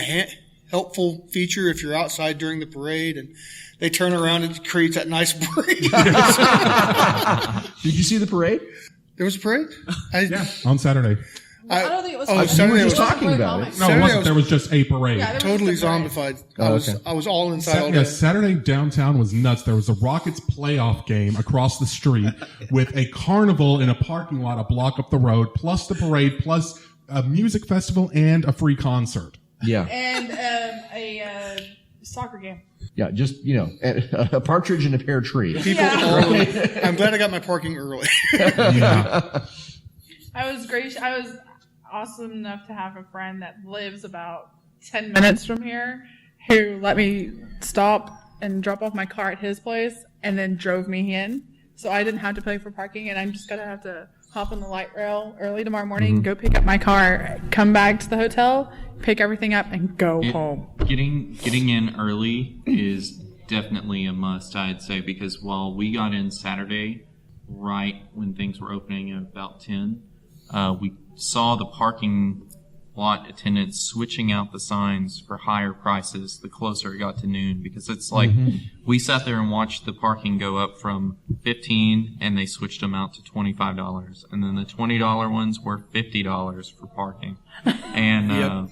[SPEAKER 6] helpful feature if you're outside during the parade and they turn around and it creates that nice breeze.
[SPEAKER 3] Did you see the parade?
[SPEAKER 6] There was a parade?
[SPEAKER 1] On Saturday.
[SPEAKER 4] I don't think it was.
[SPEAKER 6] Saturday
[SPEAKER 3] we were
[SPEAKER 6] was
[SPEAKER 3] just talking about it.
[SPEAKER 1] No, it wasn't. There was just a parade.
[SPEAKER 4] Yeah, there was
[SPEAKER 6] totally
[SPEAKER 4] just a parade.
[SPEAKER 6] zombified.
[SPEAKER 3] okay.
[SPEAKER 6] I was all inside all day.
[SPEAKER 1] Yeah, Saturday downtown was nuts. There was a Rockets playoff game across the street with a carnival in a parking lot a block up the road, plus the parade, plus a music festival and a free concert.
[SPEAKER 3] Yeah.
[SPEAKER 4] And a soccer game.
[SPEAKER 3] Yeah, just, a partridge in a pear tree.
[SPEAKER 6] People I'm glad I got my parking early.
[SPEAKER 1] Yeah.
[SPEAKER 4] I was awesome enough to have a friend that lives about 10 minutes from here who let me stop and drop off my car at his place and then drove me in. So I didn't have to pay for parking, and I'm just going to have to hop on the light rail early tomorrow morning, go pick up my car, come back to the hotel, pick everything up, and go home.
[SPEAKER 5] Getting in early is definitely a must, I'd say, because while we got in Saturday right when things were opening at about 10, we saw the parking lot attendants switching out the signs for higher prices the closer it got to noon, because it's like we sat there and watched the parking go up from $15 and they switched them out to $25, and then the $20 ones were $50 for parking. And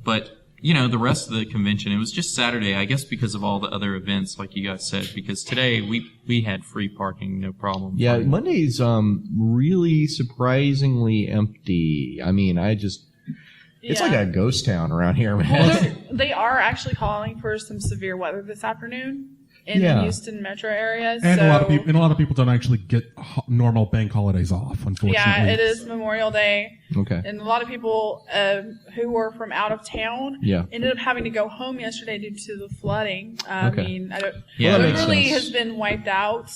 [SPEAKER 5] but the rest of the convention, it was just Saturday, I guess, because of all the other events, like you guys said, because today we had free parking, no problem.
[SPEAKER 3] Yeah, Monday's really surprisingly empty. I mean, it's like a ghost town around here, man.
[SPEAKER 4] They are actually calling for some severe weather this afternoon in the Houston metro area.
[SPEAKER 1] And a lot of people don't actually get normal bank holidays off, unfortunately.
[SPEAKER 4] Yeah, it is Memorial Day.
[SPEAKER 3] Okay.
[SPEAKER 4] And a lot of people who were from out of town ended up having to go home yesterday due to the flooding. I mean, it really has been wiped out.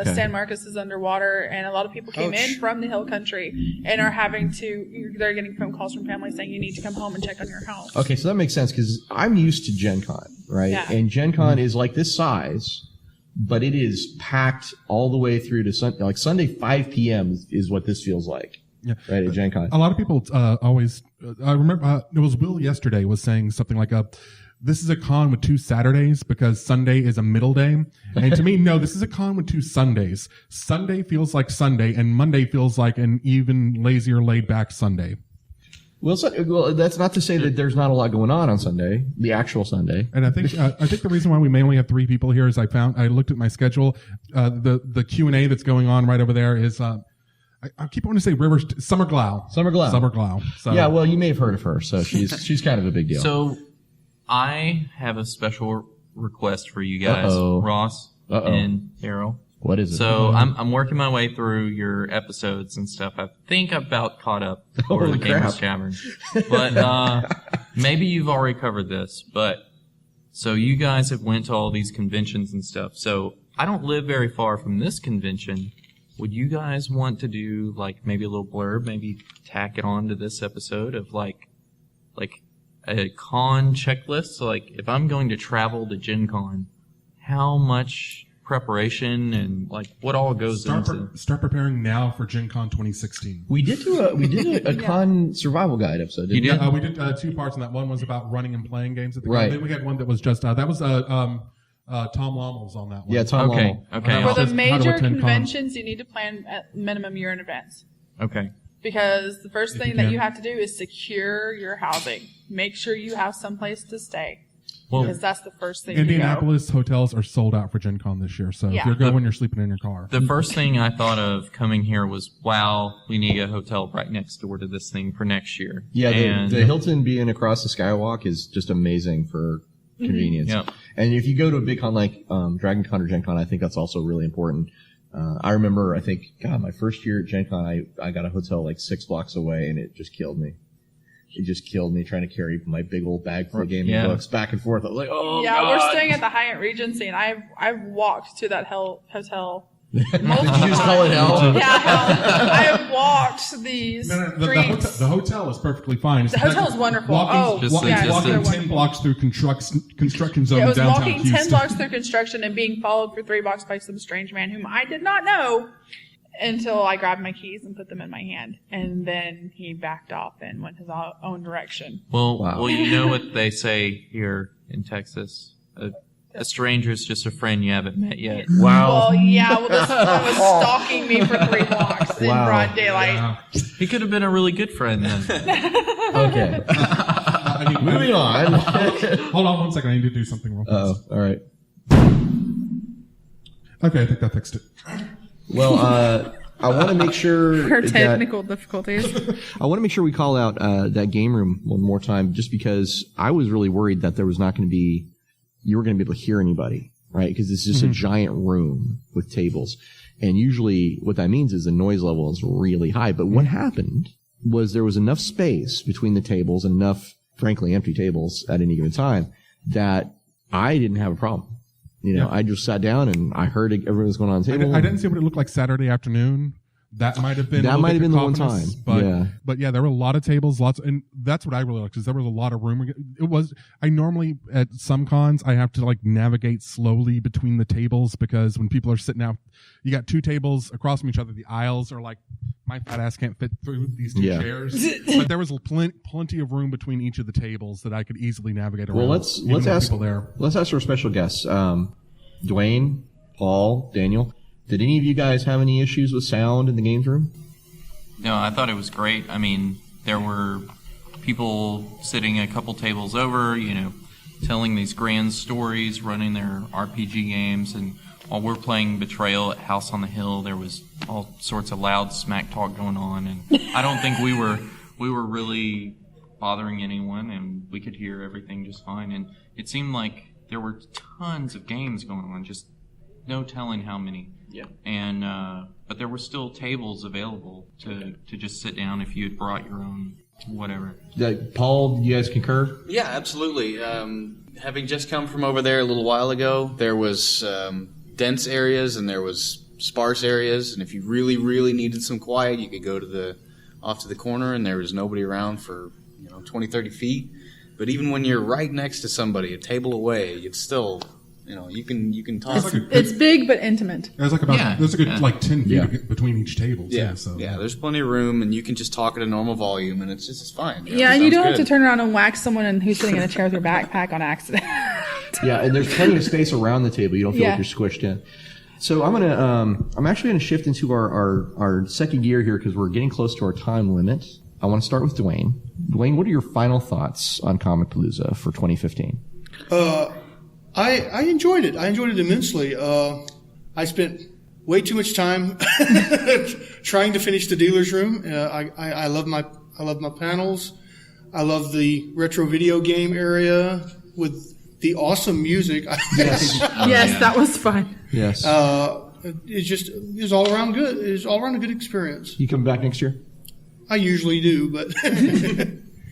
[SPEAKER 4] San Marcos is underwater, and a lot of people came in from the hill country and are they're getting phone calls from families saying you need to come home and check on your house.
[SPEAKER 3] Okay, so that makes sense because I'm used to Gen Con, right? Yeah. And Gen Con is like this size, but it is packed all the way through to Sunday 5 p.m. is what this feels like. Yeah. Right, at Gen Con.
[SPEAKER 1] A lot of people always, I remember, it was Will yesterday was saying something like, this is a con with 2 Saturdays because Sunday is a middle day. And to me, no, this is a con with 2 Sundays. Sunday feels like Sunday and Monday feels like an even lazier, laid back Sunday.
[SPEAKER 3] Well, that's not to say that there's not a lot going on Sunday, the actual Sunday.
[SPEAKER 1] And I think the reason why we mainly have 3 people here is I looked at my schedule. The Q&A that's going on right over there is, I keep wanting to say Summer Glau. So.
[SPEAKER 3] Yeah, well, you may have heard of her, so she's kind of a big deal.
[SPEAKER 5] So I have a special request for you guys, Ross and Darryl.
[SPEAKER 3] What is it?
[SPEAKER 5] So I'm working my way through your episodes and stuff. I think I'm about caught up for the Gamers Tavern. But maybe you've already covered this. But so you guys have went to all these conventions and stuff. So I don't live very far from this convention. Would you guys want to do like maybe a little blurb, maybe tack it on to this episode of like a con checklist? So like if I'm going to travel to Gen Con, how much preparation and like what all goes into
[SPEAKER 1] start preparing now for Gen Con 2016.
[SPEAKER 3] We did a con survival guide episode.
[SPEAKER 5] You did?
[SPEAKER 1] We did 2 parts on that. One was about running and playing games at the con.
[SPEAKER 3] Right.
[SPEAKER 1] Then we had one that was just Tom Lommel was on that one.
[SPEAKER 3] Yeah, Tom Lommel.
[SPEAKER 5] Okay.
[SPEAKER 4] For the major conventions, you need to plan at minimum year in advance.
[SPEAKER 5] Okay.
[SPEAKER 4] Because the first thing that you have to do is secure your housing. Make sure you have someplace to stay. Because that's the first thing.
[SPEAKER 1] Indianapolis hotels are sold out for Gen Con this year, so if you're going, you're sleeping in your car.
[SPEAKER 5] The first thing I thought of coming here was, wow, we need a hotel right next door to this thing for next year.
[SPEAKER 3] Yeah, the Hilton being across the Skywalk is just amazing for convenience.
[SPEAKER 5] Yep.
[SPEAKER 3] And if you go to a big con like Dragon Con or Gen Con, I think that's also really important. I remember, my first year at Gen Con, I got a hotel like 6 blocks away, and it just killed me. It just killed me trying to carry my big old bag full of gaming books back and forth. I was like, oh, God.
[SPEAKER 4] We're staying at the Hyatt Regency, and I've walked to that hotel
[SPEAKER 3] Did you just call it hell?
[SPEAKER 4] Yeah, hell. I have walked the streets.
[SPEAKER 1] The hotel is perfectly fine.
[SPEAKER 4] The hotel is wonderful.
[SPEAKER 1] Walking 10 blocks through construction zone in downtown
[SPEAKER 4] walking
[SPEAKER 1] Houston.
[SPEAKER 4] 10 blocks through construction and being followed for 3 blocks by some strange man whom I did not know. until I grabbed my keys and put them in my hand. And then he backed off and went his own direction.
[SPEAKER 5] Well, you know what they say here in Texas. A stranger is just a friend you haven't met yet.
[SPEAKER 3] Wow.
[SPEAKER 4] Well, yeah. Well, this one was stalking me for 3 blocks in broad daylight.
[SPEAKER 1] Yeah.
[SPEAKER 5] He could have been a really good friend then.
[SPEAKER 3] Okay. Moving on.
[SPEAKER 1] Hold on 1 second. I need to do something real fast.
[SPEAKER 3] All right.
[SPEAKER 1] Okay, I think that fixed it.
[SPEAKER 3] Well, I want to make sure
[SPEAKER 4] For
[SPEAKER 3] that-
[SPEAKER 4] technical difficulties.
[SPEAKER 3] I want to make sure we call out that game room one more time, just because I was really worried that there was not going to be, you were going to be able to hear anybody, right? Because it's just a giant room with tables. And usually what that means is the noise level is really high. But what happened was there was enough space between the tables and enough, frankly, empty tables at any given time that I didn't have a problem. You know, I just sat down and I heard everything was going on the table.
[SPEAKER 1] I didn't see what it looked like Saturday afternoon. That might have been
[SPEAKER 3] That might have been the one
[SPEAKER 1] cacophonous,
[SPEAKER 3] time.
[SPEAKER 1] But yeah, there were a lot of tables, and that's what I really liked, because there was a lot of room. I normally at some cons I have to like navigate slowly between the tables, because when people are sitting out, you got 2 tables across from each other. The aisles are like, my fat ass can't fit through these 2 chairs. But there was plenty of room between each of the tables that I could easily navigate around.
[SPEAKER 3] Well, let's ask
[SPEAKER 1] people there.
[SPEAKER 3] Let's ask our special guests, Dwayne, Paul, Daniel. Did any of you guys have any issues with sound in the games room?
[SPEAKER 5] No, I thought it was great. I mean, there were people sitting a couple tables over, you know, telling these grand stories, running their RPG games, and while we're playing Betrayal at House on the Hill, there was all sorts of loud smack talk going on, and I don't think we were really bothering anyone, and we could hear everything just fine. And it seemed like there were tons of games going on, just no telling how many. Yeah. And but there were still tables available to just sit down if you had brought your own whatever.
[SPEAKER 3] Paul, you guys concur?
[SPEAKER 8] Yeah, absolutely. Having just come from over there a little while ago, there was dense areas and there was sparse areas, and if you really, really needed some quiet, you could go to off to the corner, and there was nobody around for 20, 30 feet. But even when you're right next to somebody, a table away, it's still, you can talk.
[SPEAKER 4] It's big but intimate.
[SPEAKER 1] There's like there's a good like 10 feet between each table.
[SPEAKER 8] Yeah,
[SPEAKER 1] too, so.
[SPEAKER 8] yeah. There's plenty of room, and you can just talk at a normal volume, and it's fine.
[SPEAKER 4] Yeah, and you don't have to turn around and whack someone who's sitting in a chair with your backpack on accident.
[SPEAKER 3] Yeah, and there's plenty of space around the table. You don't feel like you're squished in. So I'm actually gonna shift into our second gear here because we're getting close to our time limit. I want to start with Dwayne. Dwayne, what are your final thoughts on Comicpalooza for 2015?
[SPEAKER 6] I enjoyed it. I enjoyed it immensely. I spent way too much time trying to finish the dealer's room. I love my panels. I love the retro video game area with the awesome music.
[SPEAKER 3] Yes.
[SPEAKER 4] Yes, that was fun.
[SPEAKER 3] Yes.
[SPEAKER 6] It was all around good. It was all around a good experience.
[SPEAKER 3] You coming back next year?
[SPEAKER 6] I usually do, but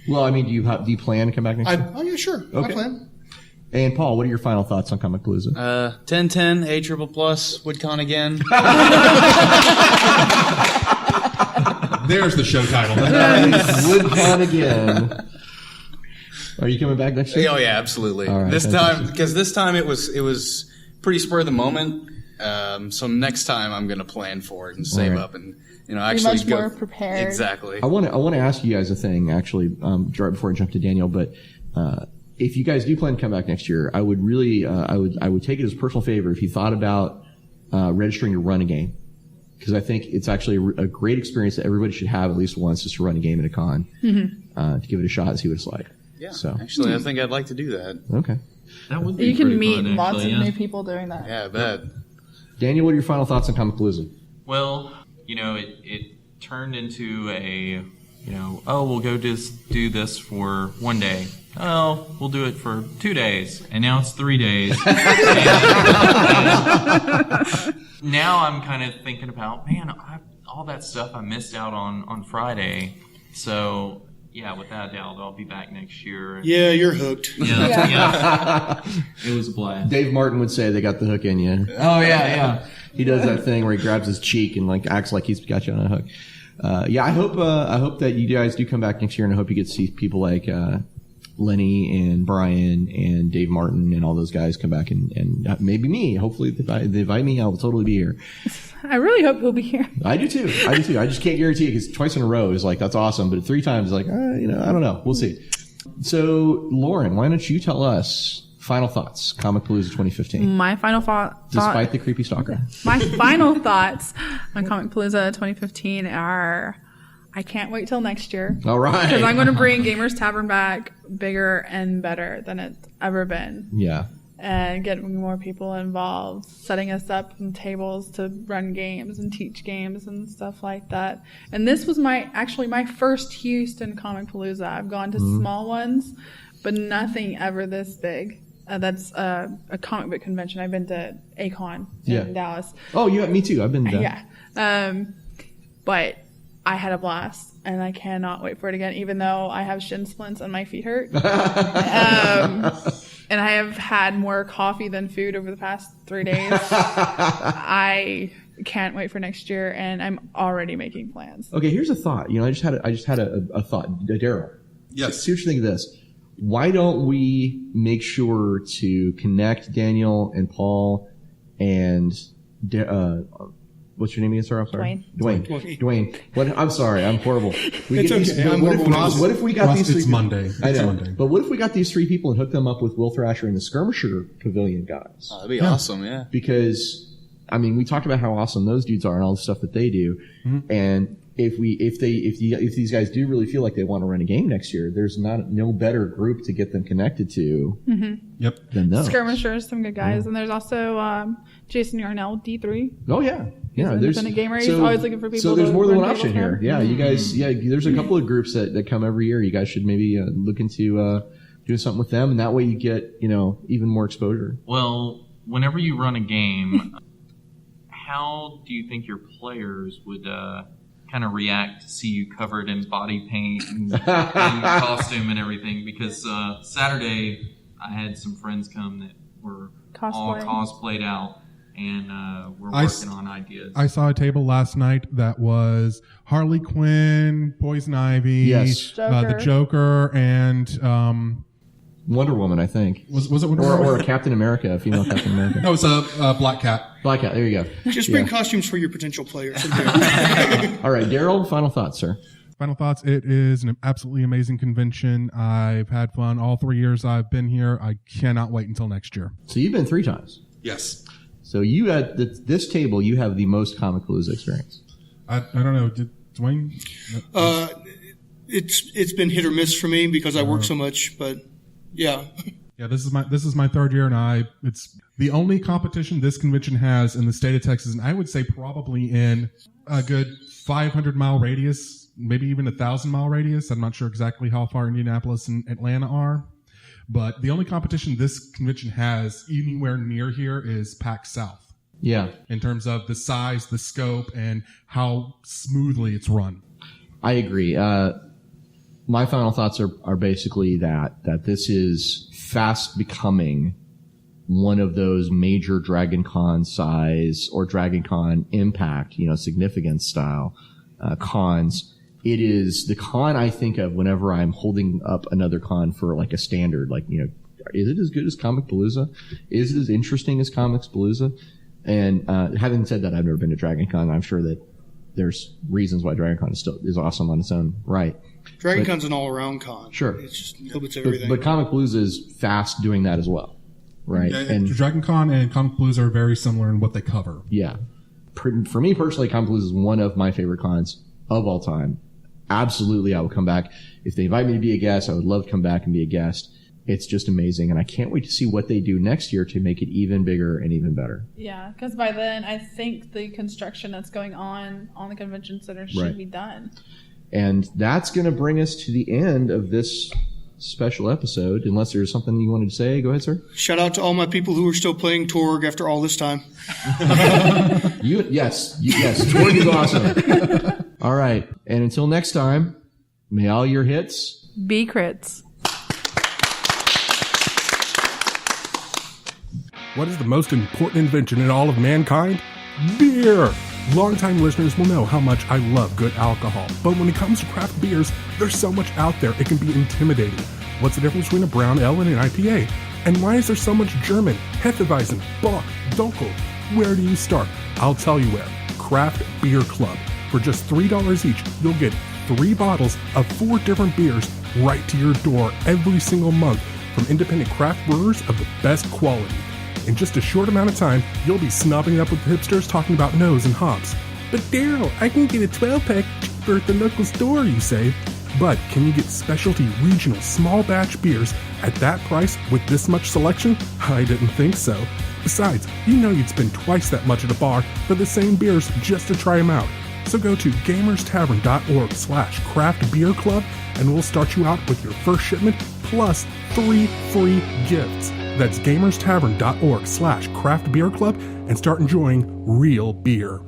[SPEAKER 3] well, I mean, do you plan to come back next year?
[SPEAKER 6] oh yeah, sure.
[SPEAKER 3] Okay.
[SPEAKER 6] I plan.
[SPEAKER 3] And Paul, what are your final thoughts on Comicpalooza?
[SPEAKER 8] 1010, A triple plus, WoodCon again.
[SPEAKER 1] There's the show title.
[SPEAKER 3] WoodCon again. Are you coming back next year?
[SPEAKER 8] Oh yeah, absolutely.
[SPEAKER 3] All right,
[SPEAKER 8] this time it was pretty spur of the moment. So next time I'm going to plan for it and save up and actually
[SPEAKER 4] much more prepared.
[SPEAKER 8] Exactly.
[SPEAKER 3] I want to ask you guys a thing actually, right before I jump to Daniel, but if you guys do plan to come back next year, I would really I would take it as a personal favor if you thought about registering to run a game, because I think it's actually a great experience that everybody should have at least once, just to run a game at a con, to give it a shot and see what it's like.
[SPEAKER 8] Yeah.
[SPEAKER 3] So
[SPEAKER 8] actually, I think I'd like to do that.
[SPEAKER 3] Okay.
[SPEAKER 5] That would be
[SPEAKER 4] You can
[SPEAKER 5] pretty
[SPEAKER 4] meet
[SPEAKER 5] fun,
[SPEAKER 4] lots
[SPEAKER 5] actually,
[SPEAKER 4] of new people doing that.
[SPEAKER 8] Yeah, I bet.
[SPEAKER 3] Daniel, what are your final thoughts on Comicpalooza?
[SPEAKER 5] Well, it turned into a, we'll go just do this for one day. Oh, we'll do it for 2 days. And now it's 3 days. and now I'm kind of thinking about, man, all that stuff I missed out on Friday. So, yeah, without a doubt, I'll be back next year.
[SPEAKER 6] Yeah, you're hooked.
[SPEAKER 5] Yeah. It was a blast.
[SPEAKER 3] Dave Martin would say they got the hook in you.
[SPEAKER 5] Oh, yeah.
[SPEAKER 3] He does that thing where he grabs his cheek and acts like he's got you on a hook. I hope that you guys do come back next year, and I hope you get to see people like Lenny and Brian and Dave Martin and all those guys come back and maybe me. Hopefully, if they invite me, I'll totally be here.
[SPEAKER 4] I really hope he'll be here.
[SPEAKER 3] I do too. I just can't guarantee it because twice in a row is like, that's awesome. But 3 times is like, I don't know. We'll see. So, Lauren, why don't you tell us final thoughts, Comicpalooza 2015?
[SPEAKER 4] My final thought.
[SPEAKER 3] Despite the creepy stalker.
[SPEAKER 4] My final thoughts on Comicpalooza 2015 are, I can't wait till next year.
[SPEAKER 3] All right.
[SPEAKER 4] Because I'm going to bring Gamers Tavern back bigger and better than it's ever been.
[SPEAKER 3] Yeah.
[SPEAKER 4] And getting more people involved, setting us up some tables to run games and teach games and stuff like that. And this was my first Houston Comicpalooza. I've gone to small ones, but nothing ever this big. That's a comic book convention. I've been to A-Con in Dallas.
[SPEAKER 3] Oh, yeah, me too. I've been to
[SPEAKER 4] Yeah. But I had a blast, and I cannot wait for it again, even though I have shin splints and my feet hurt. And I have had more coffee than food over the past 3 days. I can't wait for next year, and I'm already making plans.
[SPEAKER 3] Okay, here's a thought. I just had a thought. Darryl.
[SPEAKER 1] Yes.
[SPEAKER 3] See what you think of this. Why don't we make sure to connect Daniel and Paul and what's your name again, sir? I'm sorry. Dwayne. What? I'm sorry. I'm horrible.
[SPEAKER 9] It's okay.
[SPEAKER 3] What if we got these three?
[SPEAKER 1] It's Monday.
[SPEAKER 3] I know.
[SPEAKER 1] Monday.
[SPEAKER 3] But what if we got these 3 people and hooked them up with Will Thrasher and the Skirmisher Pavilion guys?
[SPEAKER 8] Oh, that'd be awesome, yeah.
[SPEAKER 3] Because, I mean, we talked about how awesome those dudes are and all the stuff that they do. Mm-hmm. And if these guys do really feel like they want to run a game next year, there's no better group to get them connected to than those.
[SPEAKER 4] Skirmishers, some good guys. And there's also Jason Yarnell, D3.
[SPEAKER 3] Oh, yeah. Yeah,
[SPEAKER 4] there's an independent gamer. He's always looking for people.
[SPEAKER 3] So there's more than one option
[SPEAKER 4] here.
[SPEAKER 3] Yeah, you guys. Yeah, there's a couple of groups that come every year. You guys should maybe look into doing something with them, and that way you get even more exposure.
[SPEAKER 5] Well, whenever you run a game, how do you think your players would kind of react to see you covered in body paint and costume and everything? Because Saturday I had some friends come that were all cosplayed out. And we're working on ideas.
[SPEAKER 1] I saw a table last night that was Harley Quinn, Poison Ivy,
[SPEAKER 3] yes.
[SPEAKER 1] The Joker, and
[SPEAKER 3] Wonder Woman, I think.
[SPEAKER 1] Was it Wonder Woman?
[SPEAKER 3] Or Captain America, a female Captain America.
[SPEAKER 1] No, it's a Black Cat.
[SPEAKER 3] Black Cat, there you go.
[SPEAKER 6] Just bring costumes for your potential players.
[SPEAKER 3] All right, Darryl, final thoughts, sir.
[SPEAKER 1] Final thoughts. It is an absolutely amazing convention. I've had fun all 3 years I've been here. I cannot wait until next year.
[SPEAKER 3] So you've been 3 times.
[SPEAKER 1] Yes.
[SPEAKER 3] So you at this table, you have the most Comicpalooza experience.
[SPEAKER 1] I don't know. Did Dwayne?
[SPEAKER 6] It's been hit or miss for me because I work so much, but yeah.
[SPEAKER 1] Yeah, this is my 3rd year, and it's the only competition this convention has in the state of Texas, and I would say probably in a good 500-mile radius, maybe even 1,000-mile radius. I'm not sure exactly how far Indianapolis and Atlanta are. But the only competition this convention has anywhere near here is PAX South.
[SPEAKER 3] Yeah. In
[SPEAKER 1] terms of the size, the scope, and how smoothly it's run.
[SPEAKER 3] I agree. My final thoughts are basically that this is fast becoming one of those major Dragon Con size or Dragon Con impact, significance style cons. It is the con I think of whenever I'm holding up another con for like a standard, is it as good as Comicpalooza? Is it as interesting as Comicpalooza? And having said that, I've never been to Dragon Con. I'm sure that there's reasons why Dragon Con is awesome on its own right.
[SPEAKER 6] Dragon Con's an all-around con.
[SPEAKER 3] Sure.
[SPEAKER 6] It's just a little bit of everything.
[SPEAKER 3] But Comicpalooza is fast doing that as well, right?
[SPEAKER 1] Yeah, and Dragon Con and Comicpalooza are very similar in what they cover.
[SPEAKER 3] Yeah. For me personally, Comicpalooza is one of my favorite cons of all time. Absolutely, I will come back. If they invite me to be a guest, I would love to come back and be a guest. It's just amazing, and I can't wait to see what they do next year to make it even bigger and even better.
[SPEAKER 4] Yeah, because by then, I think the construction that's going on the convention center should be done.
[SPEAKER 3] And that's going to bring us to the end of this special episode. Unless there's something you wanted to say, go ahead, sir.
[SPEAKER 6] Shout out to all my people who are still playing Torg after all this time.
[SPEAKER 3] Yes, Torg is awesome. All right, and until next time, may all your hits
[SPEAKER 4] be crits.
[SPEAKER 1] What is the most important invention in all of mankind? Beer! Longtime listeners will know how much I love good alcohol, but when it comes to craft beers, there's so much out there it can be intimidating. What's the difference between a brown ale and an IPA? And why is there so much German, Hefeweizen, Bock, Dunkel? Where do you start? I'll tell you where. Craft Beer Club. For just $3 each, you'll get 3 bottles of 4 different beers right to your door every single month from independent craft brewers of the best quality. In just a short amount of time, you'll be snobbing it up with the hipsters talking about nose and hops. But Darryl, I can get a 12-pack cheaper at the local store, you say. But can you get specialty regional small batch beers at that price with this much selection? I didn't think so. Besides, you know you'd spend twice that much at a bar for the same beers just to try them out. So go to gamerstavern.org/craftbeerclub and we'll start you out with your first shipment plus 3 free gifts. That's gamerstavern.org/craftbeerclub and start enjoying real beer.